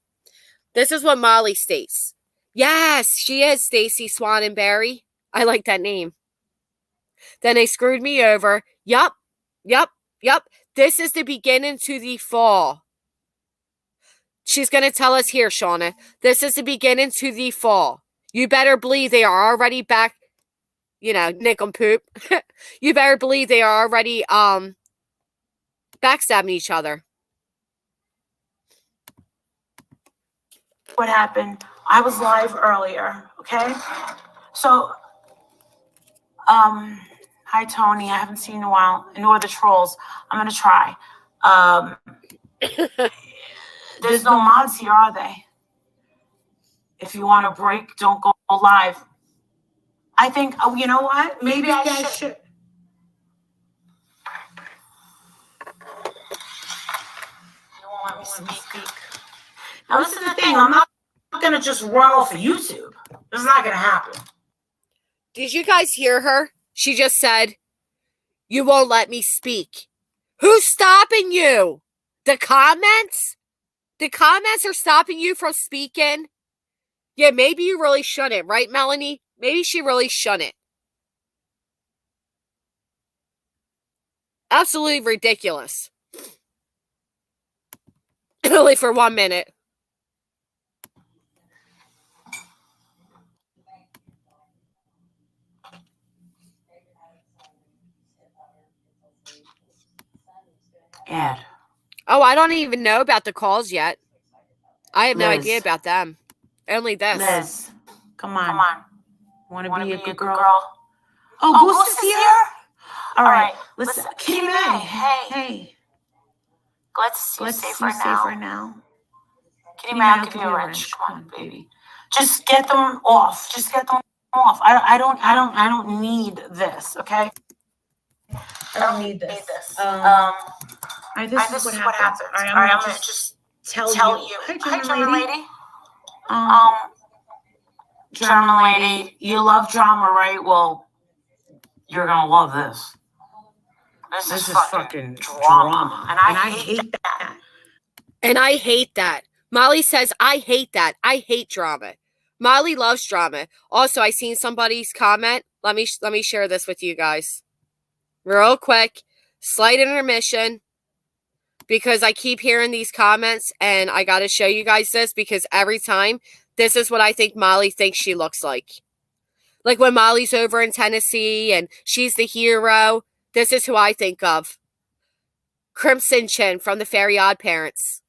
This is what Molly states. Yes, she is Stacy Swanenberry. I like that name. Then they screwed me over. Yup. This is the beginning to the fall. She's going to tell us here, Shauna. This is the beginning to the fall. You better believe they are already back, nick and poop. You better believe they are already backstabbing each other. What happened? I was live earlier, okay? So, hi, Tony. I haven't seen you in a while, nor the trolls. I'm going to try. There's no mods here, are they? If you want a break, don't go live. I think, you know what? Maybe I should. You won't let me speak. Now, this is the thing. I'm not going to just run off of YouTube. This is not going to happen. Did you guys hear her? She just said, you won't let me speak. Who's stopping you? The comments? The comments are stopping you from speaking? Yeah, maybe you really shouldn't, right, Melanie? Maybe she really shouldn't. Absolutely ridiculous. Only for 1 minute. Ed. Oh, I don't even know about the calls yet. I have no Liz. idea about them. Only this. Liz, come on. Want to be a good girl? Oh, Goose is here? All right. Listen, Kitty May. Hey. Glad to see you safe right now. Kitty May, I'll give you a wrench. Come on, baby. Just get them off. I don't need this, okay? I don't need this. This is what happens. All right, I'm gonna just tell you. Hi, German lady. German lady, you love drama, right? Well, you're gonna love this. This is fucking drama. And I hate that. And I hate that. Molly says, I hate that. I hate drama. Molly loves drama. Also, I seen somebody's comment. Let me share this with you guys. Real quick. Slight intermission. Because I keep hearing these comments. And I got to show you guys this. Because every time, this is what I think Molly thinks she looks like. Like when Molly's over in Tennessee. And she's the hero. This is who I think of. Crimson Chin from the Fairy Odd Parents.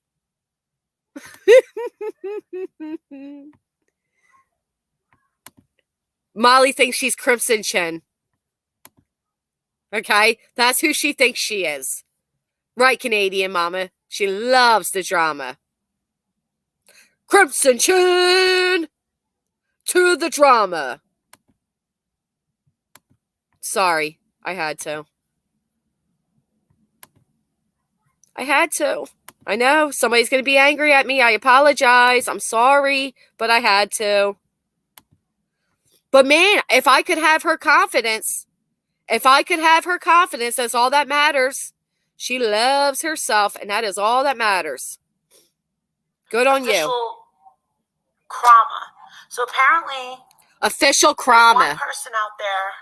Molly thinks she's Crimson Chin. Okay? That's who she thinks she is. Right, Canadian mama? She loves the drama. Crimson Chin! To the drama. Sorry. I had to. I know. Somebody's going to be angry at me. I apologize. I'm sorry. But I had to. But man, if I could have her confidence, that's all that matters. She loves herself, and that is all that matters. Good on you. Krama. So apparently, Official Krama. One person out there,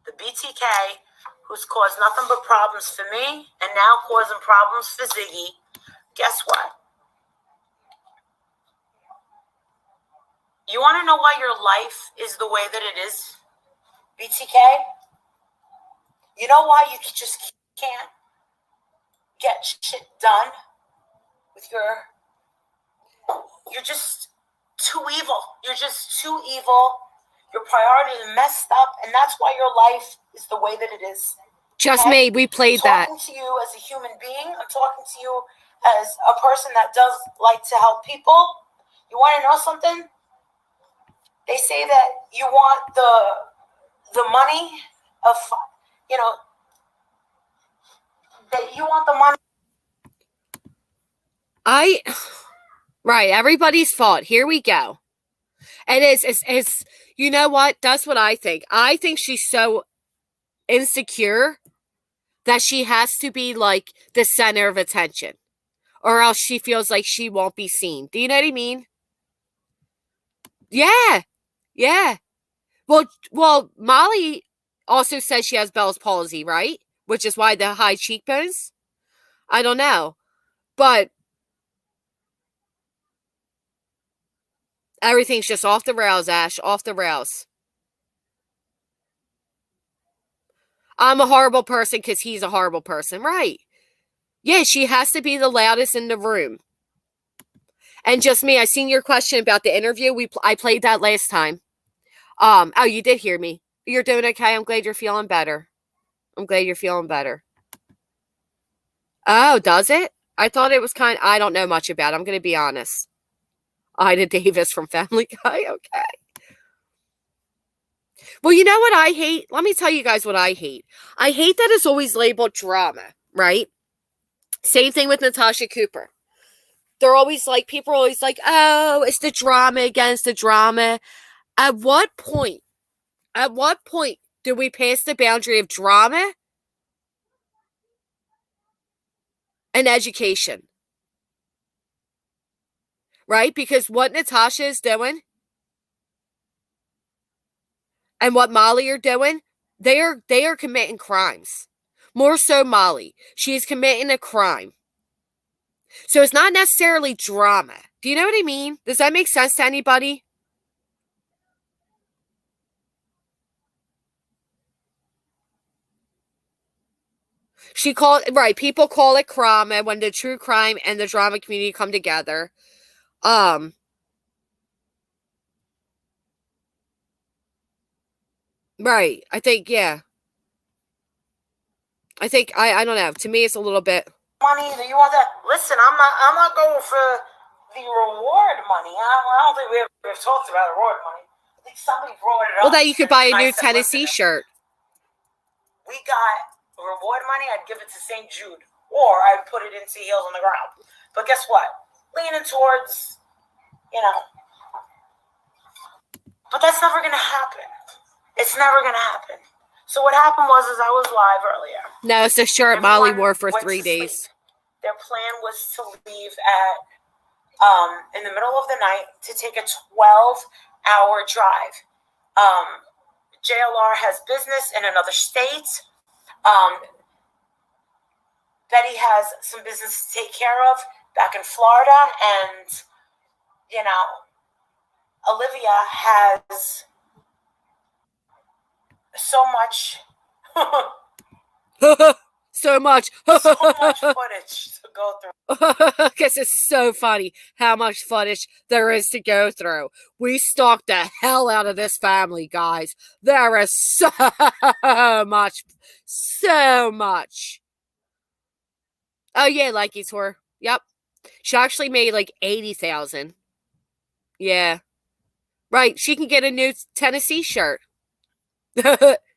the BTK, who's caused nothing but problems for me, and now causing problems for Ziggy. Guess what? You want to know why your life is the way that it is, BTK? You know why you just can't get shit done with you're just too evil. You're just too evil. Your priorities are messed up, and that's why your life is the way that it is. Just me. We played that. I'm talking to you as a human being. I'm talking to you as a person that does like to help people. You want to know something? They say that you want the money of, that you want the money. Right, everybody's fault. Here we go. And it's you know what? That's what I think. I think she's so insecure that she has to be like the center of attention, or else she feels like she won't be seen. Do you know what I mean? Yeah. Yeah. Well, Molly also says she has Bell's palsy, right? Which is why the high cheekbones. I don't know. But everything's just off the rails, Ash. Off the rails. I'm a horrible person because he's a horrible person. Right. Yeah, she has to be the loudest in the room. And just me, I seen your question about the interview. I played that last time. Oh, you did hear me. You're doing okay. I'm glad you're feeling better. I'm glad you're feeling better. Oh, does it? I thought it was I don't know much about it. I'm going to be honest. Ida Davis from Family Guy. Okay. Well, you know what I hate? Let me tell you guys what I hate. I hate that it's always labeled drama, right? Same thing with Natasha Cooper. They're always like, people are always like, oh, it's the drama against the drama. At what point do we pass the boundary of drama and education? Right? Because what Natasha is doing and what Molly are doing, they are committing crimes. More so Molly. She is committing a crime. So it's not necessarily drama. Do you know what I mean? Does that make sense to anybody? People call it crime when the true crime and the drama community come together. Right. I think, yeah. I think, I don't know. To me, it's a little bit. Money, do you want that? Listen, I'm not going for the reward money. I don't think we've talked about reward money. I think somebody brought it up. Well, that you could buy a new Tennessee shirt. We got reward money, I'd give it to St. Jude. Or I'd put it into Heels on the Ground. But guess what? Leaning towards, But that's never going to happen. It's never going to happen. So what happened was I was live earlier. No, it's a shirt Molly wore for 3 days. Their plan was to leave at in the middle of the night to take a 12-hour drive. JLR has business in another state. Betty has some business to take care of back in Florida, and Olivia has so much so much footage to go through. Because it's so funny how much footage there is to go through. We stalked the hell out of this family, guys. There is so much. Oh yeah, Likey tour. Yep. She actually made like 80,000. Yeah. Right. She can get a new Tennessee shirt.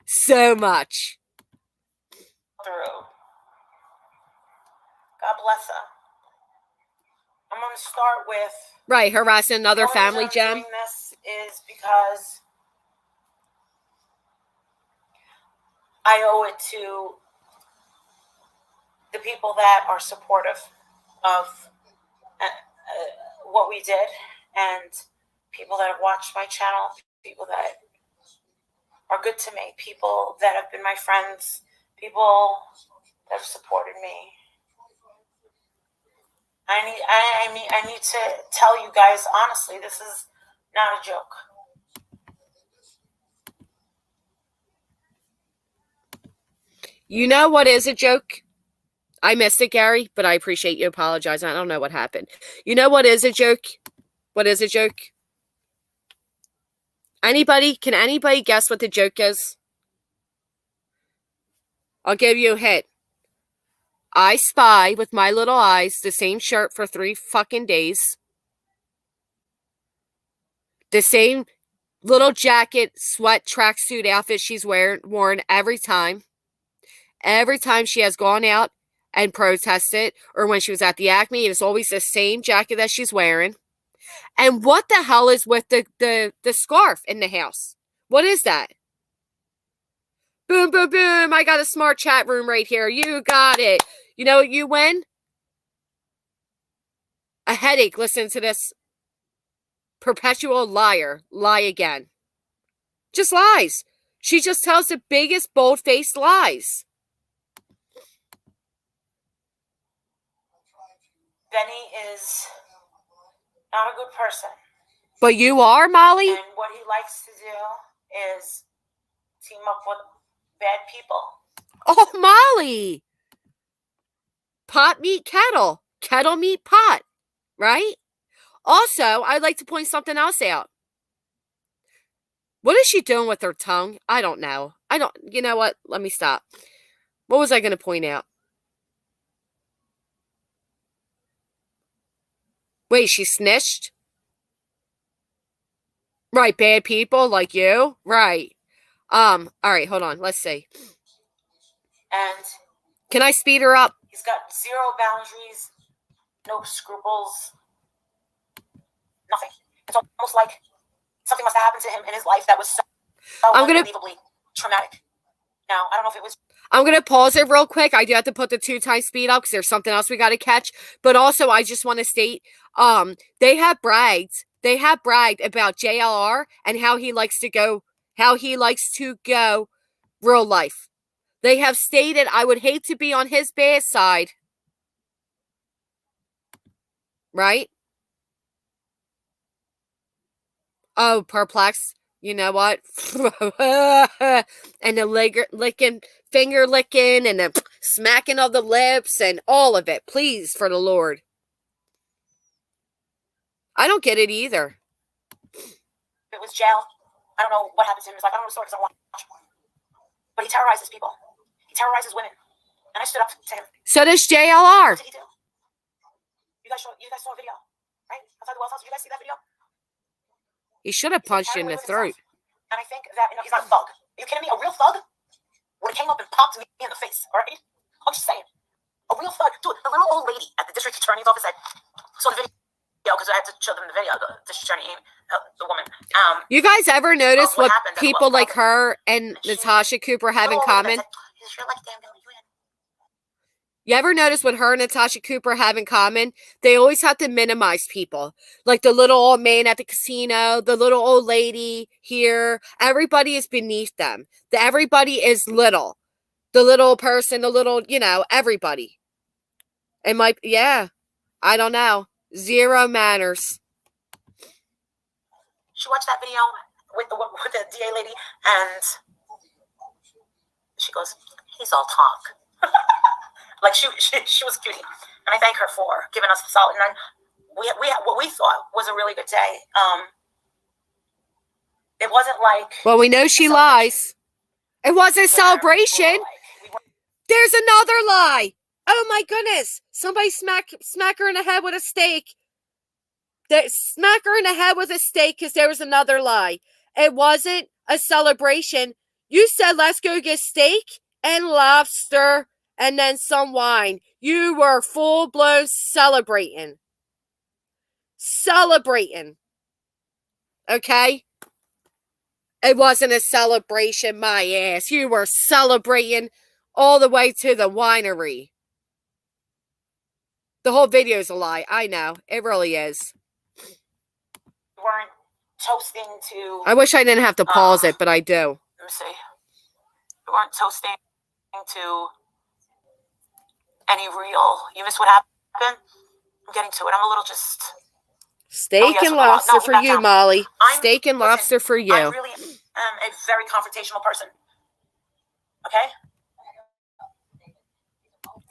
So much. God bless her. I'm going to start with... Right, harassing another family gem. Doing this is because I owe it to the people that are supportive of what we did, and people that have watched my channel, people that are good to me, people that have been my friends, people that have supported me. I need to tell you guys honestly, this is not a joke. You know what is a joke? I missed it, Gary, but I appreciate you apologizing. I don't know what happened. You know what is a joke? What is a joke? Can anybody guess what the joke is? I'll give you a hint. I spy with my little eyes the same shirt for 3 fucking days. The same little jacket, sweat, tracksuit outfit she's worn every time. Every time she has gone out and protested, or when she was at the Acme, it was always the same jacket that she's wearing. And what the hell is with the scarf in the house? What is that? Boom, boom, boom. I got a smart chat room right here. You got it. You know what you win? A headache. Listen to this perpetual liar lie again. Just lies. She just tells the biggest bold-faced lies. Benny is not a good person. But you are, Molly? And what he likes to do is team up with bad people. Oh, Molly. Pot meet kettle. Kettle meet pot. Right? Also, I'd like to point something else out. What is she doing with her tongue? I don't know. You know what? Let me stop. What was I going to point out? Wait, she snitched? Right, bad people like you? Right. All right, hold on. Let's see. And can I speed her up? He's got zero boundaries, no scruples, nothing. It's almost like something must have happened to him in his life that was so unbelievably traumatic. Now, I don't know if it was... I'm going to pause it real quick. I do have to put the 2x speed up because there's something else we got to catch. But also, I just want to state, they have bragged about JLR and how he likes to go real life. They have stated, I would hate to be on his bad side. Right? Oh, perplexed. You know what? And the finger licking and the smacking of the lips and all of it. Please, for the Lord. I don't get it either. It was jail. I don't know what happened to him. It's like, I don't know the story because I don't watch. But he terrorizes people. He terrorizes women. And I stood up to him. So does JLR. What did he do? You guys saw a video, right? Outside the Wells House. Did you guys see that video? He should have punched you in the throat. And I think that, he's not a thug. Are you kidding me? A real thug would have came up and popped me in the face, all right? I'm just saying. A real thug. Dude, the little old lady at the district attorney's office saw the video, because I had to show them the video, the district attorney, the woman. You guys ever notice what people like her and Natasha Cooper have in common? You ever notice what her and Natasha Cooper have in common? They always have to minimize people. Like the little old man at the casino, the little old lady here. Everybody is beneath them. Everybody is little. The little person, the little, everybody. I don't know. Zero manners. She watched that video with the DA lady, and she goes, he's all talk. Like she was a cutie, and I thank her for giving us the solid. And we what we thought was a really good day. It wasn't like... Well, we know she lies. It wasn't a celebration. There's another lie. Oh my goodness! Somebody smack her in the head with a steak. Smack her in the head with a steak because there was another lie. It wasn't a celebration. You said let's go get steak and lobster. And then some wine. You were full-blown celebrating. Okay? It wasn't a celebration, my ass. You were celebrating all the way to the winery. The whole video's a lie. I know. It really is. We weren't toasting to... I wish I didn't have to pause it, but I do. Let me see. We weren't toasting to... any real. You missed what happened? I'm getting to it. I'm a little just... Steak and lobster for you, Molly. Steak and lobster for you. I really am a very confrontational person. Okay?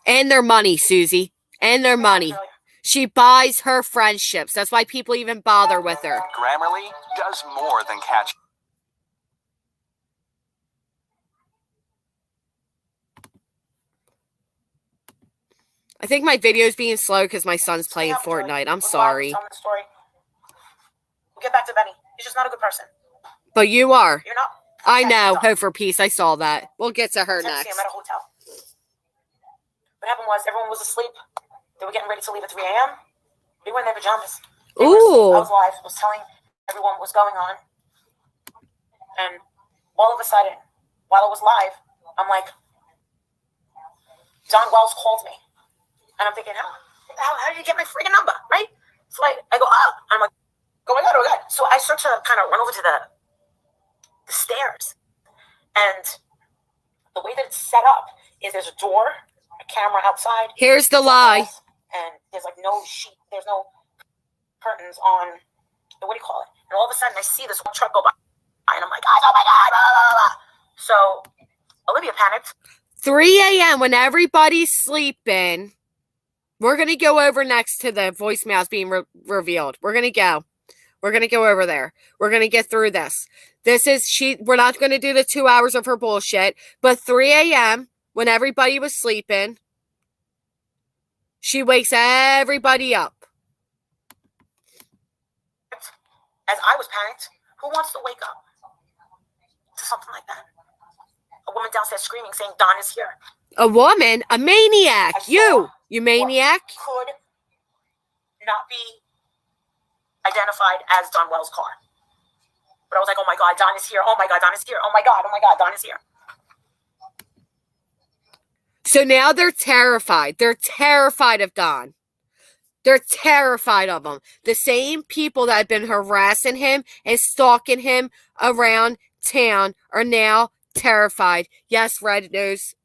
And their money, Susie. And their money. She buys her friendships. That's why people even bother with her. Grammarly does more than catch. I think my video's being slow because my son's playing Fortnite. I'm sorry. Telling the story. We'll get back to Benny. He's just not a good person. But you are. You're not. I know. Hope for peace. I saw that. We'll get to her See next. him at a hotel. What happened was everyone was asleep. They were getting ready to leave at 3 a.m. We were in their pajamas. Ooh. I was live. I was telling everyone what was going on. And all of a sudden, while I was live, I'm like, Don Wells called me. And I'm thinking, how did you get my freaking number, right? So I go, oh. I'm like, oh my God. So I start to kind of run over to the stairs. And the way that it's set up is there's a door, a camera outside. Here's the lie. And there's like no sheet, there's no curtains on, what do you call it? And all of a sudden I see this one truck go by. And I'm like, oh my God, blah, blah, blah. So Olivia panicked. 3 a.m. when everybody's sleeping. We're going to go over next to the voicemails being revealed. We're going to go over there. We're going to get through this. We're not going to do the 2 hours of her bullshit. But 3 a.m. when everybody was sleeping, she wakes everybody up. As I was panicked, who wants to wake up to something like that? A woman downstairs screaming, saying, Don is here. A woman? A maniac. You maniac. Could not be identified as Don Wells' car. But I was like, oh my God, Don is here. Oh my God, Don is here. Oh my God, Don is here. So now they're terrified. They're terrified of Don. They're terrified of him. The same people that have been harassing him and stalking him around town are now terrified. Yes, red rose.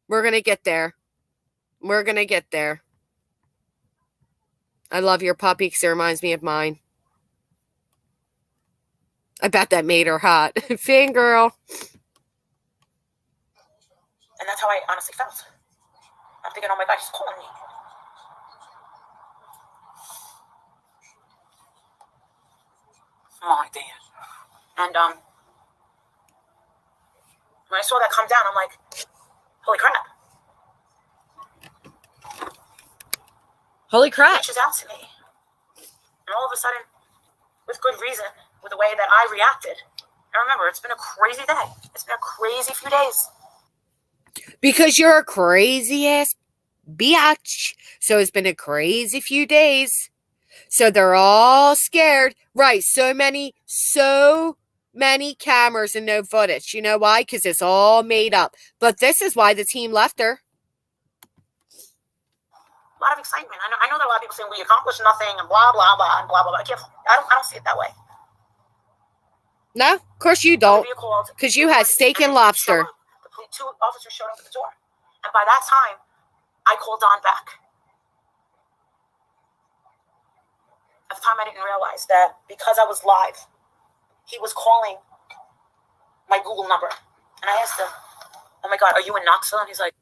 We're going to get there. I love your puppy because it reminds me of mine. I bet that made her hot. Fangirl. And that's how I honestly felt. I'm thinking, oh my God, he's calling me. My damn. And when I saw that come down, I'm like, holy crap. Holy crap. He reaches out to me. And all of a sudden, with good reason, with the way that I reacted. And remember, it's been a crazy day. It's been a crazy few days. Because you're a crazy ass biatch. So it's been a crazy few days. So they're all scared. Right. So many cameras and no footage. You know why? Because it's all made up. But this is why the team left her. A lot of excitement. I know that a lot of people saying we accomplished nothing and blah, blah, blah, and blah, blah, blah. I don't see it that way. No, of course you don't. Because you had steak and lobster. The 2 officers showed up at the door. And by that time, I called Don back. At the time, I didn't realize that because I was live, he was calling my Google number. And I asked him, oh my God, are you in Knoxville? And he's like,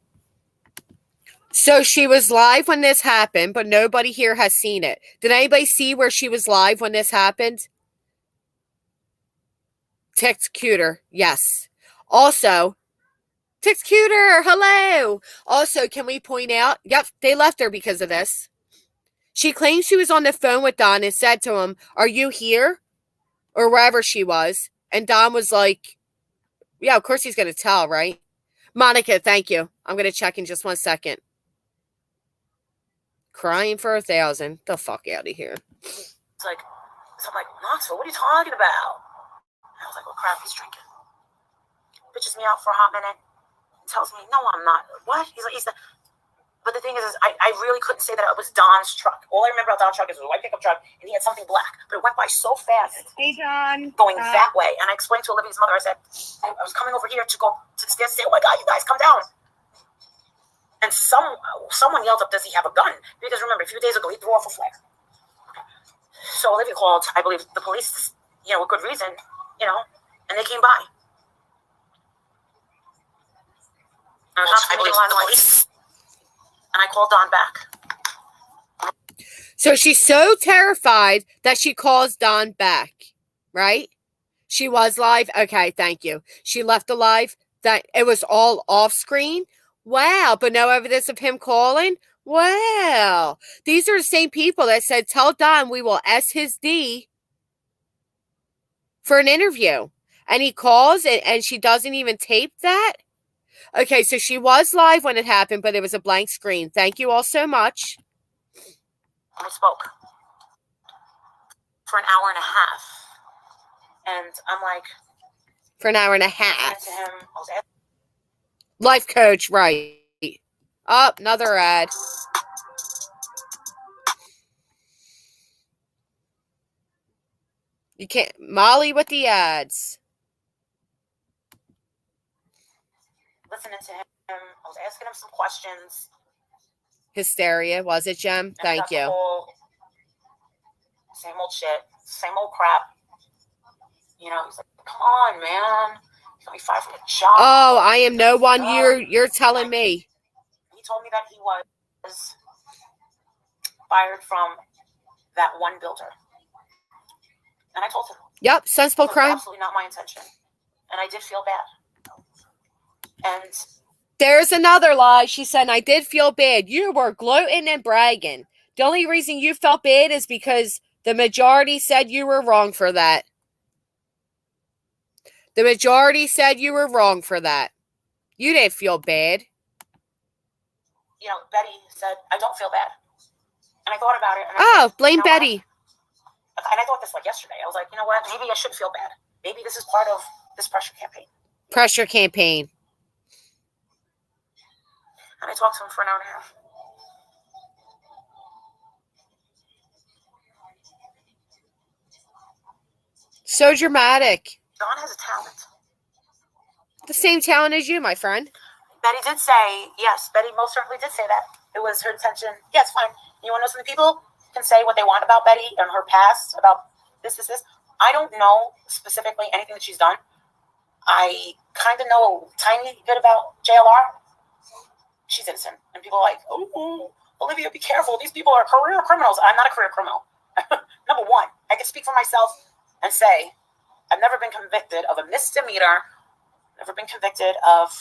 so she was live when this happened, but nobody here has seen it. Did anybody see where she was live when this happened? Texcuter, yes. Also, Texcuter, hello. Also, can we point out, yep, they left her because of this. She claims she was on the phone with Don and said to him, are you here? Or wherever she was. And Don was like, yeah, of course he's going to tell, right? Monica, thank you. I'm going to check in just 1 second. Crying for 1,000. The fuck out of here. It's like, so I'm like, Knoxville, what are you talking about? And I was like, well, crap, he's drinking. Bitches me out for a hot minute. Tells me, no, I'm not. What? He's like, but the thing is I really couldn't say that it was Don's truck. All I remember about Don's truck is it was a white pickup truck, and he had something black. But it went by so fast. Hey, John. Going that way. And I explained to Olivia's mother, I said, I was coming over here to go to the stairs and say, oh my God, you guys come down. And someone yelled up, does he have a gun? Because remember, a few days ago, he threw off a flare. So Olivia called, I believe, the police, with good reason, and they came by. And I believe the police. And I called Don back. So she's so terrified that she calls Don back, right? She was live. Okay, thank you. She left the live. That it was all off screen. Wow, but no evidence of him calling? Wow. These are the same people that said, tell Don we will S his D for an interview. And he calls and she doesn't even tape that? Okay, so she was live when it happened, but it was a blank screen. Thank you all so much. I spoke for an hour and a half. And I'm like... For an hour and a half. To him, I was asking, Life coach, right. Oh, another ad. You can't... Molly with the ads. listening to him. I was asking him some questions. Hysteria, was it, Jem? Thank you. Same old shit. Same old crap. You know, he's like, come on, man. He's going to be fired from the job. Oh, I am no one. You're telling me. He told me that he was fired from that one builder. And I told him. Yep, sensible crime. Absolutely not my intention. And I did feel bad. And there's another lie. She said, I did feel bad. You were gloating and bragging. The only reason you felt bad is because the majority said you were wrong for that. The majority said you were wrong for that. You didn't feel bad. You know, Betty said, I don't feel bad. And I thought about it. And blame Betty. And I thought this like yesterday. I was like, you know what? Maybe I should feel bad. Maybe this is part of this pressure campaign. Pressure campaign. And I talked to him for an hour and a half. So dramatic. Don has a talent. The same talent as you, my friend. Betty did say, yes, Betty most certainly did say that. It was her intention. Yeah, it's fine. You want to know something? People can say what they want about Betty and her past, about this. I don't know specifically anything that she's done. I kind of know a tiny bit about JLR. She's innocent. And people are like, oh, Olivia, be careful. These people are career criminals. I'm not a career criminal. Number one, I can speak for myself and say I've never been convicted of a misdemeanor, never been convicted of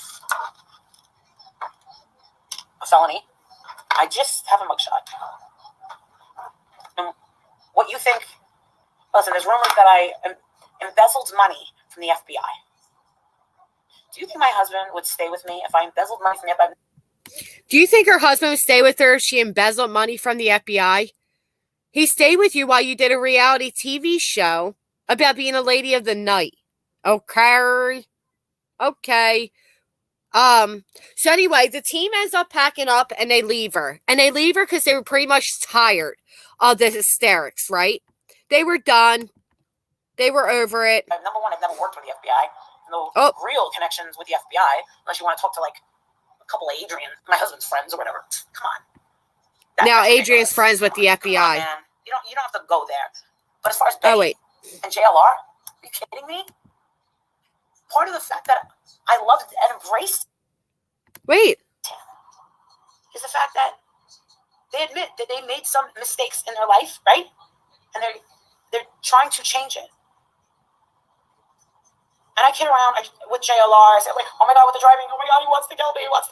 a felony. I just have a mugshot. And what you think, listen, there's rumors that I embezzled money from the FBI. Do you think my husband would stay with me if I embezzled money from the FBI? Do you think her husband would stay with her if she embezzled money from the FBI? He stayed with you while you did a reality TV show about being a lady of the night. Okay. So anyway, the team ends up packing up and they leave her. And they leave her because they were pretty much tired of the hysterics, right? They were done. They were over it. Number one, I've never worked with the FBI. No real connections with the FBI, unless you want to talk to like a couple of Adrian, my husband's friends or whatever. Come on. Now Adrian's friends with the FBI. Come on, man. You don't have to go there. But as far as Betty and JLR, are you kidding me? Part of the fact that I loved and embraced is the fact that they admit that they made some mistakes in their life, right? And they're trying to change it. And I kid around with JLR. I said, oh my God, with the driving, oh my God, he wants to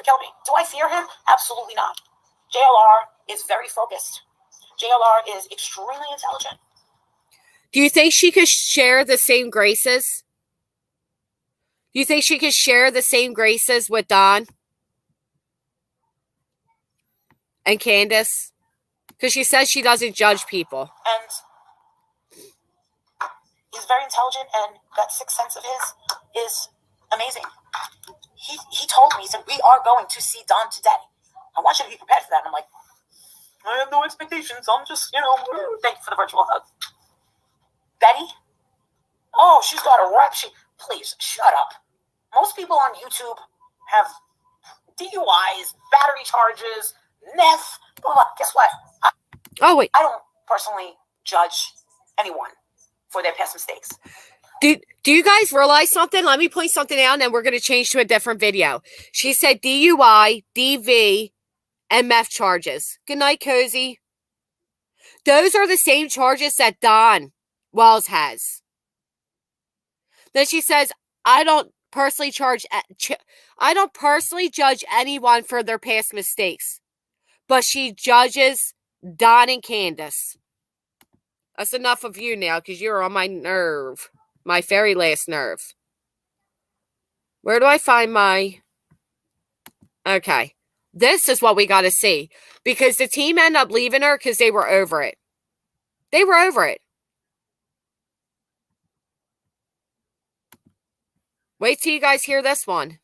kill me. Do I fear him? Absolutely not. JLR is very focused. JLR is extremely intelligent. Do you think she could share the same graces? Do you think she could share the same graces with Don and Candace? Because she says she doesn't judge people. And he's very intelligent, and that sixth sense of his is amazing. He told me, he said, we are going to see Don today. I want you to be prepared for that. And I'm like, I have no expectations. I'm just, thank you for the virtual hug. Betty? Oh, she's got a rap sheet. Please, shut up. Most people on YouTube have DUIs, battery charges, meth, blah, blah. Guess what? I don't personally judge anyone for their past mistakes. Do you guys realize something? Let me point something out, and then we're going to change to a different video. She said DUI, DV, and meth charges. Good night, Cozy. Those are the same charges that Don Wells has. Then she says, I don't personally judge anyone for their past mistakes. But she judges Don and Candace. That's enough of you now, because you're on my nerve. My very last nerve. Where do I find my... Okay. This is what we got to see. Because the team ended up leaving her because they were over it. They were over it. Wait till you guys hear this one.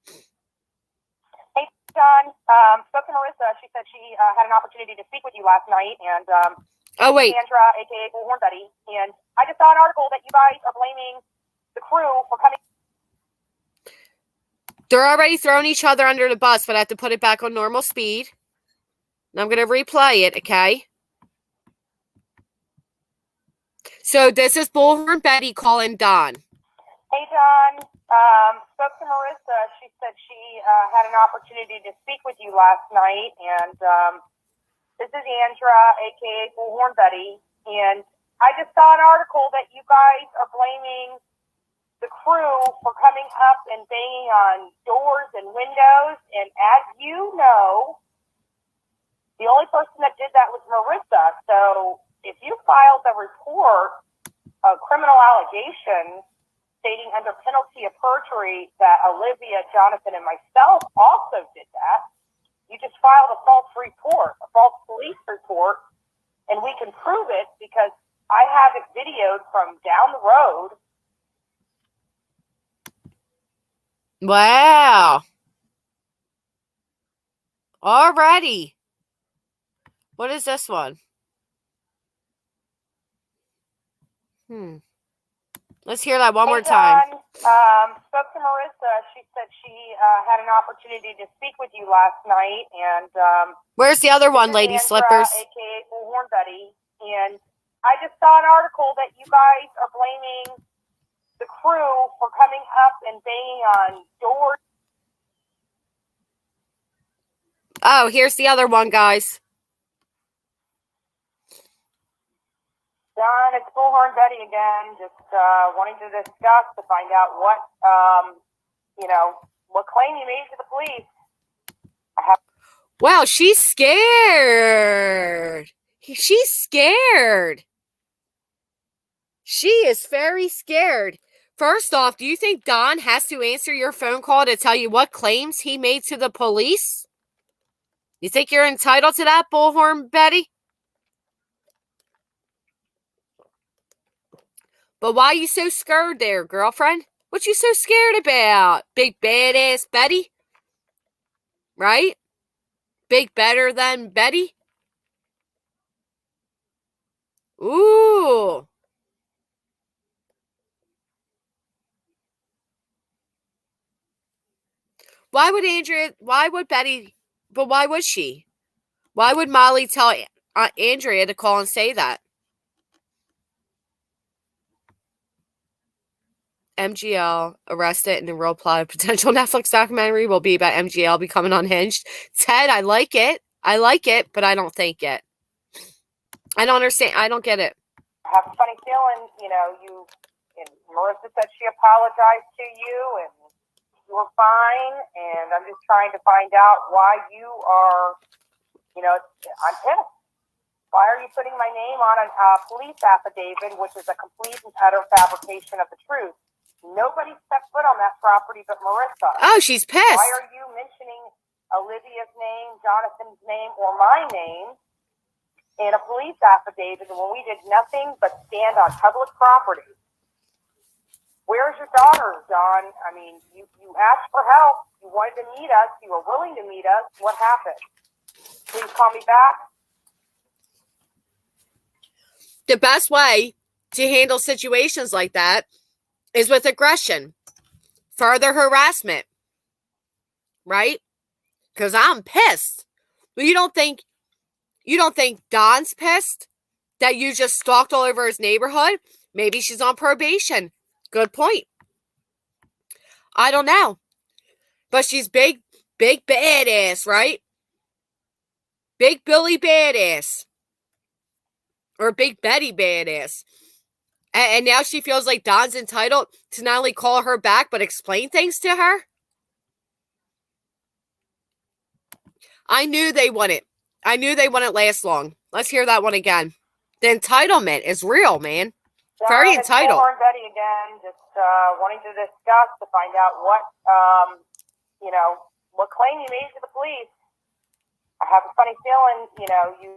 Hey, John. Spoke to Marissa. She said she had an opportunity to speak with you last night. And oh, wait. Sandra, a.k.a. Bullhorn Betty. And I just saw an article that you guys are blaming the crew for coming. They're already throwing each other under the bus, but I have to put it back on normal speed. And I'm going to replay it, okay? So this is Bullhorn Betty calling Don. Hey, John. Spoke to Marissa. She said she had an opportunity to speak with you last night. And this is Andra, a.k.a. Bullhorn Betty. And I just saw an article that you guys are blaming the crew for coming up and banging on doors and windows. And as you know, the only person that did that was Marissa. So if you filed a report, a criminal allegation stating under penalty of perjury that Olivia, Jonathan, and myself also did that, you just filed a false report, a false police report, and we can prove it because I have it videoed from down the road. Wow. Alrighty. What is this one? Let's hear that one more time. Spoke to Marissa. She said she had an opportunity to speak with you last night. And where's the other one, Lady Slippers? A.k.a. Bullhorn Betty. And I just saw an article that you guys are blaming the crew for coming up and banging on doors. Oh, here's the other one, guys. John, it's Bullhorn Betty again. Just wanting to discuss to find out what, what claim you made to the police. Wow, she's scared. She's scared. She is very scared. First off, do you think Don has to answer your phone call to tell you what claims he made to the police? You think you're entitled to that, Bullhorn Betty? But why are you so scared there, girlfriend? What you so scared about? Big badass Betty? Right? Big better than Betty? Ooh. Why would Betty, but why would she? Why would Molly tell Andrea to call and say that? MGL arrested in the real plot of potential Netflix documentary will be about MGL becoming unhinged. Ted, I like it, but I don't think it. I don't understand. I don't get it. I have a funny feeling, Marissa said she apologized to you and you were fine, and I'm just trying to find out why you are, I'm pissed. Why are you putting my name on a police affidavit, which is a complete and utter fabrication of the truth? Nobody stepped foot on that property but Marissa. Oh, she's pissed. Why are you mentioning Olivia's name, Jonathan's name, or my name in a police affidavit when we did nothing but stand on public property? Where's your daughter, John? I mean, you asked for help. You wanted to meet us. You were willing to meet us. What happened? Please call me back. The best way to handle situations like that is with aggression, further harassment, right? Because I'm pissed. But you don't think Don's pissed that you just stalked all over his neighborhood? Maybe she's on probation. Good point. I don't know. But she's big badass, right? Big Billy badass. Or Big Betty badass. And now she feels like Don's entitled to not only call her back, but explain things to her? I knew they wouldn't. I knew they wouldn't last long. Let's hear that one again. The entitlement is real, man. Very John, it's entitled. Bullhorn Betty again, just wanting to discuss to find out what, what claim you made to the police. I have a funny feeling, you.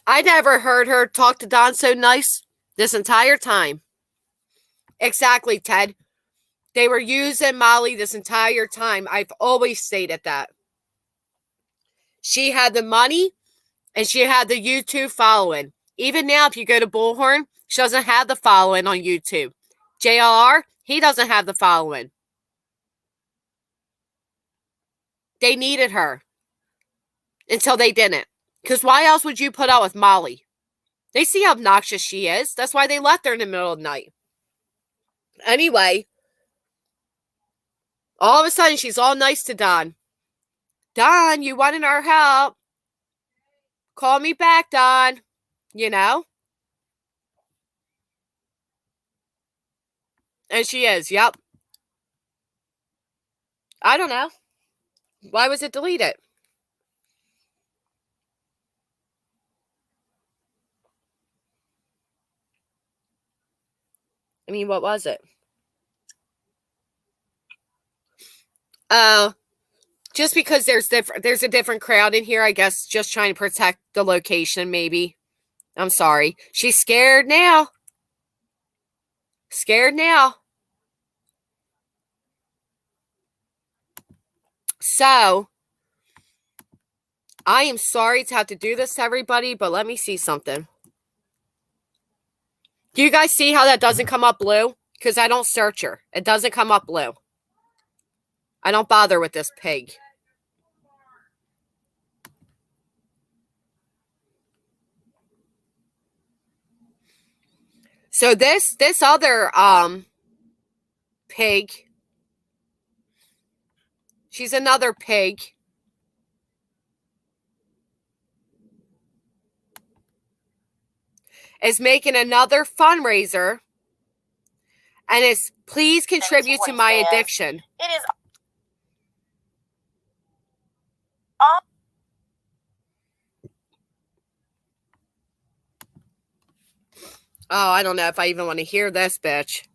I never heard her talk to Don so nice this entire time. Exactly, Ted. They were using Molly this entire time. I've always stated that. She had the money and she had the YouTube following. Even now, if you go to Bullhorn, she doesn't have the following on YouTube. JLR, he doesn't have the following. They needed her until they didn't. Because why else would you put up with Molly? They see how obnoxious she is. That's why they left her in the middle of the night. Anyway, all of a sudden, she's all nice to Don. Don, you wanted our help. Call me back, Don. You know? And she is, yep. I don't know. Why was it deleted? I mean, what was it? Just because there's a different crowd in here, I guess, just trying to protect the location, maybe. I'm sorry. She's scared now. Scared now. So, I am sorry to have to do this to everybody, but let me see something. Do you guys see how that doesn't come up blue? Because I don't search her. It doesn't come up blue. I don't bother with this pig. So this other pig, she's another pig. Is making another fundraiser and is please contribute to my addiction. It is Oh, I don't know if I even want to hear this bitch.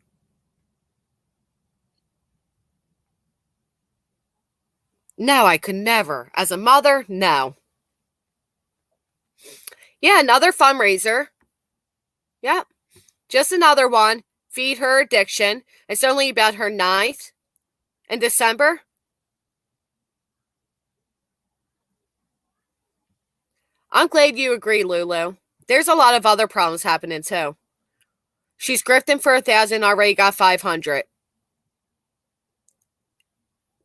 No, I could never. As a mother, no. Yeah, another fundraiser. Yep. Just another one. Feed her addiction. It's only about her 9th in December. I'm glad you agree, Lulu. There's a lot of other problems happening too. She's grifting for 1,000, already got 500.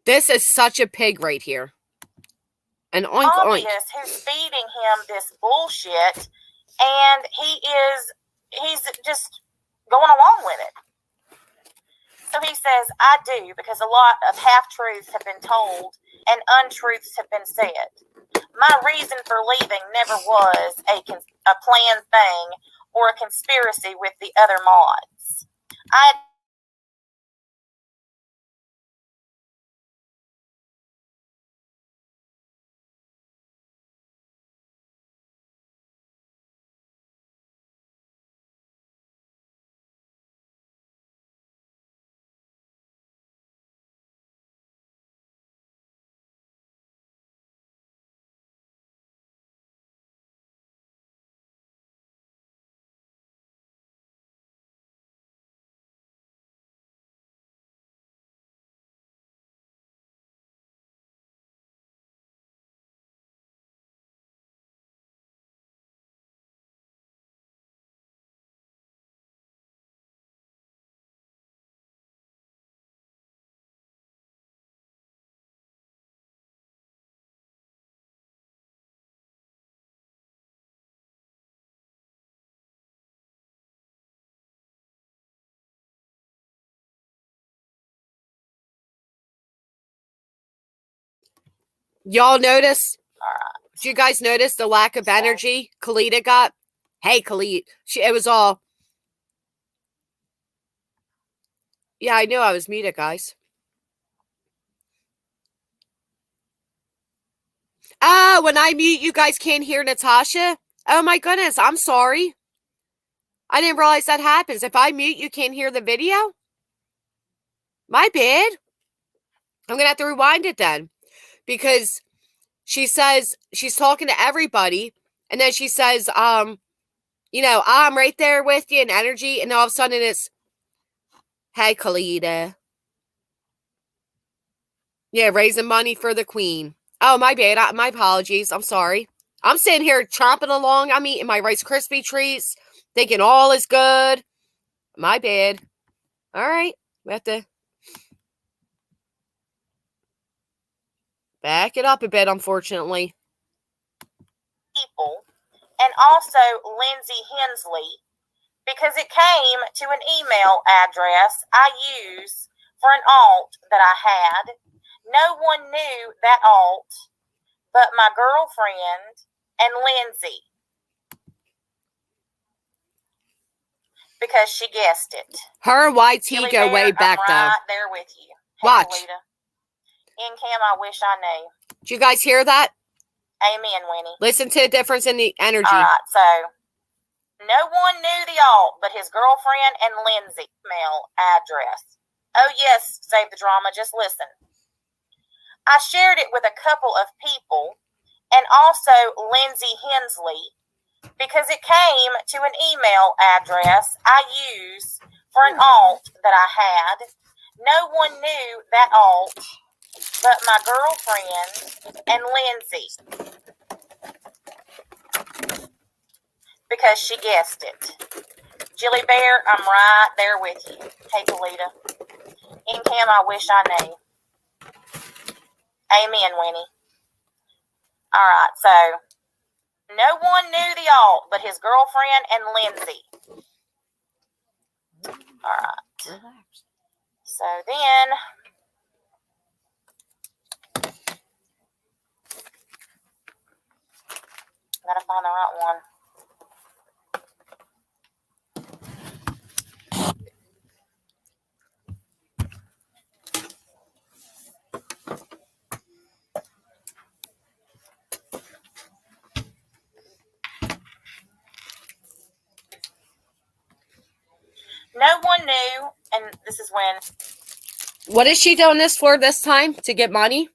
This is such a pig right here. And oink oink. obvious who's feeding him this bullshit, and he's just going along with it. So he says, I do, because a lot of half-truths have been told and untruths have been said. My reason for leaving never was a planned thing or a conspiracy with the other mods. I Y'all notice? Did you guys notice the lack of energy Kalita got? Hey, Khalid. It was all. Yeah, I knew I was muted, guys. Oh, when I mute, you guys can't hear Natasha? Oh my goodness, I'm sorry. I didn't realize that happens. If I mute, you can't hear the video? My bad. I'm going to have to rewind it then. Because she says, she's talking to everybody. And then she says, you know, I'm right there with you in energy. And all of a sudden it's, hey, Khalida. Yeah, raising money for the queen. Oh, my bad. My apologies. I'm sorry. I'm sitting here chomping along. I'm eating my Rice Krispie treats, thinking all is good. My bad. All right. We have to back it up a bit, unfortunately. People, and also Lindsay Hensley, because it came to an email address I use for an alt that I had. No one knew that alt but my girlfriend and Lindsay, because she guessed it. Her and YT Billy go Bear, way back, I'm right though. there with you. Hey, Watch. Lita. In Cam, I wish I knew. Did you guys hear that? Amen, Winnie. Listen to the difference in the energy. All right, so no one knew the alt but his girlfriend and Lindsay email address. Oh, yes, save the drama. Just listen. I shared it with a couple of people and also Lindsay Hensley because it came to an email address I use for an alt that I had. No one knew that alt but my girlfriend and Lindsay because she guessed it. Jilly Bear, I'm right there with you. Hey, Kalita. In Cam, I wish I knew. Amen, Winnie. All right, so no one knew the alt but his girlfriend and Lindsay. All right. So then, gotta find the right one. No one knew, and this is when. What is she doing this for this time? To get money?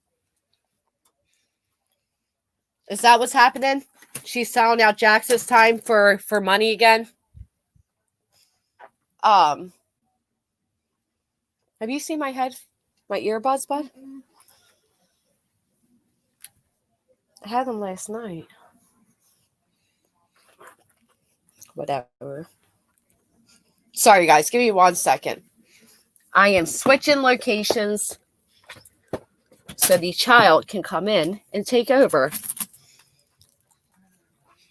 Is that what's happening? She's selling out Jax this time for money again? Have you seen my earbuds, bud? I had them last night. Whatever. Sorry, guys. Give me 1 second. I am switching locations so the child can come in and take over.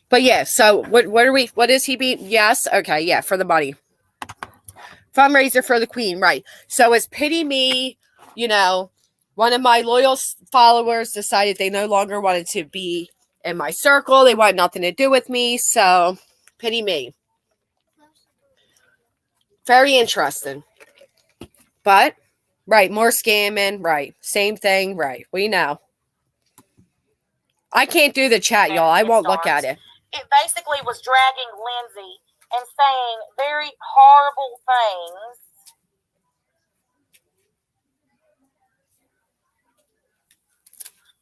But yeah, so what is he being? Yes. Okay. Yeah. For the money. Fundraiser for the queen. Right. So it's pity me, you know, one of my loyal followers decided they no longer wanted to be in my circle. They wanted nothing to do with me. So pity me. Very interesting. But, right, more scamming, right. Same thing, right. We know. I can't do the chat, y'all. I won't look at it. It basically was dragging Lindsay and saying very horrible things.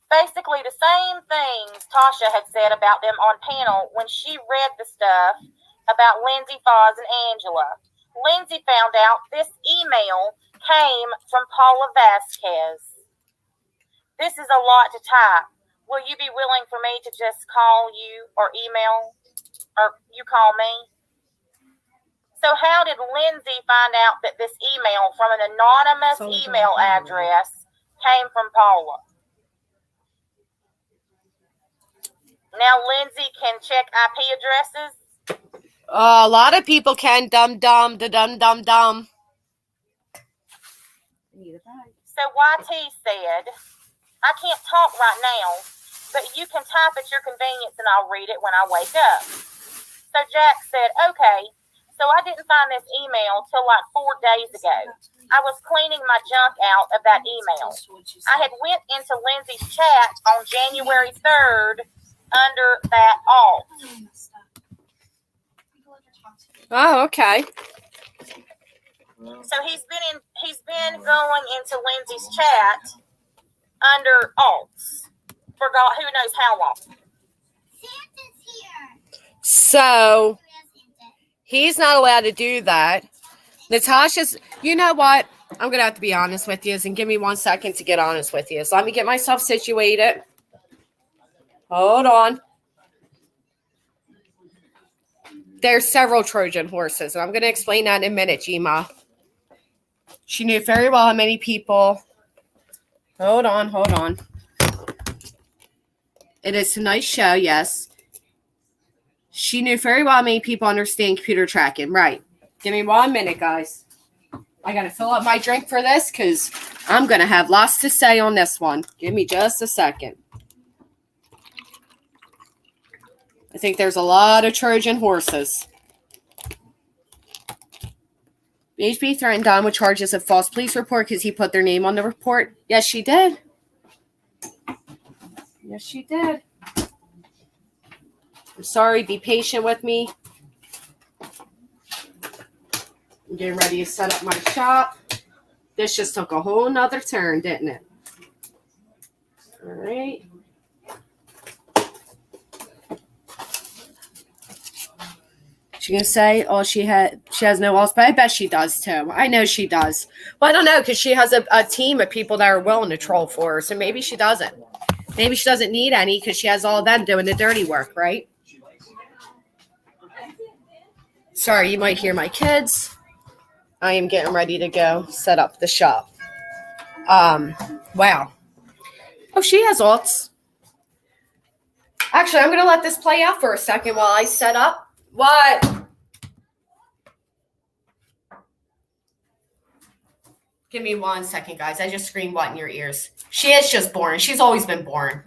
Basically the same things Tasha had said about them on panel when she read the stuff about Lindsay, Foz, and Angela. Lindsay found out this email came from Paula Vasquez. This is a lot to type. Will you be willing for me to just call you or email, or you call me? So how did Lindsay find out that this email from an anonymous email address came from Paula? Now Lindsay can check IP addresses. A lot of people can. Dumb. So YT said I can't talk right now, but you can type at your convenience and I'll read it when I wake up. So Jack said, okay. So I didn't find this email till like 4 days ago. I was cleaning my junk out of that email. I had went into Lindsay's chat on January 3rd under that alt. Oh, okay. So he's been going into Lindsay's chat under alts for God who knows how long. So he's not allowed to do that. Natasha's, you know what? I'm going to have to be honest with you and give me 1 second to get honest with you. So let me get myself situated. Hold on. There's several Trojan horses, and I'm going to explain that in a minute, Gma. She knew very well how many people. Hold on. It is tonight's show, yes. She knew very well how many people understand computer tracking. Right. Give me 1 minute, guys. I got to fill up my drink for this because I'm going to have lots to say on this one. Give me just a second. I think there's a lot of Trojan horses. BHP threatened Don with charges of false police report because he put their name on the report. Yes, she did. Yes, she did. I'm sorry. Be patient with me. I'm getting ready to set up my shop. This just took a whole nother turn, didn't it? All right. She gonna say, oh, she has no walls, but I bet she does too. I know she does. Well, I don't know because she has a team of people that are willing to troll for her. So maybe she doesn't. Maybe she doesn't need any because she has all of them doing the dirty work, right? Sorry, you might hear my kids. I am getting ready to go set up the shop. Wow. Oh, she has alts. Actually, I'm gonna let this play out for a second while I set up. What? Give me 1 second, guys. I just screamed what in your ears. She is just boring. She's always been boring.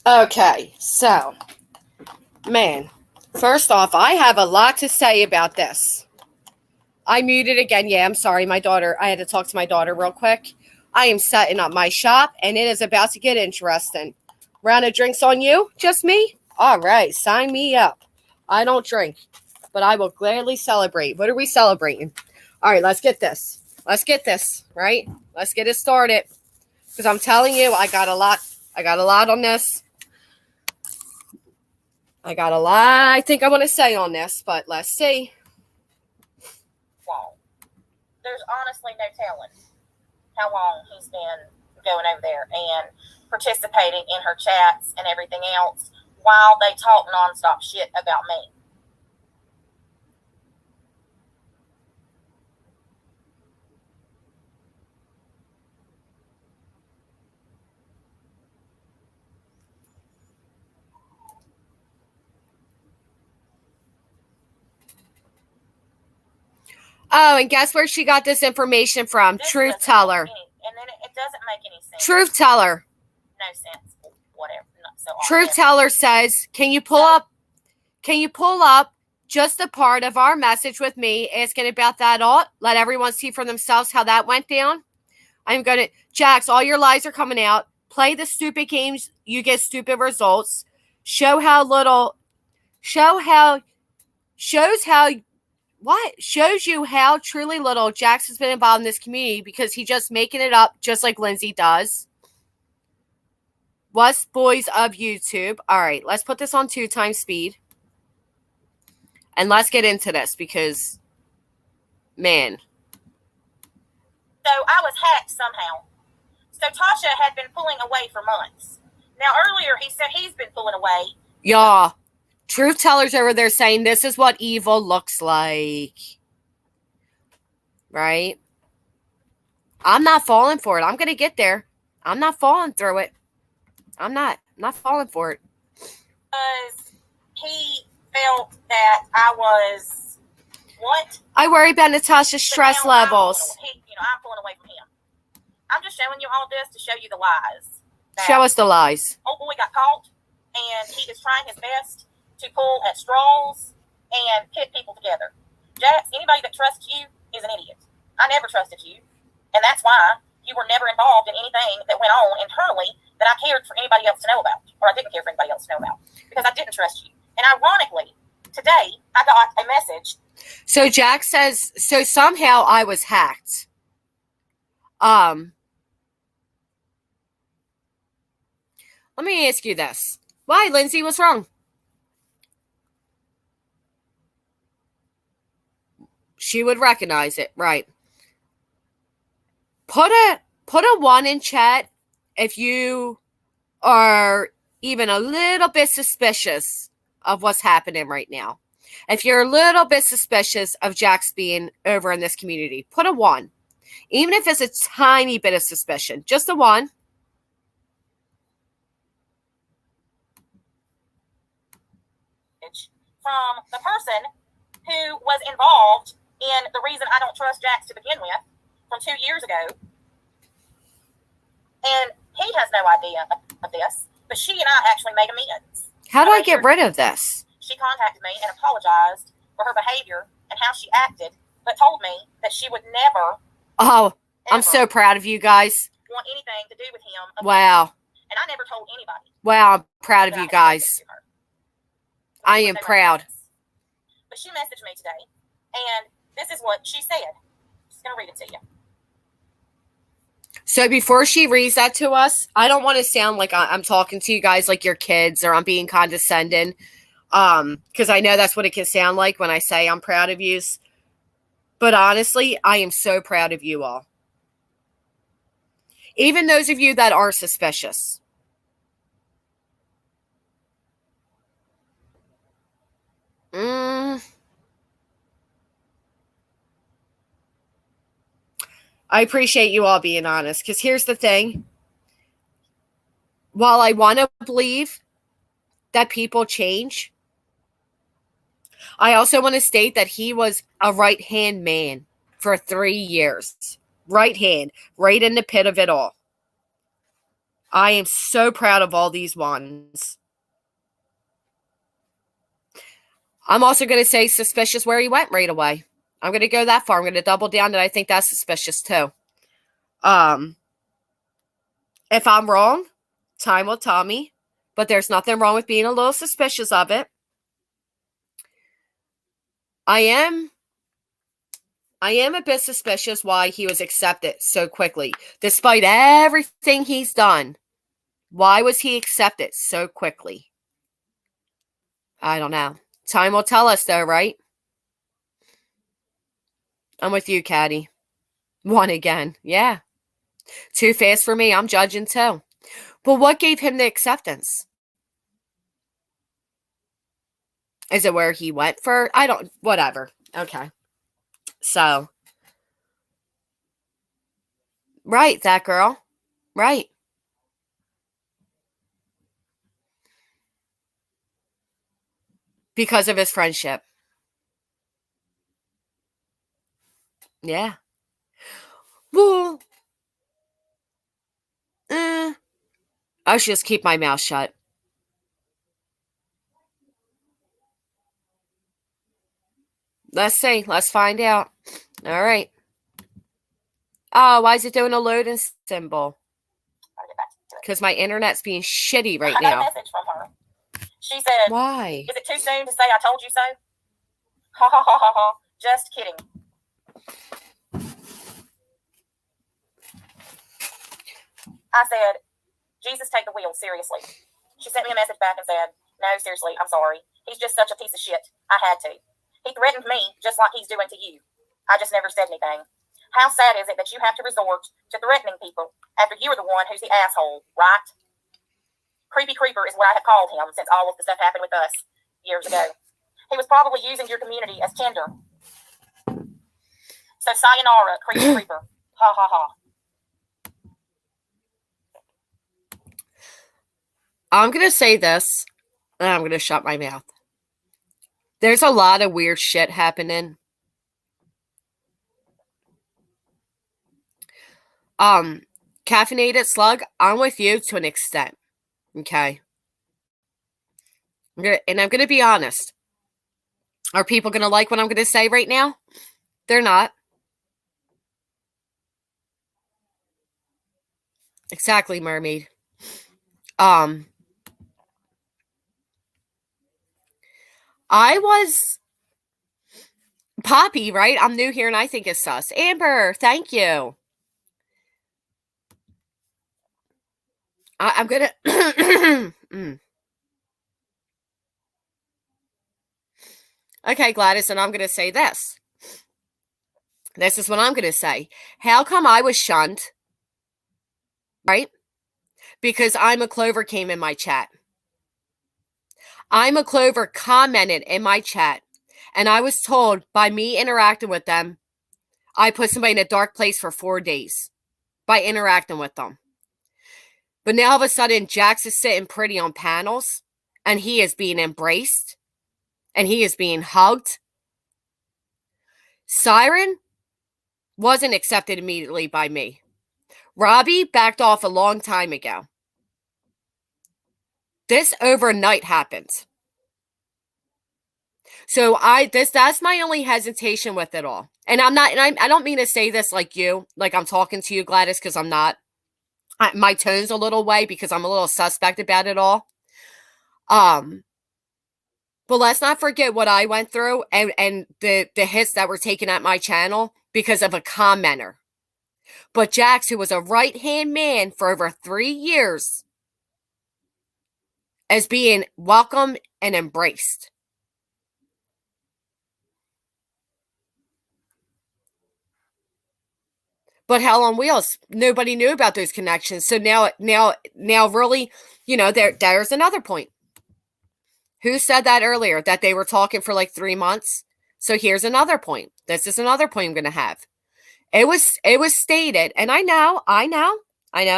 Okay, so, man, first off, I have a lot to say about this. I muted again. Yeah, I'm sorry. I had to talk to my daughter real quick. I am setting up my shop, and it is about to get interesting. Round of drinks on you? Just me? All right, sign me up. I don't drink, but I will gladly celebrate. What are we celebrating? All right, let's get this. Right? Let's get it started. Because I'm telling you, I got a lot on this. I got a lot I think I want to say on this, but let's see. Wow. There's honestly no telling how long he's been going over there and participating in her chats and everything else while they talk nonstop shit about me. Oh, and guess where she got this information from? Truth teller. And then it doesn't make any sense. Truth teller. No sense. Whatever. So Truth teller says, can you pull up just a part of our message with me asking about that alt? Let everyone see for themselves how that went down. I'm going to, Jax, all your lies are coming out. Play the stupid games. You get stupid results. Shows you how truly little Jax has been involved in this community because he's just making it up just like Lindsay does. What's boys of YouTube? All right, let's put this on 2x speed. And let's get into this because, man. So I was hacked somehow. So Tasha had been pulling away for months. Now earlier he said he's been pulling away. Y'all, truth tellers over there saying this is what evil looks like. Right? I'm not falling for it. I'm going to get there. I'm not falling through it. I'm not falling for it. Because he felt that I was what? I worry about Natasha's stress levels. I'm pulling away from him. I'm just showing you all this to show you the lies. Show us the lies. Old boy got caught, and he is trying his best to pull at straws and pit people together. Jax, anybody that trusts you is an idiot. I never trusted you, and that's why you were never involved in anything that went on internally that I cared for anybody else to know about, or I didn't care for anybody else to know about, because I didn't trust you. And ironically, today I got a message. So Jax says, so somehow I was hacked. Let me ask you this. Why, Lindsay, what's wrong? She would recognize it, right? Put a 1 in chat if you are even a little bit suspicious of what's happening right now. If you're a little bit suspicious of Jax being over in this community, put a 1. Even if it's a tiny bit of suspicion, just a 1. From the person who was involved in the reason I don't trust Jax to begin with from 2 years ago. And he has no idea of this, but she and I actually made amends. How do I get rid of this? She contacted me and apologized for her behavior and how she acted, but told me that she would never. Oh, I'm so proud of you guys. Want anything to do with him. Wow. And I never told anybody. Wow, I'm proud of you guys. I am proud. But she messaged me today, and this is what she said. I'm just going to read it to you. So before she reads that to us, I don't want to sound like I'm talking to you guys like you're kids or I'm being condescending, because I know that's what it can sound like when I say I'm proud of you. But honestly, I am so proud of you all. Even those of you that are suspicious. I appreciate you all being honest, because here's the thing. While I want to believe that people change, I also want to state that he was a right-hand man for 3 years. Right hand, right in the pit of it all. I am so proud of all these ones. I'm also going to say suspicious where he went right away. I'm going to go that far. I'm going to double down that I think that's suspicious too. If I'm wrong, time will tell me. But there's nothing wrong with being a little suspicious of it. I am a bit suspicious why he was accepted so quickly. Despite everything he's done, why was he accepted so quickly? I don't know. Time will tell us though, right? I'm with you, Caddy. 1 again. Yeah. Too fast for me. I'm judging too. But what gave him the acceptance? Is it where he went for? Whatever. Okay. So. Right, that girl. Right. Because of his friendship. Yeah. Well, I should just keep my mouth shut. Let's see. Let's find out. All right. Oh, why is it doing a loading symbol? Because my internet's being shitty right now. I got a message from her. She said, Why? Is it too soon to say I told you so? Ha ha ha ha ha. Just kidding. I said, Jesus, take the wheel, seriously. She sent me a message back and said, no, seriously, I'm sorry. He's just such a piece of shit. I had to. He threatened me just like he's doing to you. I just never said anything. How sad is it that you have to resort to threatening people after you are the one who's the asshole, right? Creepy creeper is what I have called him since all of the stuff happened with us years ago. He was probably using your community as Tinder. So sayonara, creepy creeper. Ha ha ha. I'm going to say this, and I'm going to shut my mouth. There's a lot of weird shit happening. Caffeinated Slug, I'm with you to an extent. Okay. And I'm going to be honest. Are people going to like what I'm going to say right now? They're not. Exactly, mermaid. I was Poppy, right? I'm new here and I think it's sus. Amber, thank you. I'm going to... Okay, Gladys, and I'm going to say this. This is what I'm going to say. How come I was shunned? Right? Because I'm a Clover came in my chat. I'm a Clover commented in my chat. And I was told by me interacting with them, I put somebody in a dark place for 4 days by interacting with them. But now all of a sudden, Jax is sitting pretty on panels and he is being embraced and he is being hugged. Siren wasn't accepted immediately by me. Robbie backed off a long time ago. This overnight happened. So that's my only hesitation with it all. And I don't mean to say this like you, like I'm talking to you, Gladys, because I'm not. My tone's a little way because I'm a little suspect about it all. But let's not forget what I went through and the hits that were taken at my channel because of a commenter. But Jax, who was a right-hand man for over 3 years, is being welcomed and embraced. But Hell on Wheels, nobody knew about those connections. So now really, there's another point. Who said that earlier, that they were talking for like 3 months? So here's another point. This is another point I'm going to have. It was stated, and I know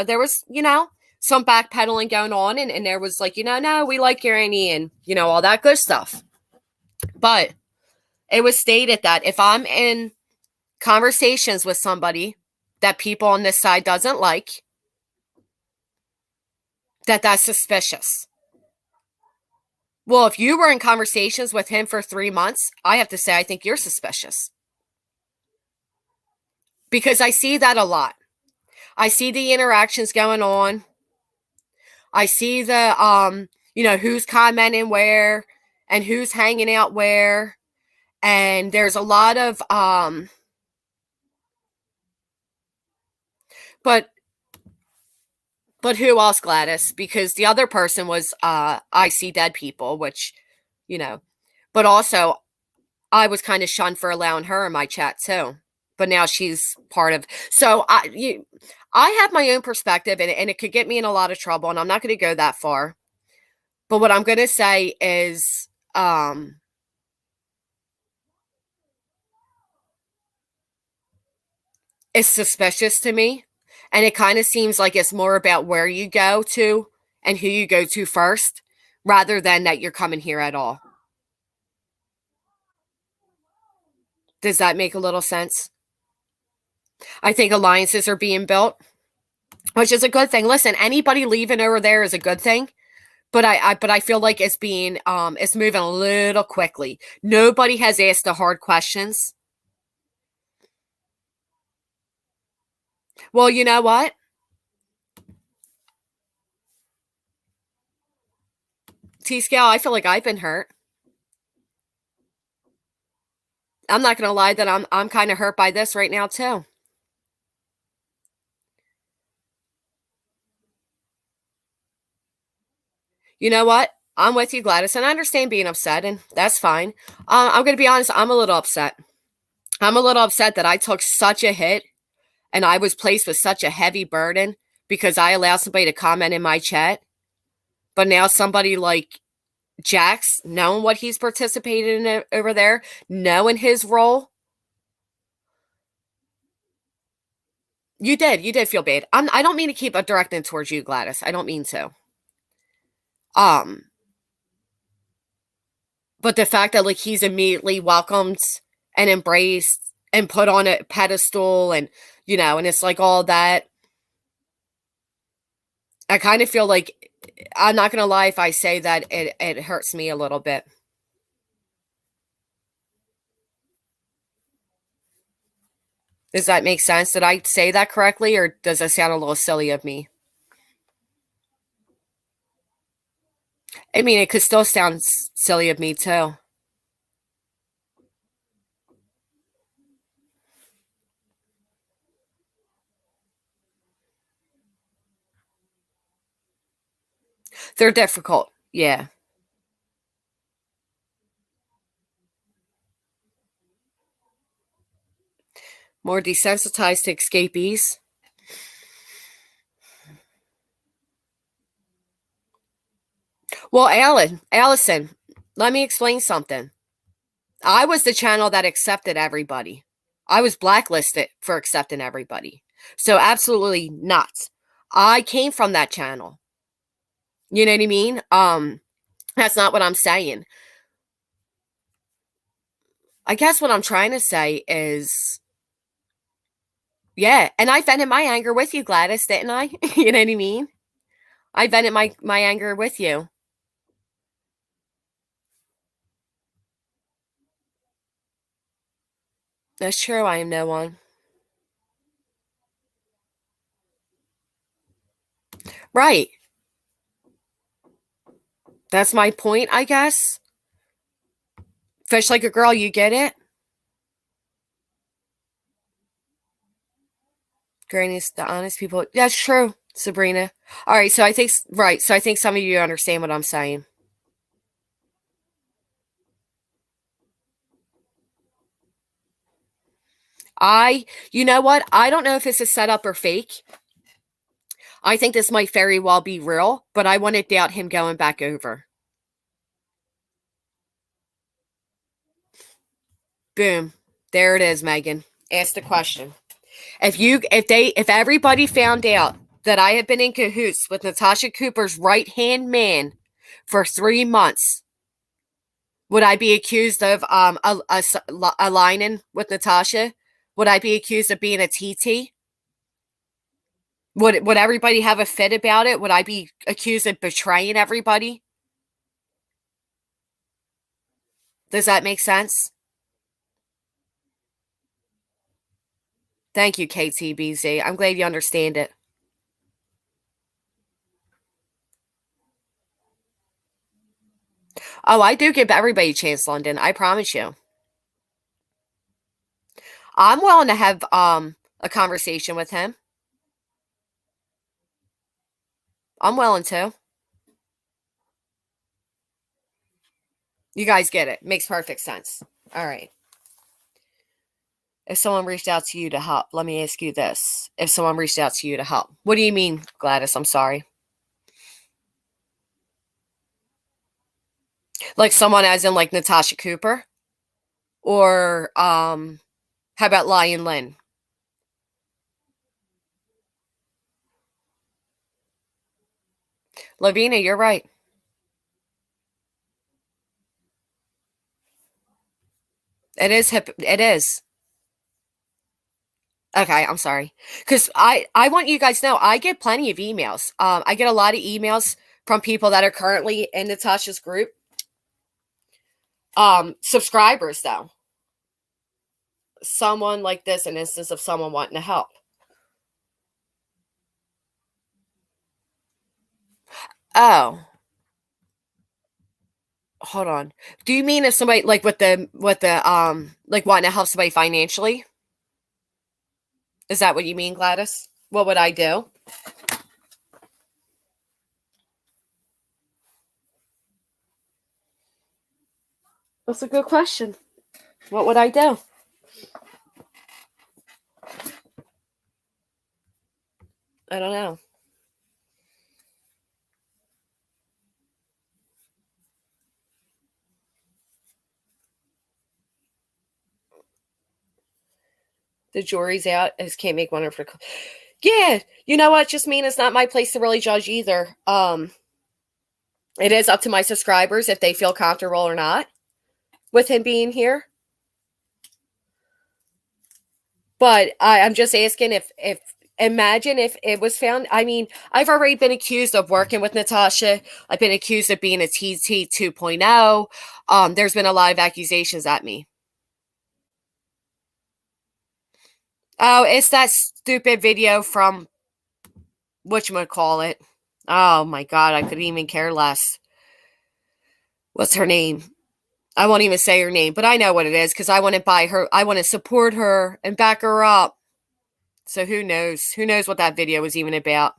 there was, some backpedaling going on, and there was like, no, we like your Annie and, all that good stuff. But it was stated that if I'm in conversations with somebody that people on this side doesn't like, that's suspicious. Well, if you were in conversations with him for 3 months, I have to say, I think you're suspicious. Because I see that a lot. I see the interactions going on. I see the, who's commenting where and who's hanging out where. And there's a lot of, but who else, Gladys? Because the other person was, I see dead people, which, but also I was kind of shunned for allowing her in my chat too. But now she's part of, so I have my own perspective and it could get me in a lot of trouble and I'm not going to go that far. But what I'm going to say is, it's suspicious to me. And it kind of seems like it's more about where you go to and who you go to first, rather than that you're coming here at all. Does that make a little sense? I think alliances are being built, which is a good thing. Listen, anybody leaving over there is a good thing. But I feel like it's being it's moving a little quickly. Nobody has asked the hard questions. Well, you know what? T-Scale, I feel like I've been hurt. I'm not gonna lie that I'm kind of hurt by this right now too. You know what? I'm with you, Gladys, and I understand being upset, and that's fine. I'm gonna be honest. I'm a little upset. I'm a little upset that I took such a hit, and I was placed with such a heavy burden because I allowed somebody to comment in my chat. But now somebody like Jax, knowing what he's participated in over there, knowing his role. You did feel bad. I don't mean to keep directing towards you, Gladys. I don't mean to. But the fact that like he's immediately welcomed and embraced and put on a pedestal and and it's like all that. I kind of feel like I'm not gonna lie if I say that it hurts me a little bit. Does that make sense? Did I say that correctly, or does it sound a little silly of me? I mean, it could still sound silly of me, too. They're difficult. Yeah. More desensitized to escapees. Well, Allison, let me explain something. I was the channel that accepted everybody. I was blacklisted for accepting everybody. So absolutely not. I came from that channel. You know what I mean? That's not what I'm saying. I guess what I'm trying to say is, yeah, and I vented my anger with you, Gladys, didn't I? You know what I mean? I vented my anger with you. That's true. I am no one. Right. That's my point, I guess. Fish like a girl, you get it? Granny's the honest people. That's true, Sabrina. All right, so I think right. So I think some of you understand what I'm saying. You know what? I don't know if it's a setup or fake. I think this might very well be real, but I want to doubt him going back over. Boom. There it is, Megan. Ask the question. If everybody found out that I have been in cahoots with Natasha Cooper's right-hand man for 3 months, would I be accused of aligning with Natasha? Would I be accused of being a TT? Would everybody have a fit about it? Would I be accused of betraying everybody? Does that make sense? Thank you, KTBZ. I'm glad you understand it. Oh, I do give everybody a chance, London. I promise you. I'm willing to have a conversation with him. I'm willing to. You guys get it. Makes perfect sense. All right. If someone reached out to you to help, let me ask you this. If someone reached out to you to help, what do you mean, Gladys? I'm sorry. Like someone as in like Natasha Cooper? Or how about Lion Lynn? Lavina, you're right. It is. Okay, I'm sorry. Because I want you guys to know, I get plenty of emails. I get a lot of emails from people that are currently in Natasha's group. Subscribers, though. Someone like this, an instance of someone wanting to help. Oh. Hold on. Do you mean if somebody, like, with the, like, wanting to help somebody financially? Is that what you mean, Gladys? What would I do? That's a good question. What would I do? I don't know. The jury's out. I just can't make one of her. Yeah, you know what? Just mean it's not my place to really judge either. It is up to my subscribers if they feel comfortable or not with him being here. But I'm just asking if imagine if it was found. I mean, I've already been accused of working with Natasha. I've been accused of being a TT 2.0. There's been a lot of accusations at me. Oh, it's that stupid video from whatchamacallit. Oh my God, I couldn't even care less. What's her name? I won't even say her name, but I know what it is because I want to buy her. I want to support her and back her up. So who knows? Who knows what that video was even about?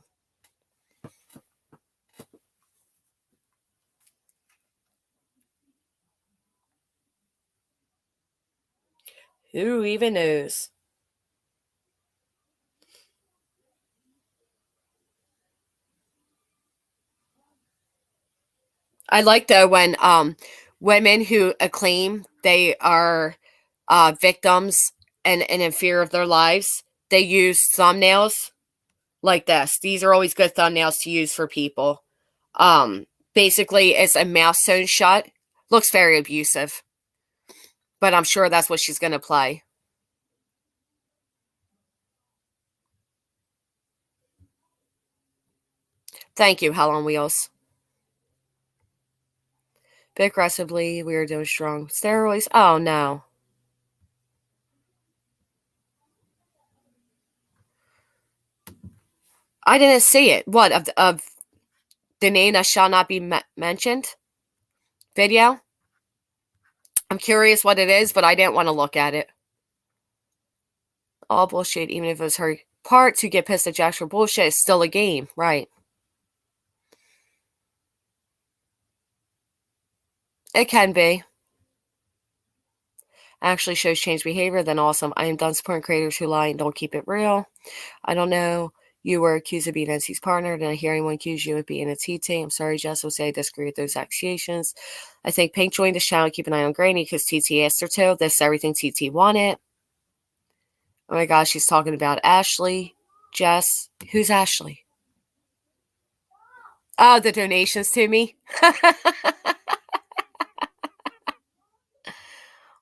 Who even knows? I like though when women who claim they are victims and in fear of their lives, they use thumbnails like this. These are always good thumbnails to use for people. Basically, it's a mouth sewn shut. Looks very abusive. But I'm sure that's what she's going to play. Thank you, Hell on Wheels. Bit aggressively, we are doing strong. Steroids? Oh, no. I didn't see it. What, of the name that shall not be mentioned? Video? I'm curious what it is, but I didn't want to look at it. All bullshit, even if it was her part to get pissed at Jax for bullshit, it's still a game, right? It can be. Actually shows change behavior, then awesome. I am done supporting creators who lie and don't keep it real. I don't know. You were accused of being NC's partner. Did I hear anyone accuse you of being a TT? I'm sorry, Jess will say I disagree with those accusations. I think Pink joined the channel. Keep an eye on Granny because TT asked her to. This is everything TT wanted. Oh my gosh, she's talking about Ashley. Jess. Who's Ashley? Oh, the donations to me.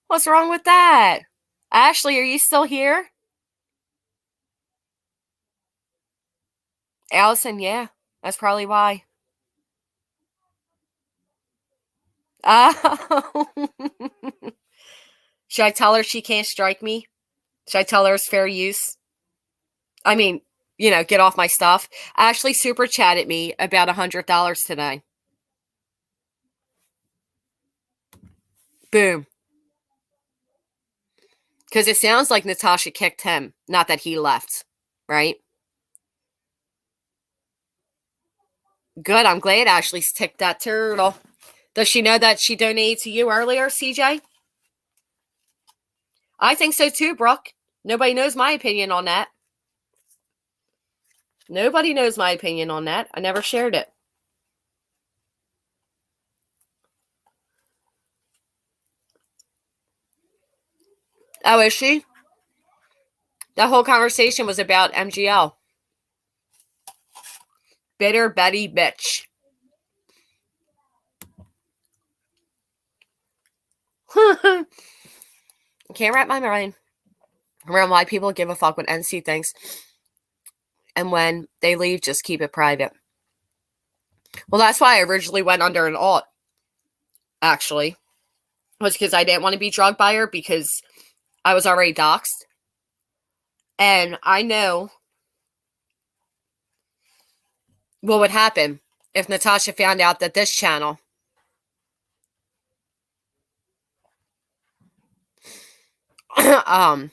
What's wrong with that? Ashley, are you still here? Allison, yeah. That's probably why. Oh. Should I tell her she can't strike me? Should I tell her it's fair use? I mean, you know, get off my stuff. Ashley super chatted me about $100 today. Boom. Because it sounds like Natasha kicked him, not that he left, right? Good. I'm glad Ashley's ticked that turtle. Does she know that she donated to you earlier, CJ? I think so too, Brooke. Nobody knows my opinion on that. Nobody knows my opinion on that. I never shared it. Oh, is she? That whole conversation was about MGL. Bitter Betty bitch. Can't wrap my mind. around why people give a fuck what NC thinks. And when they leave, just keep it private. Well, that's why I originally went under an alt, actually. Was because I didn't want to be drugged by her because I was already doxxed. And I know what would happen if Natasha found out that this channel I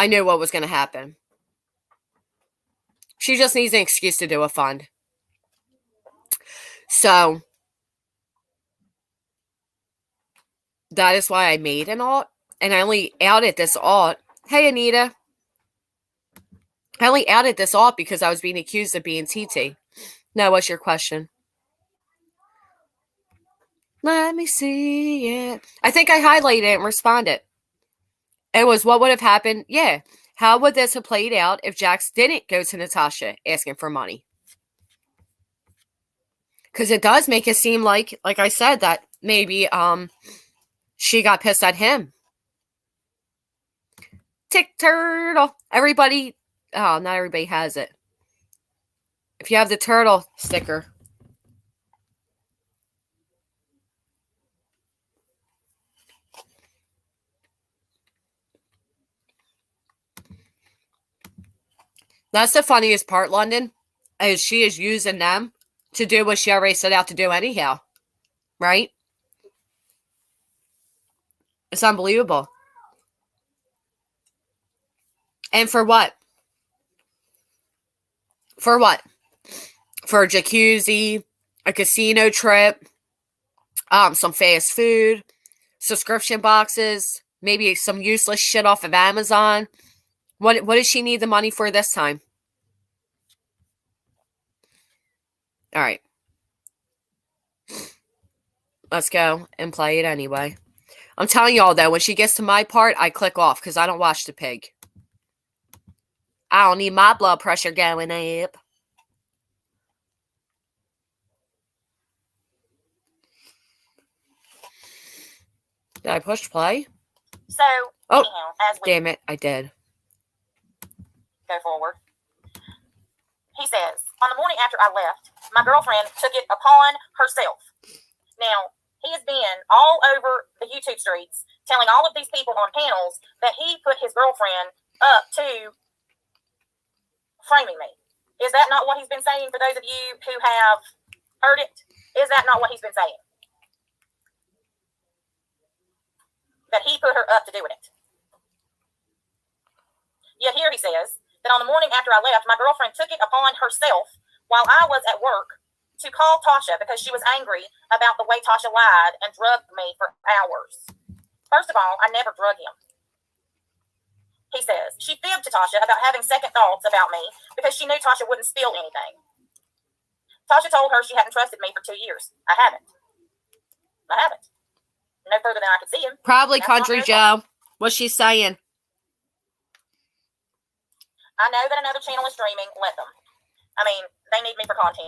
knew what was going to happen. She just needs an excuse to do a fund. So that is why I made an alt. And I only outed this alt. Hey, Anita. I only outed this alt because I was being accused of being TT. Now, what's your question? Let me see it. I think I highlighted it and responded. It was what would have happened. Yeah. How would this have played out if Jax didn't go to Natasha asking for money? Because it does make it seem like I said, that maybe she got pissed at him. Tick turtle. Everybody, not everybody has it. If you have the turtle sticker. That's the funniest part, London, is she is using them to do what she already set out to do anyhow. Right? It's unbelievable. And for what? For what? For a jacuzzi, a casino trip, some fast food, subscription boxes, maybe some useless shit off of Amazon. What does she need the money for this time? All right. Let's go and play it anyway. I'm telling y'all, though, when she gets to my part, I click off because I don't watch the pig. I don't need my blood pressure going up. Did I push play? So, oh, anyhow, as we damn it, I did. go forward, he says, on the morning after I left, my girlfriend took it upon herself. Now, he has been all over the YouTube streets telling all of these people on panels that he put his girlfriend up to framing me. Is that not what he's been saying for those of you who have heard it? Is that not what he's been saying? That he put her up to doing it. Yet here he says that on the morning after I left, my girlfriend took it upon herself while I was at work to call Tasha because she was angry about the way Tasha lied and drugged me for hours. First of all, I never drugged him. He says she fibbed to Tasha about having second thoughts about me because she knew Tasha wouldn't spill anything. Tasha told her she hadn't trusted me for 2 years. I haven't. No further than I could see him. Probably Country Joe. What's she saying? I know that another channel is streaming. Let them. I mean, they need me for content.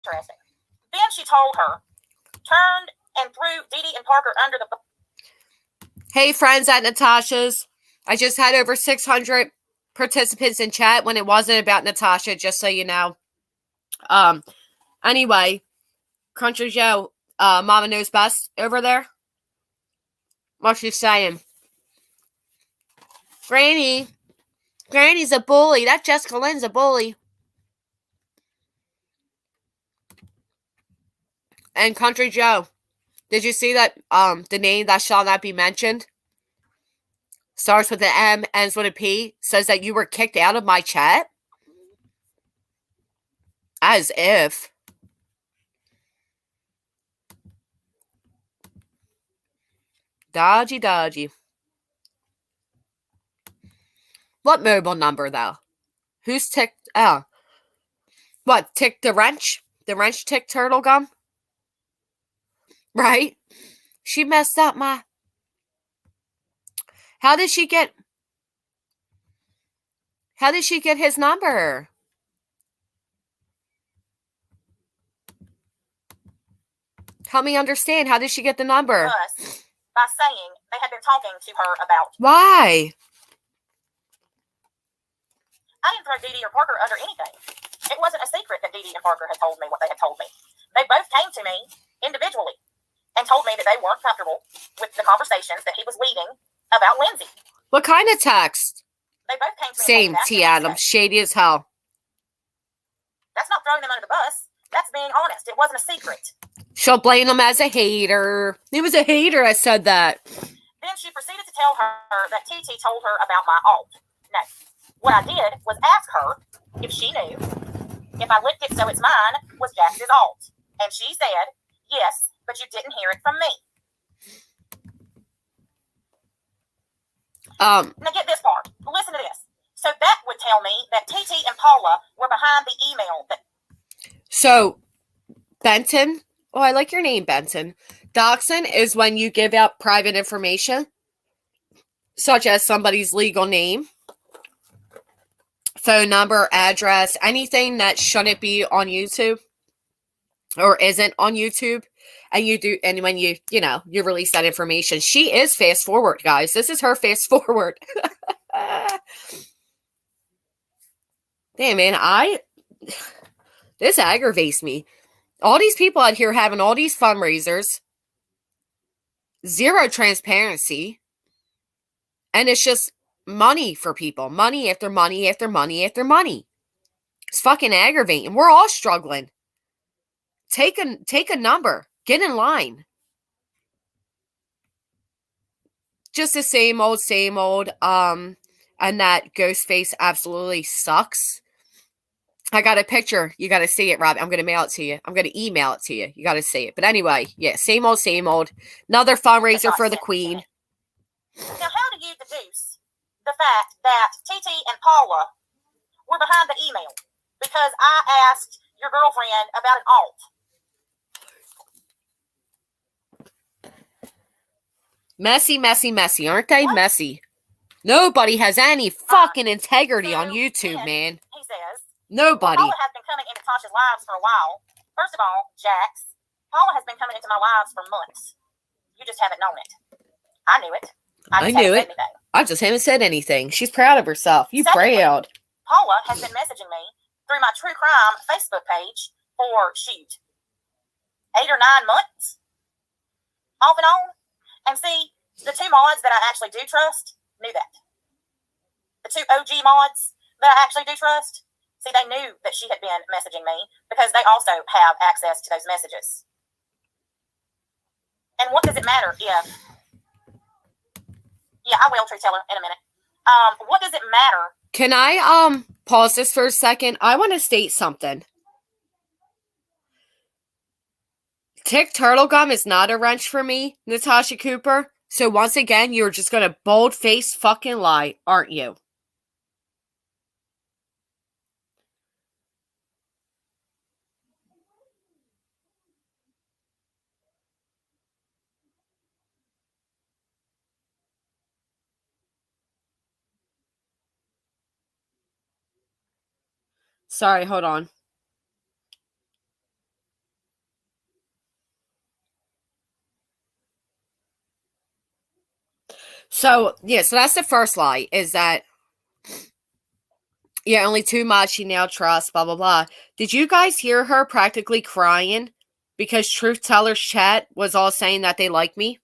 Interesting. Then she told her, turned and threw Dee Dee and Parker under the... Hey, friends at Natasha's. I just had over 600 participants in chat when it wasn't about Natasha, just so you know. Anyway, Country Joe, Mama Knows Best over there. What's she saying? Granny's a bully. That Jessica Lynn's a bully. And Country Joe, did you see that the name that shall not be mentioned starts with an M, ends with a P, says that you were kicked out of my chat? As if. Dodgy. What mobile number, though? Who's ticked? Oh. What, ticked the wrench? The wrench ticked Turtle Gum? Right? She messed up my... How did she get his number? Help me understand. How did she get the number? Us by saying they had been talking to her about. Why? I didn't throw Dee Dee or Parker under anything. It wasn't a secret that Dee Dee and Parker had told me what they had told me. They both came to me individually and told me that they weren't comfortable with the conversations that he was leading about Lindsay. What kind of text? They both came to me. Same, T. Adams. Shady as hell. That's not throwing them under the bus. That's being honest. It wasn't a secret. She'll blame him as a hater. He was a hater. I said that. Then she proceeded to tell her that TT told her about my alt. No. What I did was ask her if she knew if I licked it so it's mine was Jax's alt. And she said, yes, but you didn't hear it from me. Now get this part. Listen to this. So that would tell me that TT and Paula were behind the email. So, Benton. Oh, I like your name, Benton. Doxing is when you give out private information, such as somebody's legal name, phone number, address, anything that shouldn't be on YouTube or isn't on YouTube. And you do, and when you release that information, she is fast forward, guys. This is her fast forward. Damn, man, this aggravates me. All these people out here having all these fundraisers, zero transparency, and it's just money for people. Money after money after money after money. It's fucking aggravating. We're all struggling. Take a number. Get in line. Just the same old, same old. And that ghost face absolutely sucks. I got a picture. You got to see it, Rob. I'm going to mail it to you. I'm going to email it to you. You got to see it. But anyway, yeah, same old, same old. Another fundraiser for the Queen. Now, how do you deduce the fact that TT and Paula were behind the email? Because I asked your girlfriend about an alt. Messy, messy, messy. Aren't they messy? Nobody has any fucking integrity on YouTube, man. He says. Nobody. Paula has been coming into Tasha's lives for a while. First of all, Jax, Paula has been coming into my lives for months. You just haven't known it. I knew it. I knew it. I just haven't said anything. She's proud of herself. You proud. Paula has been messaging me through my true crime Facebook page for, 8 or 9 months. Off and on. And see, the 2 mods that I actually do trust knew that. The 2 OG mods that I actually do trust, see, they knew that she had been messaging me because they also have access to those messages. And what does it matter if... Yeah, I will, True Teller, in a minute. What does it matter? Can I pause this for a second? I want to state something. Tick Turtle Gum is not a wrench for me, Natasha Cooper. So once again, you're just going to bold-face fucking lie, aren't you? Sorry, hold on. So, yeah, so that's the first lie, is that, yeah, only 2 mods she now trusts, blah, blah, blah. Did you guys hear her practically crying because Truth Teller's chat was all saying that they like me?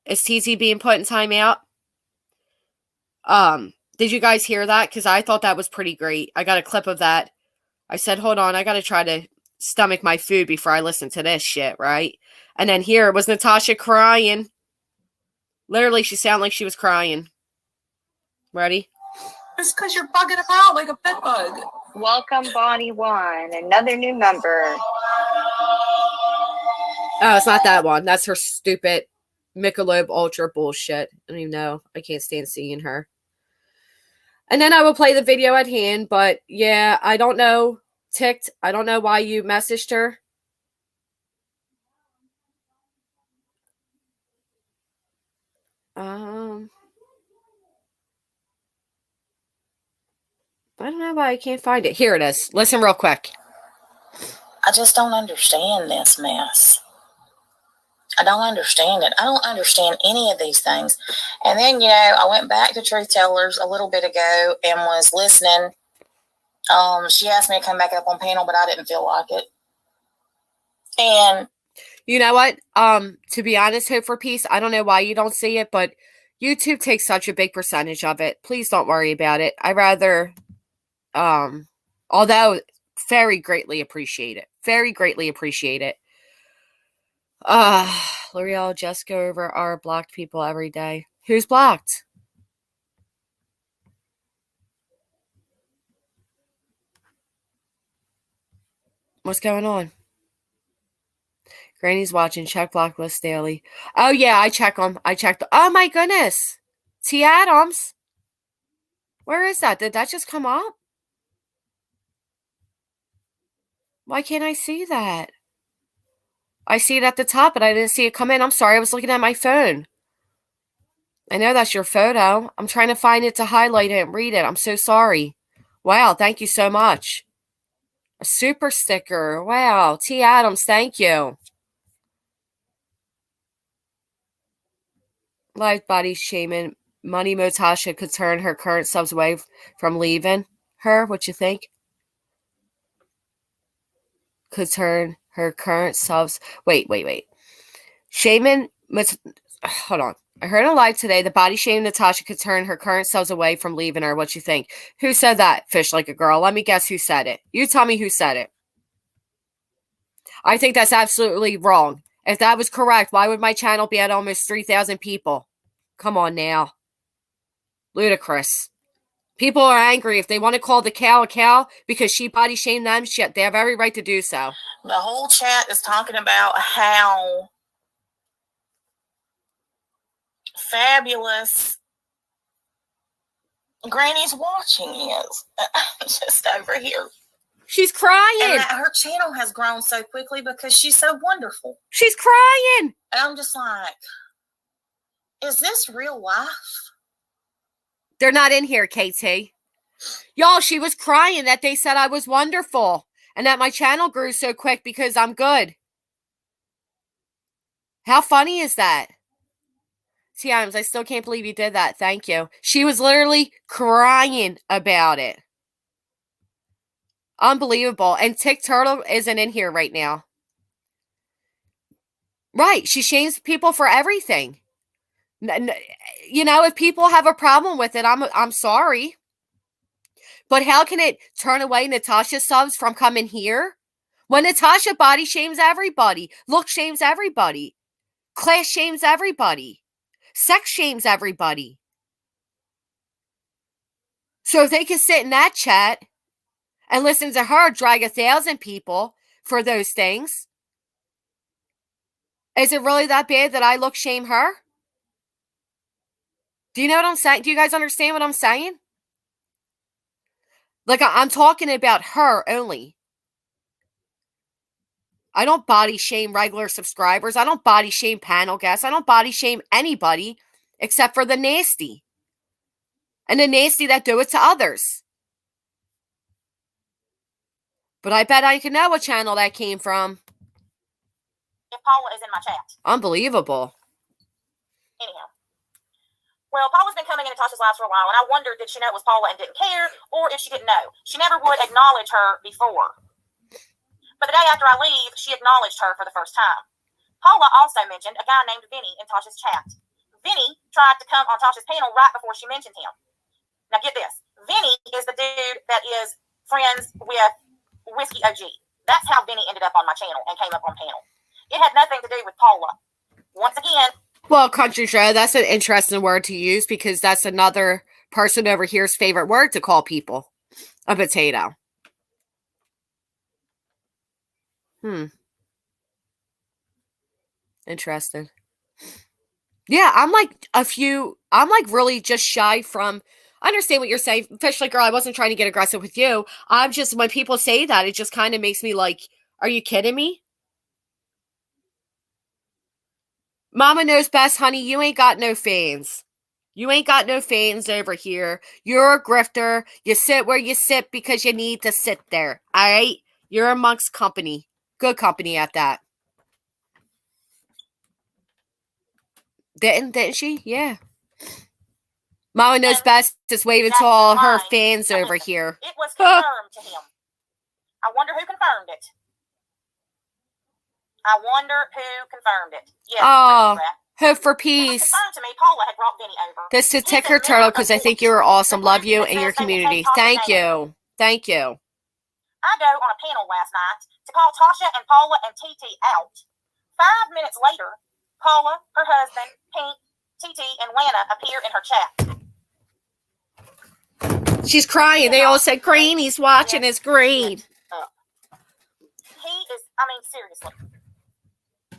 Is TZ being put in timeout? Did you guys hear that? Because I thought that was pretty great. I got a clip of that. I said, hold on, I got to try to stomach my food before I listen to this shit, right? And then here was Natasha crying. Literally, she sounded like she was crying. Ready? It's because you're bugging them out like a bed bug. Welcome, Bonnie One. Another new member. Oh, it's not that one. That's her stupid Michelob Ultra bullshit. I don't even know. I can't stand seeing her. And then I will play the video at hand. But yeah, I don't know. Ticked. I don't know why you messaged her. I don't know why I can't find it. Here it is. Listen real quick. I just don't understand this mess. I don't understand it. I don't understand any of these things. And then, I went back to Truth Tellers a little bit ago and was listening. She asked me to come back up on panel, but I didn't feel like it. And you know what? To be honest, Hope for Peace, I don't know why you don't see it, but YouTube takes such a big percentage of it. Please don't worry about it. I rather, although very greatly appreciate it. Very greatly appreciate it. L'Oreal, just go over our blocked people every day. Who's blocked? What's going on? Granny's watching. Check block list daily. Oh, yeah, I check them. I checked. Oh, my goodness. T. Adams. Where is that? Did that just come up? Why can't I see that? I see it at the top, but I didn't see it come in. I'm sorry. I was looking at my phone. I know that's your photo. I'm trying to find it to highlight it and read it. I'm so sorry. Wow, thank you so much. A super sticker. Wow. T. Adams, thank you. Live body shaming. Money Motasha could turn her current subs away from leaving her. What you think? Could turn her current subs. Wait. Shaman. Hold on. I heard on live today the body shaming Natasha could turn her current subs away from leaving her. What you think? Who said that? Fish like a girl. Let me guess who said it. You tell me who said it. I think that's absolutely wrong. If that was correct, why would my channel be at almost 3,000 people? Come on now. Ludicrous. People are angry. If they want to call the cow a cow because she body shamed them, shit, they have every right to do so. The whole chat is talking about how fabulous Granny's watching is. Just over here. She's crying. And that her channel has grown so quickly because she's so wonderful. She's crying. And I'm just like, is this real life? They're not in here, KT. Y'all, she was crying that they said I was wonderful and that my channel grew so quick because I'm good. How funny is that? T. Adams, I still can't believe you did that. Thank you. She was literally crying about it. Unbelievable. And Tick Turtle isn't in here right now. Right. She shames people for everything. If people have a problem with it, I'm sorry. But how can it turn away Natasha subs from coming here? When Natasha body shames everybody, look shames everybody, class shames everybody, sex shames everybody. So if they can sit in that chat and listen to her drag 1,000 people for those things, is it really that bad that I look shame her? Do you know what I'm saying? Do you guys understand what I'm saying? Like, I'm talking about her only. I don't body shame regular subscribers. I don't body shame panel guests. I don't body shame anybody except for the nasty. And the nasty that do it to others. But I bet I can know what channel that came from. If Paula is in my chat. Unbelievable. Anyhow. Well, Paula's been coming into Tasha's lives for a while, and I wondered, did she know it was Paula and didn't care, or if she didn't know? She never would acknowledge her before. But the day after I leave, she acknowledged her for the first time. Paula also mentioned a guy named Vinny in Tasha's chat. Vinny tried to come on Tasha's panel right before she mentioned him. Now get this. Vinny is the dude that is friends with Whiskey OG. That's how Vinny ended up on my channel and came up on panel. It had nothing to do with Paula. Once again. Well, Country Show, that's an interesting word to use because that's another person over here's favorite word to call people. A potato. Interesting. Yeah, I'm like really just shy from, I understand what you're saying. Officially, girl, I wasn't trying to get aggressive with you. I'm just, when people say that, it just kind of makes me like, are you kidding me? Mama knows best, honey. You ain't got no fans. You ain't got no fans over here. You're a grifter. You sit where you sit because you need to sit there. All right? You're amongst company. Good company at that. Didn't she? Yeah. Mama knows best. Just waving to all her fans over here. It was confirmed to him. I wonder who confirmed it. I wonder who confirmed it. Yes. Oh, hope for It was peace. confirmed to me. Paula had brought Vinny over. This to Ticker Turtle because I think you are awesome. Love you and your community. Thank you. Thank you. I go on a panel last night to call Tasha and Paula and TT out. 5 minutes later, Paula, her husband, Pink, TT, and Lana appear in her chat. She's crying. They all said Granny's watching his green. He is, I mean, seriously.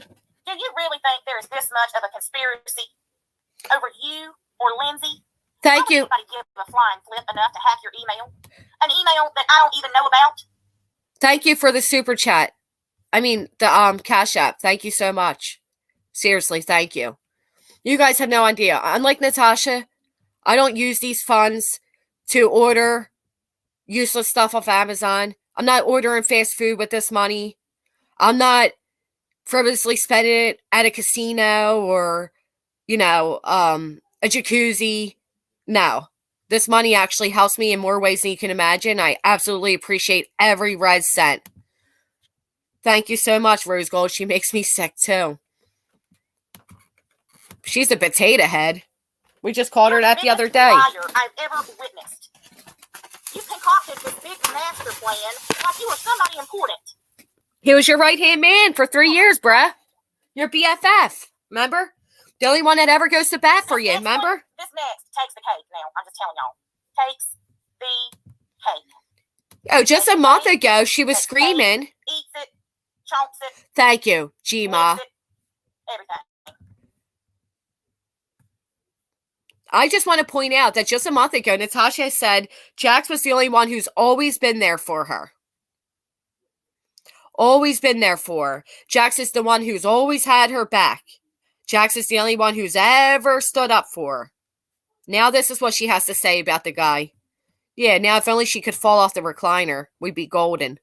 Do you really think there is this much of a conspiracy over you or Lindsay? Thank you. Anybody give a flying flip enough to hack your email? An email that I don't even know about? Thank you for the super chat. I mean, the Cash App. Thank you so much. Seriously, thank you. You guys have no idea. Unlike Natasha, I don't use these funds to order useless stuff off Amazon. I'm not ordering fast food with this money. I'm not frivolously spending it at a casino or, you know, a jacuzzi. No. This money actually helps me in more ways than you can imagine. I absolutely appreciate every red cent. Thank you so much, Rose Gold. She makes me sick, too. She's a potato head. We just called her that the other day. Liar I've ever witnessed. You concocted this big master plan like you were somebody important. He was your right-hand man for 3 years, bruh. Your BFF. Remember? The only one that ever goes to bat for you, remember? This next takes the cake now. I'm just telling y'all. Takes the cake. Oh, just a month ago, she was screaming. Eats it, chomps it. Thank you, G-Ma. Everything. I just want to point out that just a month ago, Natasha said Jax was the only one who's always been there for her. Always been there for her. Jax is the one who's always had her back. Jax is the only one who's ever stood up for her. Now this is what she has to say about the guy. Yeah, now if only she could fall off the recliner, we'd be golden.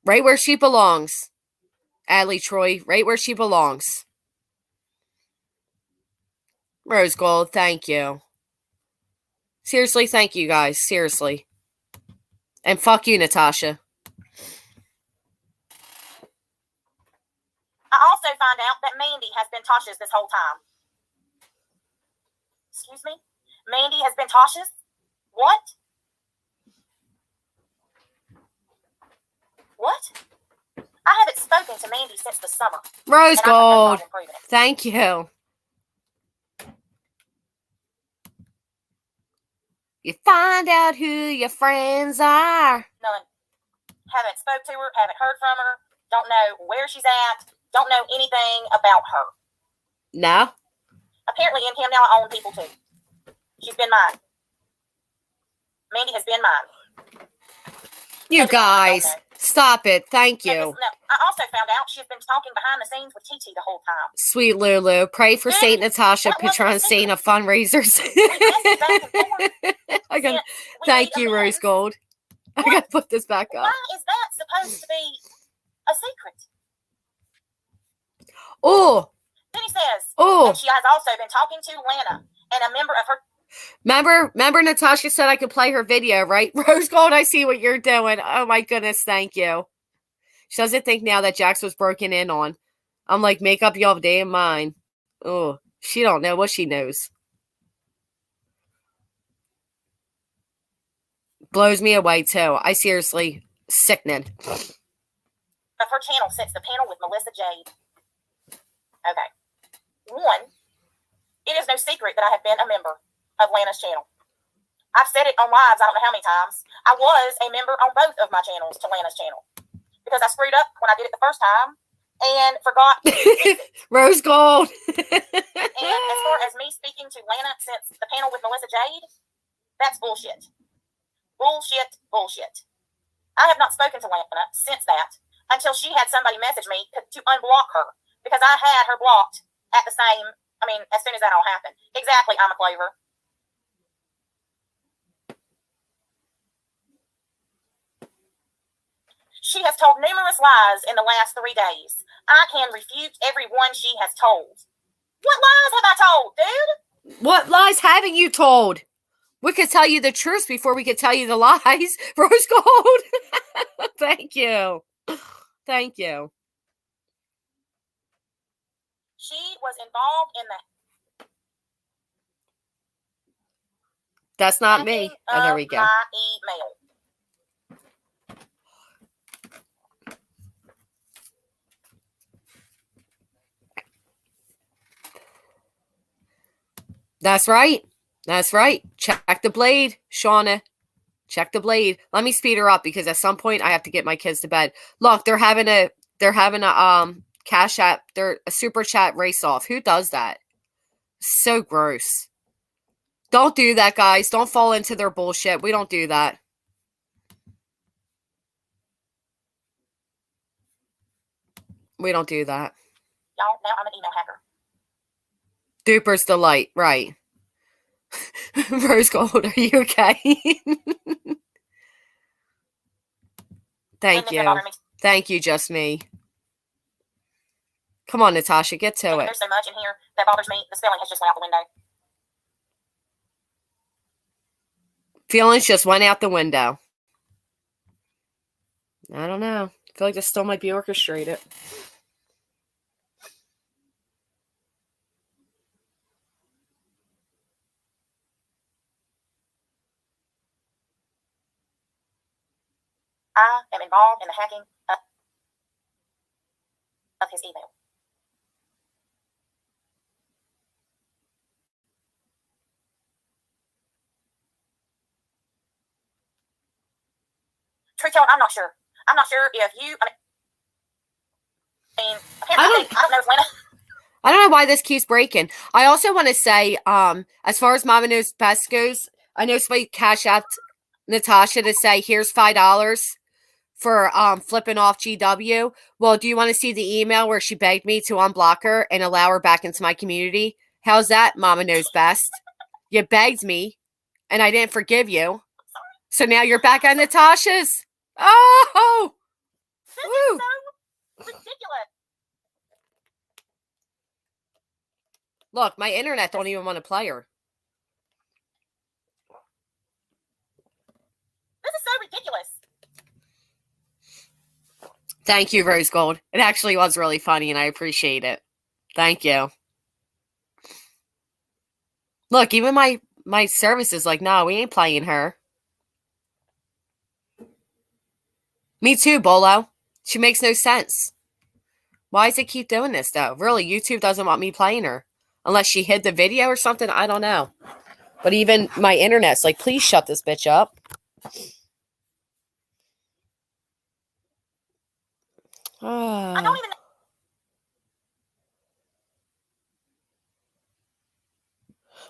Right where she belongs. Adley Troy, right where she belongs. Rose Gold, thank you. Seriously, thank you guys. Seriously. And fuck you, Natasha. I also find out that Mandy has been Tasha's this whole time. Excuse me? Mandy has been Tasha's? What? What? I haven't spoken to Mandy since the summer. Rose Gold, thank you. You find out who your friends are. None. Haven't spoke to her, haven't heard from her, don't know where she's at, don't know anything about her. No? Apparently in him now I own people too. She's been mine. Mandy has been mine. You guys, stop it. Thank you. No, I also found out she's been talking behind the scenes with TT the whole time. Sweet Lulu, pray for Saint Natasha, patron saint of fundraisers. Thank you, Rose Gold. I gotta put this back up. Why is that supposed to be a secret? Oh. Then he says, oh, and she has also been talking to Lana and a member of her. Remember Natasha said I could play her video, right? Rose Gold, I see what you're doing. Oh my goodness, thank you. She doesn't think now that Jax was broken in on. I'm like, make up your damn mind. Oh, she don't know what she knows. Blows me away too. I seriously sickening. Of her channel since the panel with Melissa Jade. Okay. One, it is no secret that I have been a member of Lana's channel. I've said it on lives, I don't know how many times. I was a member on both of my channels to Lana's channel. Because I screwed up when I did it the first time and forgot. Rose Gold. And as far as me speaking to Lana since the panel with Melissa Jade, that's bullshit. Bullshit. I have not spoken to Lana since that until she had somebody message me to unblock her because I had her blocked at the same, as soon as that all happened. Exactly, I'm a Clover. She has told numerous lies in the last 3 days. I can refute every one she has told. What lies have I told, dude? What lies haven't you told? We could tell you the truth before we could tell you the lies. Rose gold. Thank you. Thank you. She was involved in the That's not me. Oh, there we go. my email. That's right. That's right. Check the blade, Shauna. Check the blade. Let me speed her up because at some point I have to get my kids to bed. Look, they're having a Cash App, they're a super chat race off. Who does that? So gross. Don't do that, guys. Don't fall into their bullshit. We don't do that. We don't do that. Y'all, now I'm an email hacker. Duper's delight, right. Rose gold, are you okay? Thank you. Thank you, just me. Come on, Natasha, get to it. There's so much in here that bothers me. The spelling has just went out the window. Feelings just went out the window. I don't know. I feel like this still might be orchestrated. I am involved in the hacking of his email. Truth telling, I'm not sure. I'm not sure if you. I don't know if Lena. I don't know why this keeps breaking. I also want to say, as far as Mama Knows Best goes, I know somebody cash out Natasha to say, here's $5 for flipping off GW. Well, do you want to see the email where she begged me to unblock her and allow her back into my community? How's that, Mama Knows Best? You begged me, and I didn't forgive you. So now you're back on Natasha's. Oh! This is so ridiculous. Look, my internet don't even want to play her. This is so ridiculous. Thank you, Rose Gold. It actually was really funny, and I appreciate it. Thank you. Look, even my service is like, no, we ain't playing her. Me too, Bolo. She makes no sense. Why does it keep doing this, though? Really, YouTube doesn't want me playing her. Unless she hid the video or something, I don't know. But even my internet's like, please shut this bitch up. I don't even know.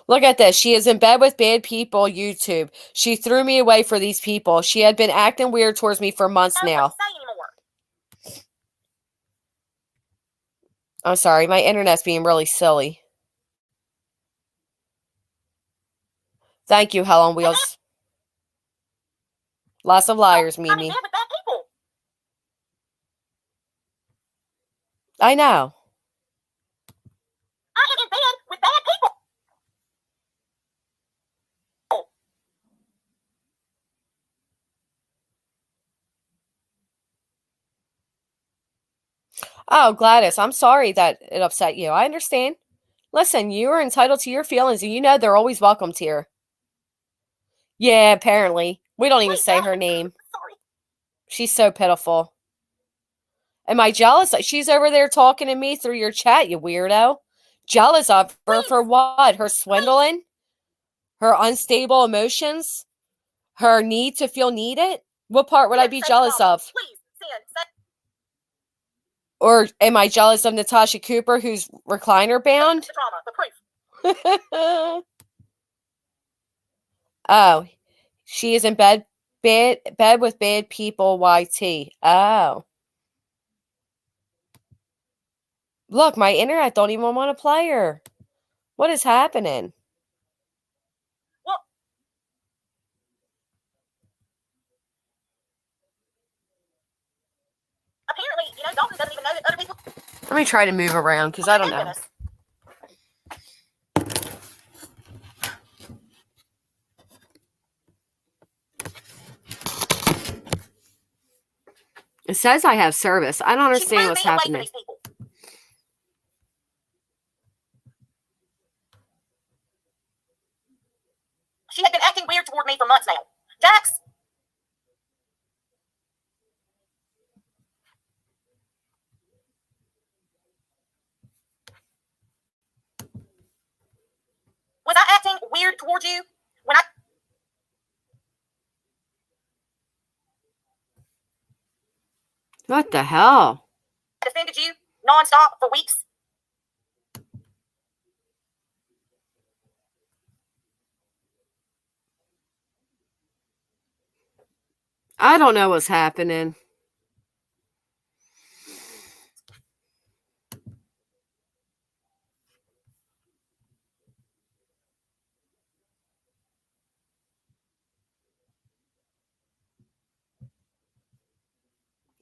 Look at this. She is in bed with bad people, YouTube. She threw me away for these people. She had been acting weird towards me for months now. I'm sorry. My internet's being really silly. Thank you, Hell on Wheels. Lots of liars, Mimi. I know. I am in bed with bad people. Oh, Gladys, I'm sorry that it upset you. I understand. Listen, you are entitled to your feelings, and you know they're always welcomed here. Yeah, apparently. We don't even say her name. Sorry. She's so pitiful. Am I jealous? She's over there talking to me through your chat, you weirdo. Jealous of her for what? Her swindling? Her unstable emotions? Her need to feel needed? What part would I be jealous of? Please, send. Or am I jealous of Natasha Cooper, who's recliner bound? The trauma, the proof. Oh, she is in bed with bad people, YT. Oh. Look, my internet don't even want to play her. What is happening? Let me try to move around because I don't know. It says I have service. I don't understand what's happening. She had been acting weird toward me for months now. Jax. Was I acting weird towards you when I What the hell? defended you nonstop for weeks? I don't know what's happening.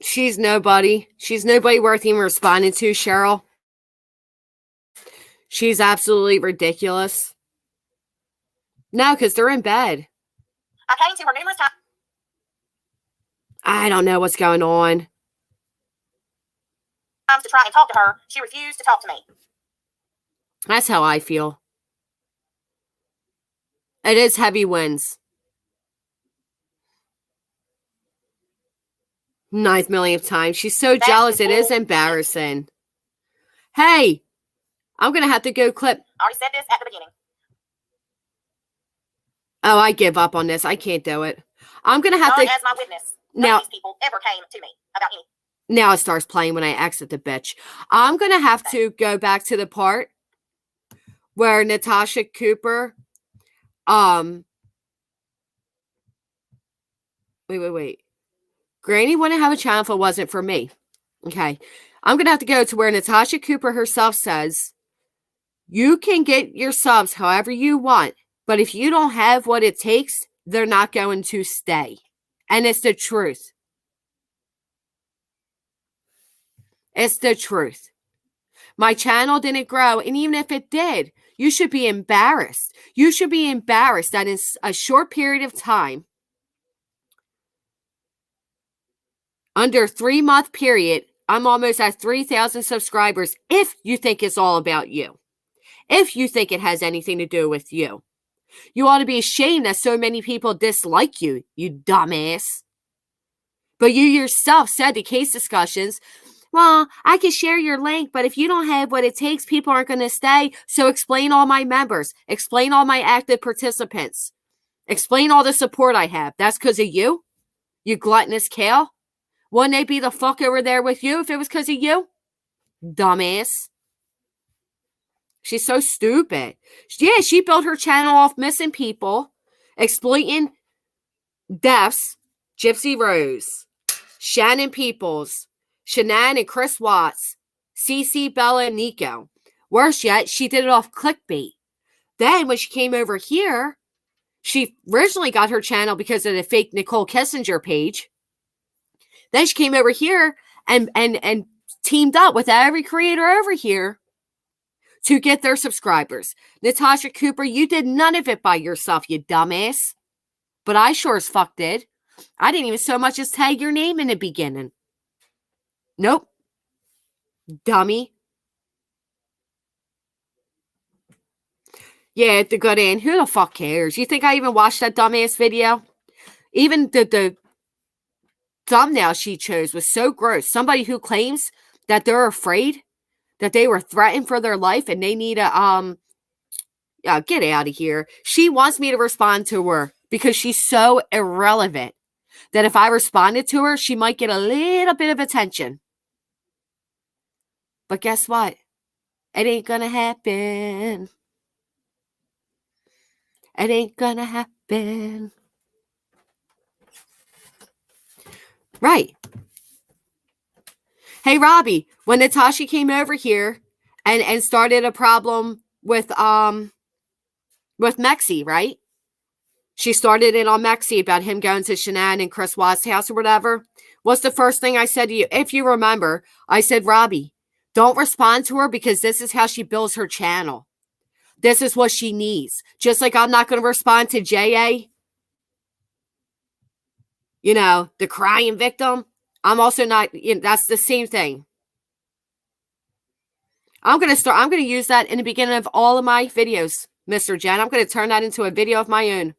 She's nobody. She's nobody worth even responding to, Cheryl. She's absolutely ridiculous. No, because they're in bed. I came to her numerous times. I don't know what's going on. To try and talk to her. She refused to talk to me. That's how I feel. It is heavy winds. 9th millionth time. She's so jealous. It is embarrassing. Hey, I'm going to have to go clip. I already said this at the beginning. Oh, I give up on this. I can't do it. I'm going to have to. As my witness. None of these people ever came to me about anything. Now it starts playing when I exit the bitch. I'm going to have to go back to the part where Natasha Cooper, wait. Granny wouldn't have a channel if it wasn't for me. Okay. I'm going to have to go to where Natasha Cooper herself says, you can get your subs however you want, but if you don't have what it takes, they're not going to stay. And it's the truth. It's the truth. My channel didn't grow, and even if it did, you should be embarrassed. You should be embarrassed that in a short period of time, under a 3-month period, I'm almost at 3,000 subscribers if you think it's all about you. If you think it has anything to do with you. You ought to be ashamed that so many people dislike you, you dumbass. But you yourself said to case discussions, well, I can share your link, but if you don't have what it takes, people aren't going to stay. So explain all my members. Explain all my active participants. Explain all the support I have. That's because of you? You gluttonous kale? Wouldn't they be the fuck over there with you if it was because of you? Dumbass. She's so stupid. Yeah, she built her channel off missing people, exploiting deaths, Gypsy Rose, Shannon Peoples, Shanann and Chris Watts, Cece, Bella, and Nico. Worse yet, she did it off clickbait. Then when she came over here, she originally got her channel because of the fake Nicole Kessinger page. Then she came over here and teamed up with every creator over here to get their subscribers. Natasha Cooper, you did none of it by yourself, you dumbass. But I sure as fuck did. I didn't even so much as tag your name in the beginning. Nope. Dummy. Yeah, at the good end. Who the fuck cares? You think I even watched that dumbass video? Even the thumbnail she chose was so gross. Somebody who claims that they're afraid, that they were threatened for their life, and they need a get out of here. She wants me to respond to her because she's so irrelevant that if I responded to her, she might get a little bit of attention. But guess what? It ain't gonna happen. It ain't gonna happen. Right. Hey, Robbie, when Natasha came over here and started a problem with Mexi, right? She started it on Mexi about him going to Shanann and Chris Watts' house or whatever. What's the first thing I said to you? If you remember, I said, Robbie, Don't respond to her because this is how she builds her channel. This is what she needs. Just like I'm not going to respond to J.A., you know, the crying victim. I'm also not, you know, that's the same thing. I'm going to use that in the beginning of all of my videos, Mr. Jen. I'm going to turn that into a video of my own.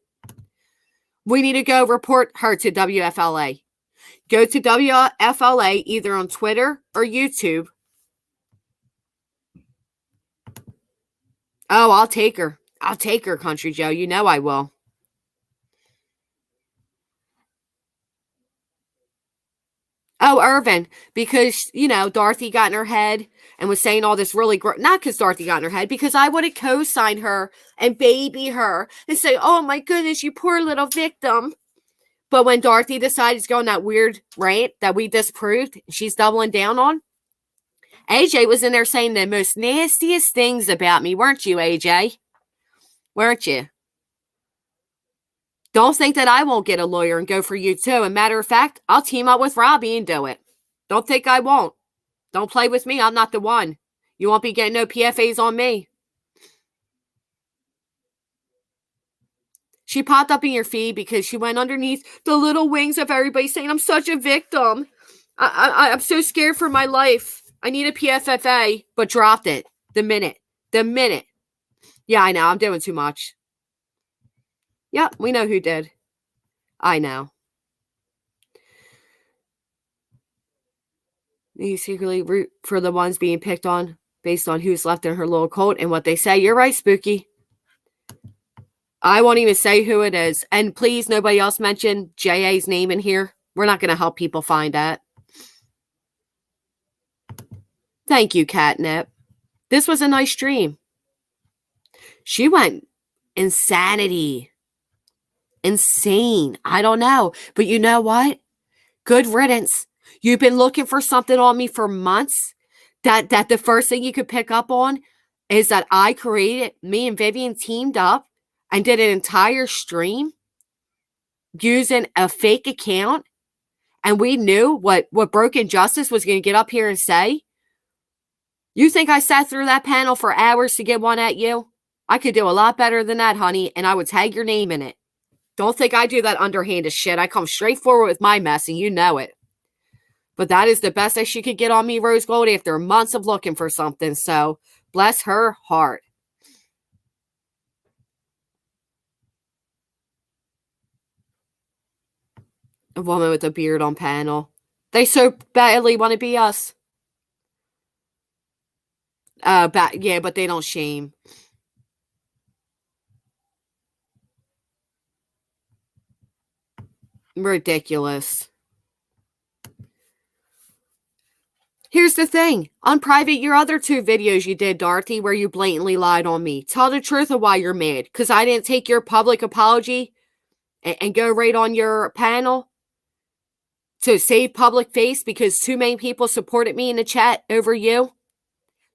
We need to go report her to WFLA. Go to WFLA either on Twitter or YouTube. Oh, I'll take her. I'll take her, Country Joe. You know I will. Oh, Irvin, because, you know, Dorothy got in her head and was saying all this really not because Dorothy got in her head, because I would have co-signed her and baby her and say, oh my goodness, you poor little victim. But when Dorothy decided to go on that weird rant that we disproved, she's doubling down on, AJ was in there saying the most nastiest things about me, weren't you, AJ? Weren't you? Don't think that I won't get a lawyer and go for you too. And matter of fact, I'll team up with Robbie and do it. Don't think I won't. Don't play with me. I'm not the one. You won't be getting no PFAs on me. She popped up in your feed because she went underneath the little wings of everybody saying, I'm such a victim. I'm so scared for my life. I need a PFFA, but dropped it the minute. Yeah, I know. I'm doing too much. Yep, we know who did. I know. You secretly root for the ones being picked on based on who's left in her little cult and what they say. You're right, Spooky. I won't even say who it is. And please, nobody else mention J.A.'s name in here. We're not going to help people find that. Thank you, Catnip. This was a nice dream. She went insanity. Insane. I don't know. But you know what? Good riddance. You've been looking for something on me for months. That the first thing you could pick up on is that I created, me and Vivian teamed up and did an entire stream using a fake account. And we knew what Broken Justice was going to get up here and say. You think I sat through that panel for hours to get one at you? I could do a lot better than that, honey, and I would tag your name in it. Don't think I do that underhanded shit. I come straight forward with my mess, and you know it. But that is the best that she could get on me, Rose Gold, after months of looking for something. So, bless her heart. A woman with a beard on panel. They so badly want to be us. Yeah, but they don't shame. Ridiculous. Here's the thing. On private, your other 2 videos you did, Dorothy, where you blatantly lied on me. Tell the truth of why you're mad. Because I didn't take your public apology and go right on your panel to save public face because too many people supported me in the chat over you.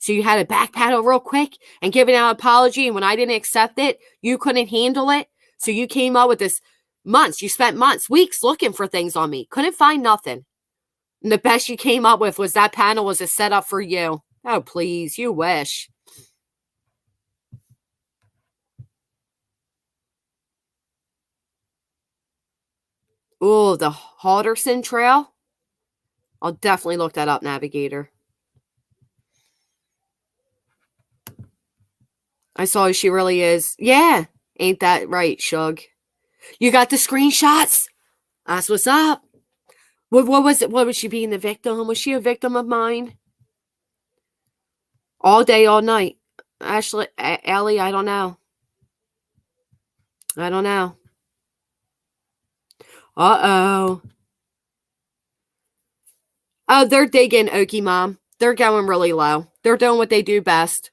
So you had to backpedal real quick and give an apology. And when I didn't accept it, you couldn't handle it. So you came up with this months. You spent months, weeks looking for things on me. Couldn't find nothing. And the best you came up with was that panel was a setup for you. Oh, please. You wish. Oh, the Halderson Trail. I'll definitely look that up, Navigator. I saw who she really is. Yeah. Ain't that right, Shug? You got the screenshots? That's what's up. What was it? What was she being the victim? Was she a victim of mine? All day, all night. Ashley, Ellie, I don't know. I don't know. Uh-oh. Oh, they're digging, Okie Mom. They're going really low. They're doing what they do best.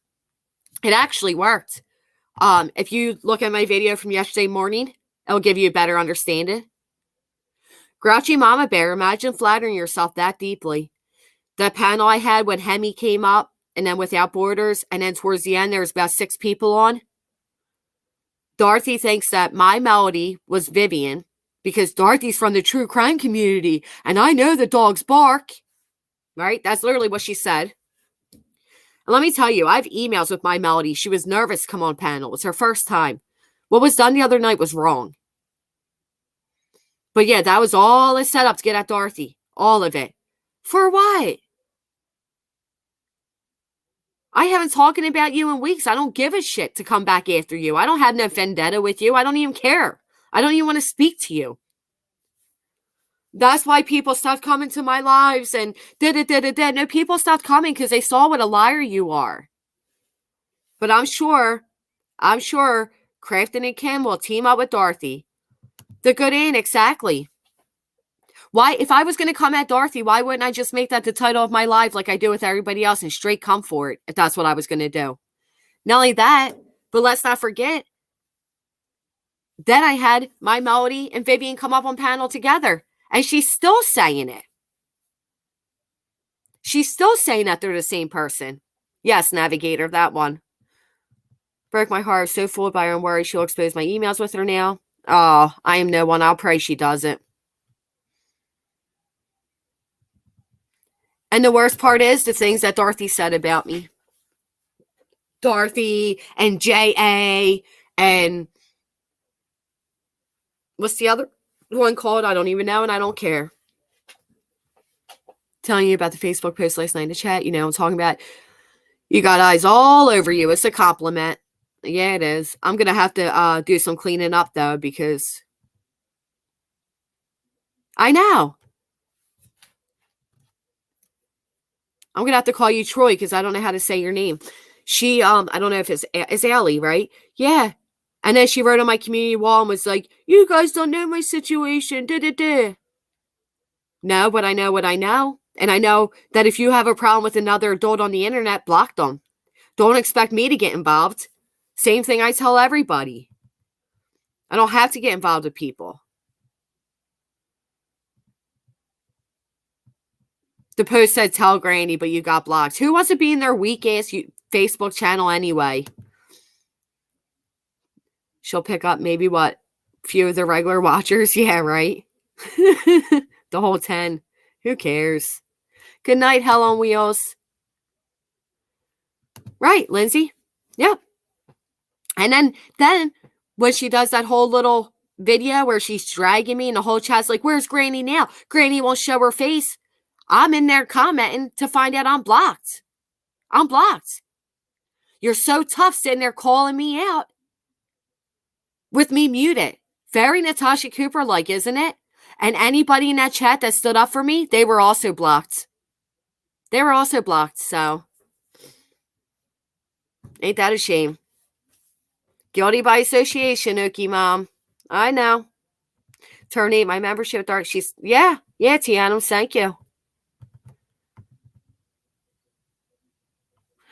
It actually worked. If you look at my video from yesterday morning, it'll give you a better understanding. Grouchy Mama Bear, imagine flattering yourself that deeply. The panel I had when Hemi came up, and then Without Borders, and then towards the end, there was about 6 people on. Dorothy thinks that my melody was Vivian, because Dorothy's from the true crime community, and I know the dogs bark. Right? That's literally what she said. And let me tell you, I have emails with my Melody. She was nervous to come on panel. It was her first time. What was done the other night was wrong. But yeah, that was all a setup to get at Dorothy. All of it. For what? I haven't talking about you in weeks. I don't give a shit to come back after you. I don't have no vendetta with you. I don't even care. I don't even want to speak to you. That's why people stopped coming to my lives and da-da-da-da-da. No, people stopped coming because they saw what a liar you are. But I'm sure Crafton and Kim will team up with Dorothy. The good ain't exactly. Why, if I was going to come at Dorothy, why wouldn't I just make that the title of my life like I do with everybody else and straight come for it if that's what I was going to do? Not only that, but let's not forget, then I had my Melody and Vivian come up on panel together, and she's still saying it. She's still saying that they're the same person. Yes, Navigator, that one. Broke my heart. So fooled by her own worries. She'll expose my emails with her now. Oh, I am no one. I'll pray she doesn't. And the worst part is the things that Dorothy said about me. Dorothy and J.A. and what's the other one called? I don't even know, and I don't care. Telling you about the Facebook post last night in the chat. You know, I'm talking about you got eyes all over you. It's a compliment. Yeah, it is. I'm going to have to do some cleaning up, though, because I know. I'm going to have to call you Troy because I don't know how to say your name. She, I don't know if it's Allie, right? Yeah. And then she wrote on my community wall and was like, you guys don't know my situation. Da-da-da. No, but I know what I know. And I know that if you have a problem with another adult on the internet, block them. Don't expect me to get involved. Same thing I tell everybody. I don't have to get involved with people. The post said, tell Granny, but you got blocked. Who wants to be in their weak-ass Facebook channel anyway? She'll pick up maybe, what, few of the regular watchers? Yeah, right? The whole 10. Who cares? Good night, Hell on Wheels. Right, Lindsay? Yep. And then when she does that whole little video where she's dragging me and the whole chat's like, where's Granny now? Granny won't show her face. I'm in there commenting to find out I'm blocked. I'm blocked. You're so tough sitting there calling me out with me muted. Very Natasha Cooper-like, isn't it? And anybody in that chat that stood up for me, they were also blocked. They were also blocked, so ain't that a shame? Guilty by association, Okie Mom. I know. Terminate my membership, Dark. Yeah, Tiana, thank you.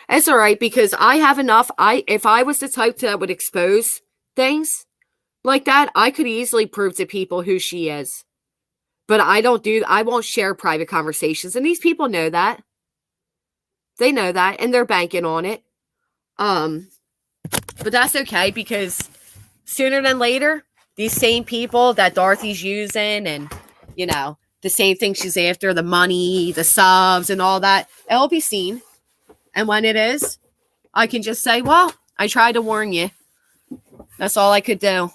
It's all right because I have enough. If I was the type that would expose things like that, I could easily prove to people who she is. But I won't share private conversations. And these people know that. They know that. And they're banking on it. But that's okay because sooner than later, these same people that Dorothy's using and, you know, the same thing she's after, the money, the subs and all that, it'll be seen. And when it is, I can just say, well, I tried to warn you. That's all I could do.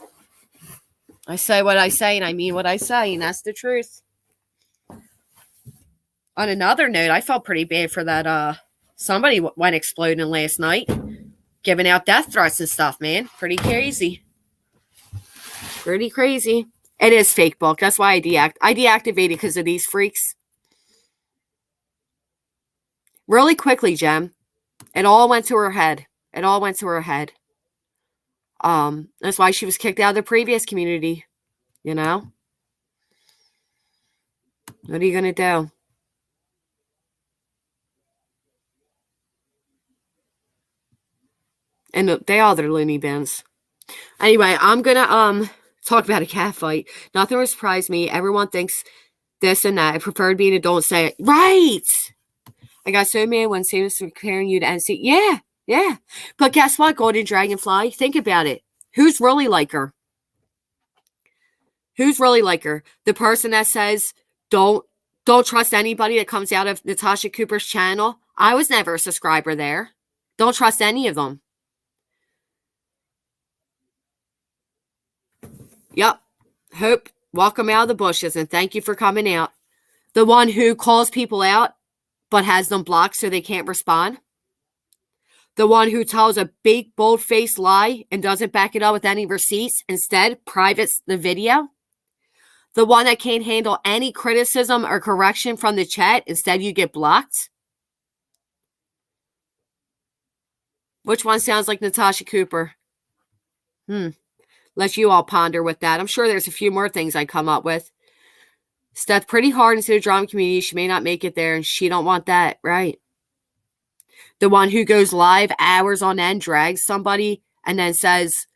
I say what I say and I mean what I say, and that's the truth. On another note, I felt pretty bad for that somebody went exploding last night, giving out death threats and stuff, man. Pretty crazy. Pretty crazy. It is fake book. That's why I deactivated because of these freaks. Really quickly, Jem. It all went to her head. It all went to her head. That's why she was kicked out of the previous community. You know? What are you going to do? And they all their loony bins. Anyway, I'm going to talk about a cat fight. Nothing will surprise me. Everyone thinks this and that. I prefer to be an adult and say it. Right! I got so mad when Sam was comparing you to NC. Yeah. But guess what, Golden Dragonfly? Think about it. Who's really like her? Who's really like her? The person that says, don't trust anybody that comes out of Natasha Cooper's channel. I was never a subscriber there. Don't trust any of them. Yep. Hope, welcome out of the bushes and thank you for coming out. The one who calls people out but has them blocked so they can't respond. The one who tells a big, bold-faced lie and doesn't back it up with any receipts, instead privates the video. The one that can't handle any criticism or correction from the chat, instead you get blocked. Which one sounds like Natasha Cooper? Let you all ponder with that. I'm sure there's a few more things I come up with. Stepped pretty hard into the drama community. She may not make it there, and she don't want that, right? The one who goes live hours on end, drags somebody, and then says,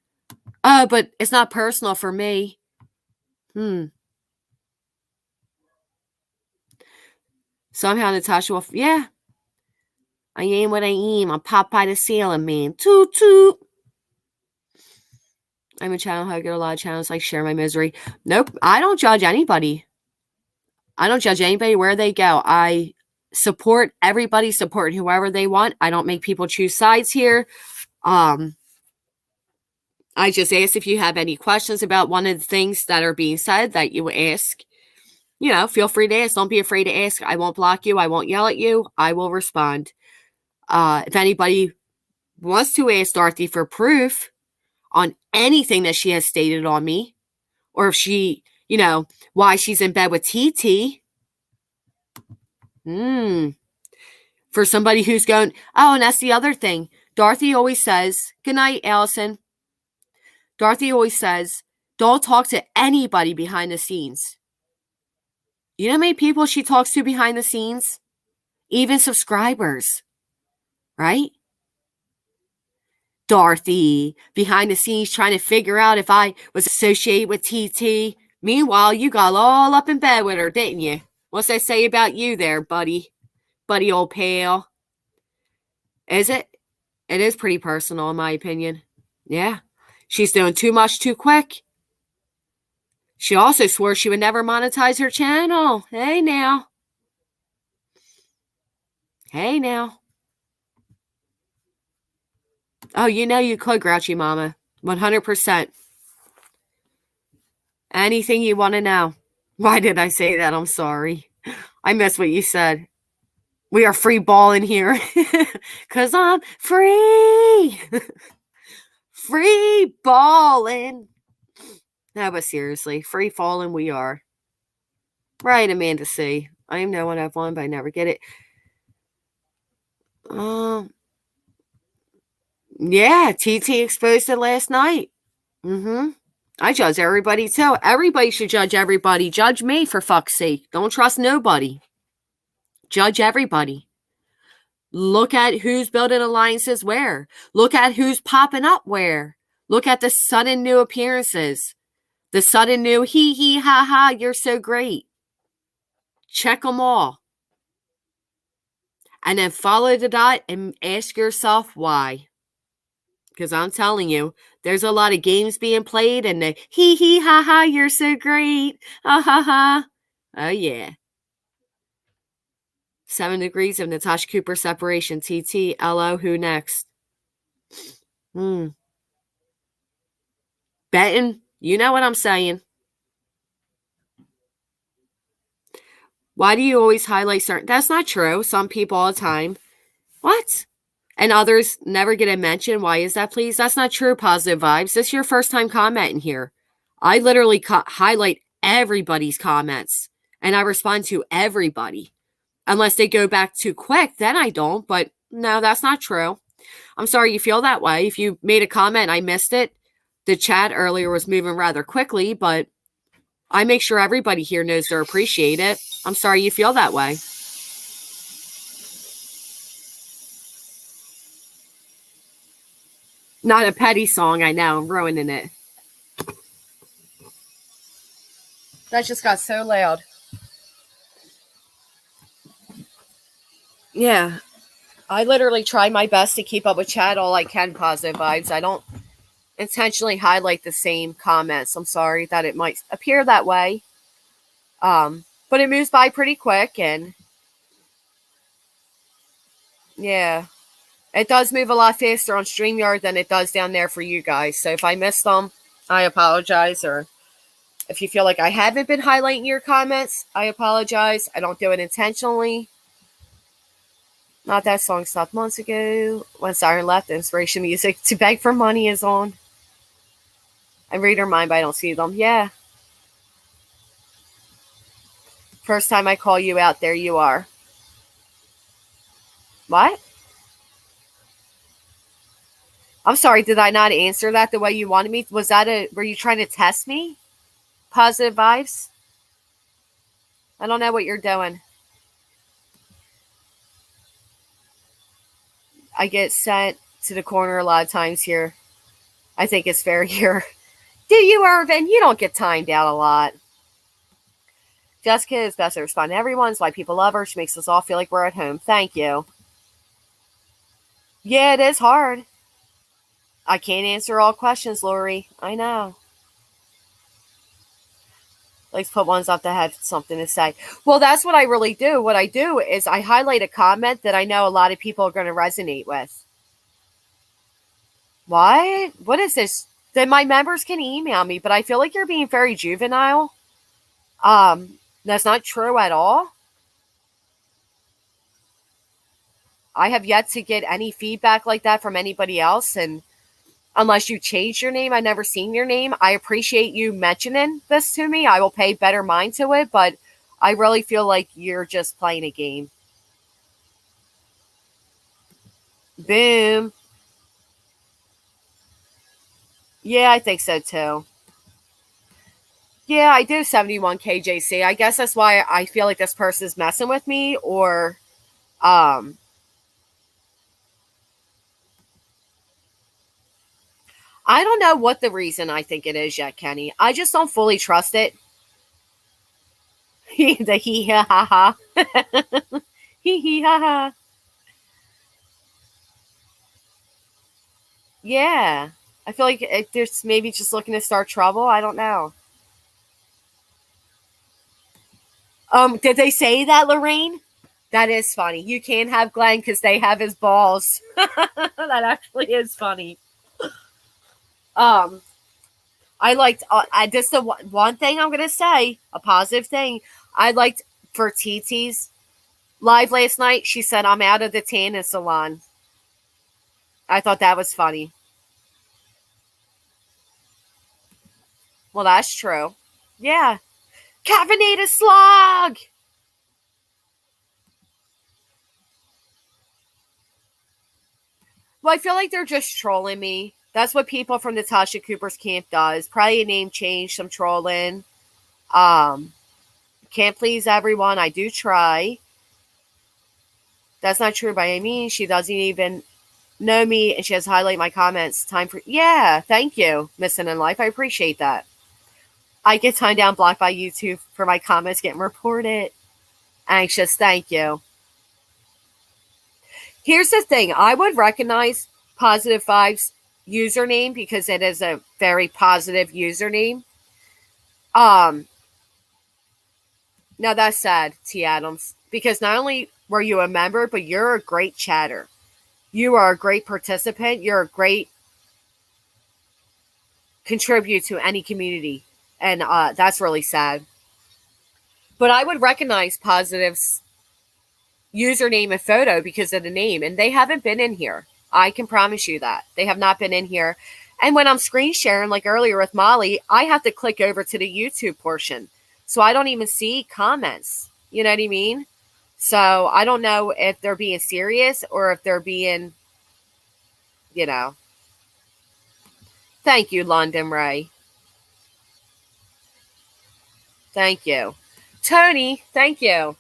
oh, but it's not personal for me. Somehow Natasha will, yeah. I am what I am. I'm popped by the ceiling, man. Toot toot. I'm a channel hugger. A lot of channels like share my misery. Nope. I don't judge anybody. I don't judge anybody where they go. I support everybody, support whoever they want. I don't make people choose sides here. I just ask if you have any questions about one of the things that are being said that you ask. You know, feel free to ask. Don't be afraid to ask. I won't block you. I won't yell at you. I will respond. If anybody wants to ask Dorothy for proof on anything that she has stated on me, or if she, you know, why she's in bed with TT. For somebody who's going, oh, and that's the other thing. Dorothy always says, good night, Allison. Dorothy always says, don't talk to anybody behind the scenes. You know how many people she talks to behind the scenes? Even subscribers. Right? Dorothy, behind the scenes trying to figure out if I was associated with TT. Meanwhile, you got all up in bed with her, didn't you? What's that say about you there, buddy? Buddy old pal. Is it? It is pretty personal, in my opinion. Yeah. She's doing too much too quick. She also swore she would never monetize her channel. Hey, now. Hey, now. Oh, you know you could, Grouchy Mama. 100%. Anything you want to know. Why did I say that? I'm sorry. I missed what you said. We are free balling here. Because I'm free. Free balling. No, but seriously, free falling we are. Right, Amanda C. I am no one I've won, but I never get it. Yeah, TT exposed it last night. I judge everybody too. Everybody should judge everybody. Judge me, for fuck's sake. Don't trust nobody. Judge everybody. Look at who's building alliances where. Look at who's popping up where. Look at the sudden new appearances. The sudden new hee hee ha ha, you're so great. Check them all. And then follow the dot and ask yourself why. Because I'm telling you, there's a lot of games being played and the hee hee ha ha, you're so great. Ha ha ha. Oh yeah. 7 degrees of Natasha Cooper separation. TT, LO, who next? Betting, you know what I'm saying. Why do you always highlight certain? That's not true. Some people all the time. What? And others never get a mention. Why is that, please? That's not true, Positive Vibes. This is your first time commenting here. I literally highlight everybody's comments. And I respond to everybody. Unless they go back too quick, then I don't. But no, that's not true. I'm sorry you feel that way. If you made a comment and I missed it, the chat earlier was moving rather quickly, but I make sure everybody here knows to appreciate it. I'm sorry you feel that way. Not a petty song, I know. I'm ruining it. That just got so loud. Yeah. I literally try my best to keep up with chat all I can, Positive Vibes. I don't intentionally highlight the same comments. I'm sorry that it might appear that way. But it moves by pretty quick, and Yeah. It does move a lot faster on StreamYard than it does down there for you guys. So if I missed them, I apologize. Or if you feel like I haven't been highlighting your comments, I apologize. I don't do it intentionally. Not that song stopped months ago. When Siren left, inspiration music to beg for money is on. And read her mind, but I don't see them. Yeah. First time I call you out, there you are. What? I'm sorry, did I not answer that the way you wanted me? Were you trying to test me? Positive vibes? I don't know what you're doing. I get sent to the corner a lot of times here. I think it's fair here. Do you, Irvin? You don't get timed out a lot. Jessica is best to respond to everyone. It's why people love her. She makes us all feel like we're at home. Thank you. Yeah, it is hard. I can't answer all questions, Lori. I know. Let's put ones up that have something to say. Well, that's what I really do. What I do is I highlight a comment that I know a lot of people are going to resonate with. What? What is this? Then my members can email me, but I feel like you're being very juvenile. That's not true at all. I have yet to get any feedback like that from anybody else, and unless you changed your name, I've never seen your name. I appreciate you mentioning this to me. I will pay better mind to it, but I really feel like you're just playing a game. Boom. Yeah, I think so too. Yeah, I do 71 KJC. I guess that's why I feel like this person is messing with me, or I don't know what the reason I think it is yet, Kenny. I just don't fully trust it. The hee ha ha ha. Hee hee ha ha. Yeah. I feel like they're maybe just looking to start trouble. I don't know. Did they say that, Lorraine? That is funny. You can't have Glenn because they have his balls. That actually is funny. I liked, just the one thing I'm going to say, a positive thing. I liked for TT's live last night. She said, I'm out of the tanning salon. I thought that was funny. Well, that's true. Yeah. Caffeinated slog. Well, I feel like they're just trolling me. That's what people from Natasha Cooper's camp does. Probably a name change, some trolling. Can't please everyone. I do try. That's not true by any means. She doesn't even know me, and she has to highlight my comments. Time for... Yeah, thank you, Missing in Life. I appreciate that. I get timed down, blocked by YouTube for my comments getting reported. Anxious, thank you. Here's the thing. I would recognize Positive Vibes username because it is a very positive username. Now that's sad, T. Adams, because not only were you a member, but you're a great chatter. You are a great participant. You're a great contribute to any community. And that's really sad. But I would recognize Positive's username and photo because of the name. And they haven't been in here. I can promise you that. They have not been in here. And when I'm screen sharing, like earlier with Molly, I have to click over to the YouTube portion. So I don't even see comments. You know what I mean? So I don't know if they're being serious or if they're being, you know. Thank you, London Ray. Thank you. Tony, thank you.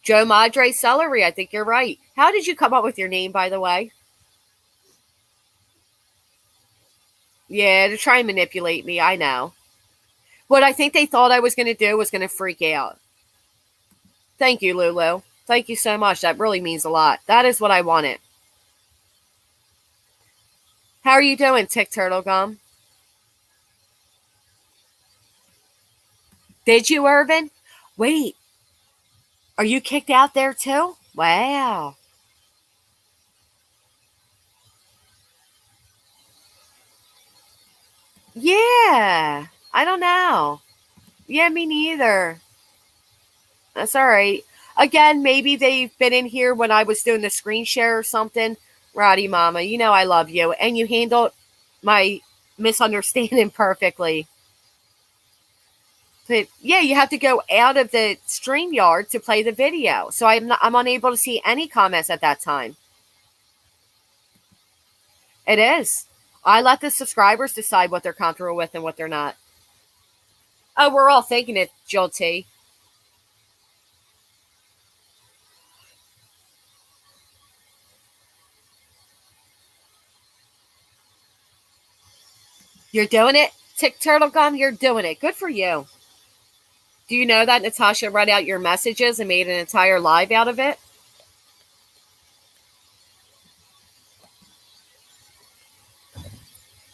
Joe Madre Celery, I think you're right. How did you come up with your name, by the way? Yeah, to try and manipulate me, I know. What I think they thought I was going to do was going to freak out. Thank you, Lulu. Thank you so much. That really means a lot. That is what I wanted. How are you doing, Tick Turtle Gum? Did you, Irvin? Wait, are you kicked out there too? Wow. Yeah, I don't know. Yeah, me neither. That's all right. Again, maybe they've been in here when I was doing the screen share or something. Roddy Mama, you know I love you. And you handled my misunderstanding perfectly. But yeah, you have to go out of the StreamYard to play the video. So I'm unable to see any comments at that time. It is. I let the subscribers decide what they're comfortable with and what they're not. Oh, we're all thinking it, Jill T. You're doing it? Tick Turtle Gum, you're doing it. Good for you. Do you know that Natasha read out your messages and made an entire live out of it?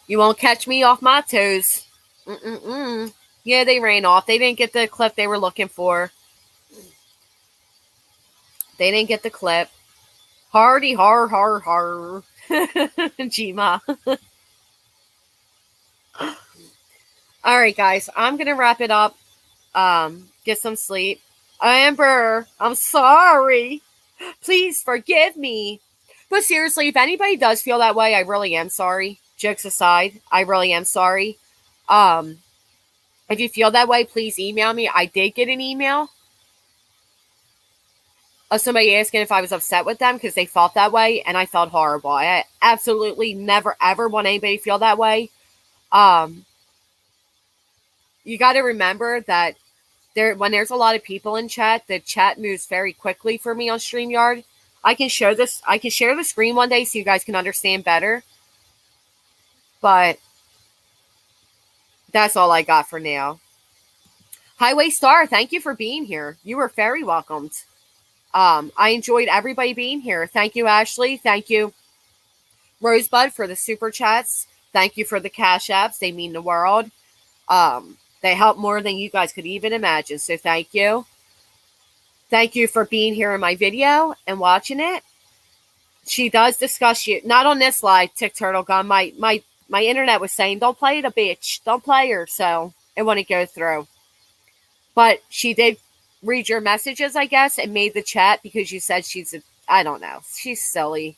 You won't catch me off my toes. Mm-mm-mm. Yeah, they ran off. They didn't get the clip they were looking for. They didn't get the clip. Hardy har har har. Gma. All right, guys. I'm going to wrap it up. Get some sleep. Amber, I'm sorry. Please forgive me. But seriously, if anybody does feel that way, I really am sorry. Jokes aside, I really am sorry. If you feel that way, please email me. I did get an email of somebody asking if I was upset with them because they felt that way, and I felt horrible. I absolutely never, ever want anybody to feel that way. You got to remember that when there's a lot of people in chat, the chat moves very quickly for me on StreamYard. I can share the screen one day so you guys can understand better. But that's all I got for now. Highway Star, thank you for being here. You were very welcomed. I enjoyed everybody being here. Thank you, Ashley. Thank you, Rosebud, for the super chats. Thank you for the cash apps. They mean the world. They help more than you guys could even imagine. So thank you. Thank you for being here in my video and watching it. She does discuss you. Not on this live, Tick Turtle Gun. My internet was saying, don't play the bitch. Don't play her. So it wouldn't go through. But she did read your messages, I guess, and made the chat because you said I don't know. She's silly.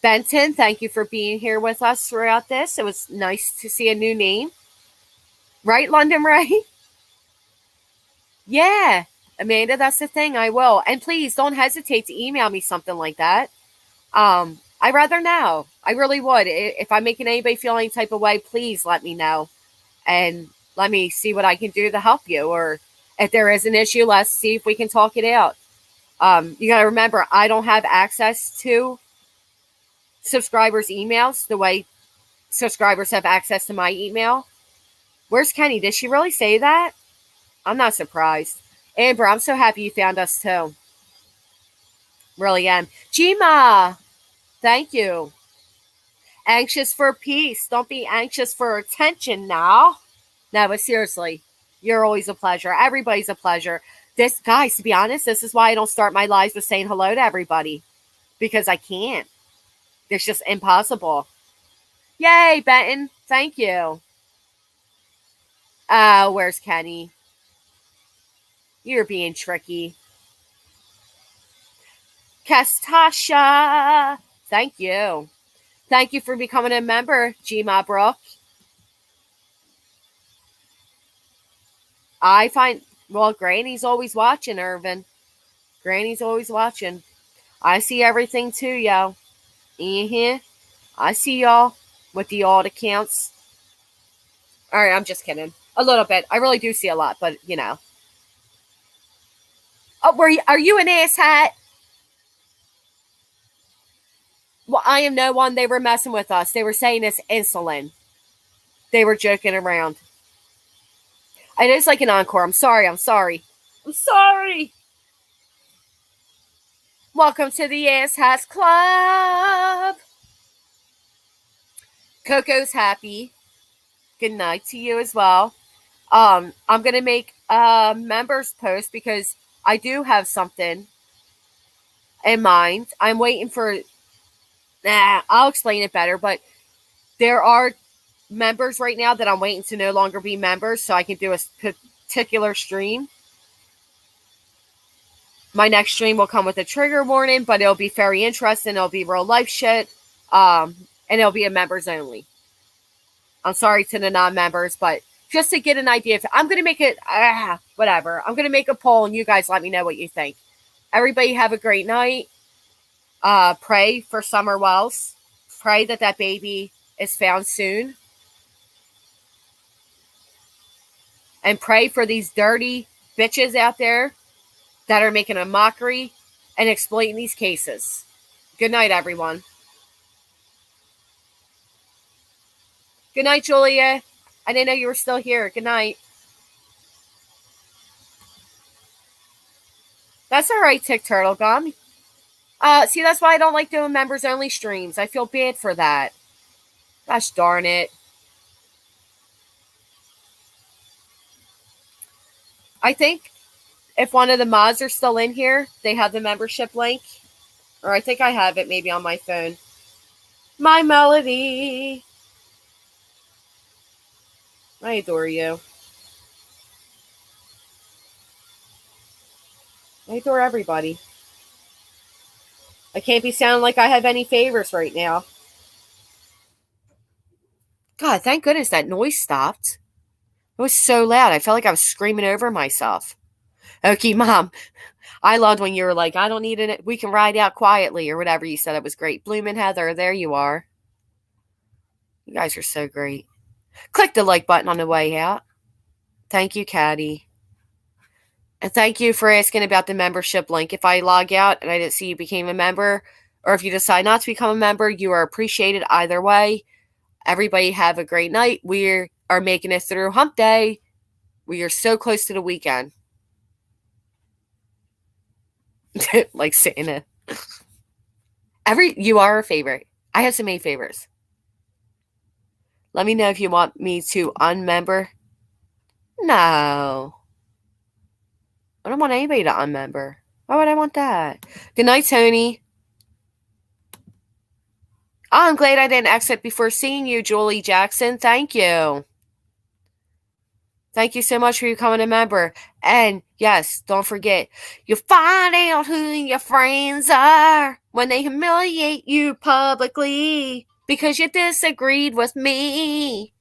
Benton, thank you for being here with us throughout this. It was nice to see a new name. Right, London Ray? Yeah. Amanda, that's the thing. I will. And please don't hesitate to email me something like that. I'd rather know. I really would. If I'm making anybody feel any type of way, please let me know. And let me see what I can do to help you. Or if there is an issue, let's see if we can talk it out. You got to remember, I don't have access to subscribers' emails the way subscribers have access to my email. Where's Kenny? Did she really say that? I'm not surprised. Amber, I'm so happy you found us too. Really am. Gma, thank you. Anxious for peace. Don't be anxious for attention now. No, but seriously, you're always a pleasure. Everybody's a pleasure. Guys, to be honest, this is why I don't start my lives with saying hello to everybody. Because I can't. It's just impossible. Yay, Benton. Thank you. Where's Kenny? You're being tricky. Castasha. Thank you. Thank you for becoming a member, Gma Brooke. Granny's always watching, Irvin. Granny's always watching. I see everything too, yo. I see y'all with the alt accounts. All right, I'm just kidding. A little bit. I really do see a lot, but you know. Oh, are you an asshat? Well, I am no one. They were messing with us. They were saying it's insulin. They were joking around. It is like an encore. I'm sorry. Welcome to the Asshats Club. Coco's happy. Good night to you as well. I'm going to make a members post because I do have something in mind. I'm waiting for, I'll explain it better, but there are members right now that I'm waiting to no longer be members so I can do a particular stream. My next stream will come with a trigger warning, but it'll be very interesting. It'll be real life shit. And it'll be a members only. I'm sorry to the non-members, but just to get an idea. I'm going to make it, whatever. I'm going to make a poll and you guys let me know what you think. Everybody have a great night. Pray for Summer Wells. Pray that that baby is found soon. And pray for these dirty bitches out there that are making a mockery and exploiting these cases. Good night, everyone. Good night, Julia. I didn't know you were still here. Good night. That's all right, Tick Turtle Gum. See, that's why I don't like doing members-only streams. I feel bad for that. Gosh darn it. I think if one of the mods are still in here, they have the membership link. Or I think I have it maybe on my phone. My Melody. I adore you. I adore everybody. I can't be sounding like I have any favors right now. God, thank goodness that noise stopped. It was so loud. I felt like I was screaming over myself. Okay, Mom. I loved when you were like, I don't need it. We can ride out quietly or whatever you said. It was great. Bloomin' Heather, there you are. You guys are so great. Click the like button on the way out. Thank you, Caddy. And thank you for asking about the membership link. If I log out and I didn't see you became a member, or if you decide not to become a member, you are appreciated either way. Everybody have a great night. We are making it through hump day. We are so close to the weekend. Like Santa. You are a favorite. I have so many favorites. Let me know if you want me to unmember. No. I don't want anybody to unmember. Why would I want that? Good night, Tony. Oh, I'm glad I didn't exit before seeing you, Julie Jackson. Thank you. Thank you so much for becoming a member. And yes, don't forget, you'll find out who your friends are when they humiliate you publicly because you disagreed with me.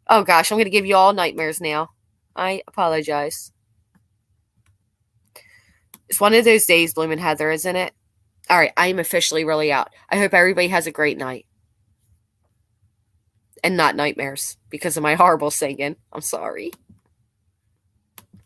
Oh gosh, I'm going to give you all nightmares now. I apologize. It's one of those days, Bloomin' Heather, isn't it? All right, I am officially really out. I hope everybody has a great night. And not nightmares because of my horrible singing. I'm sorry.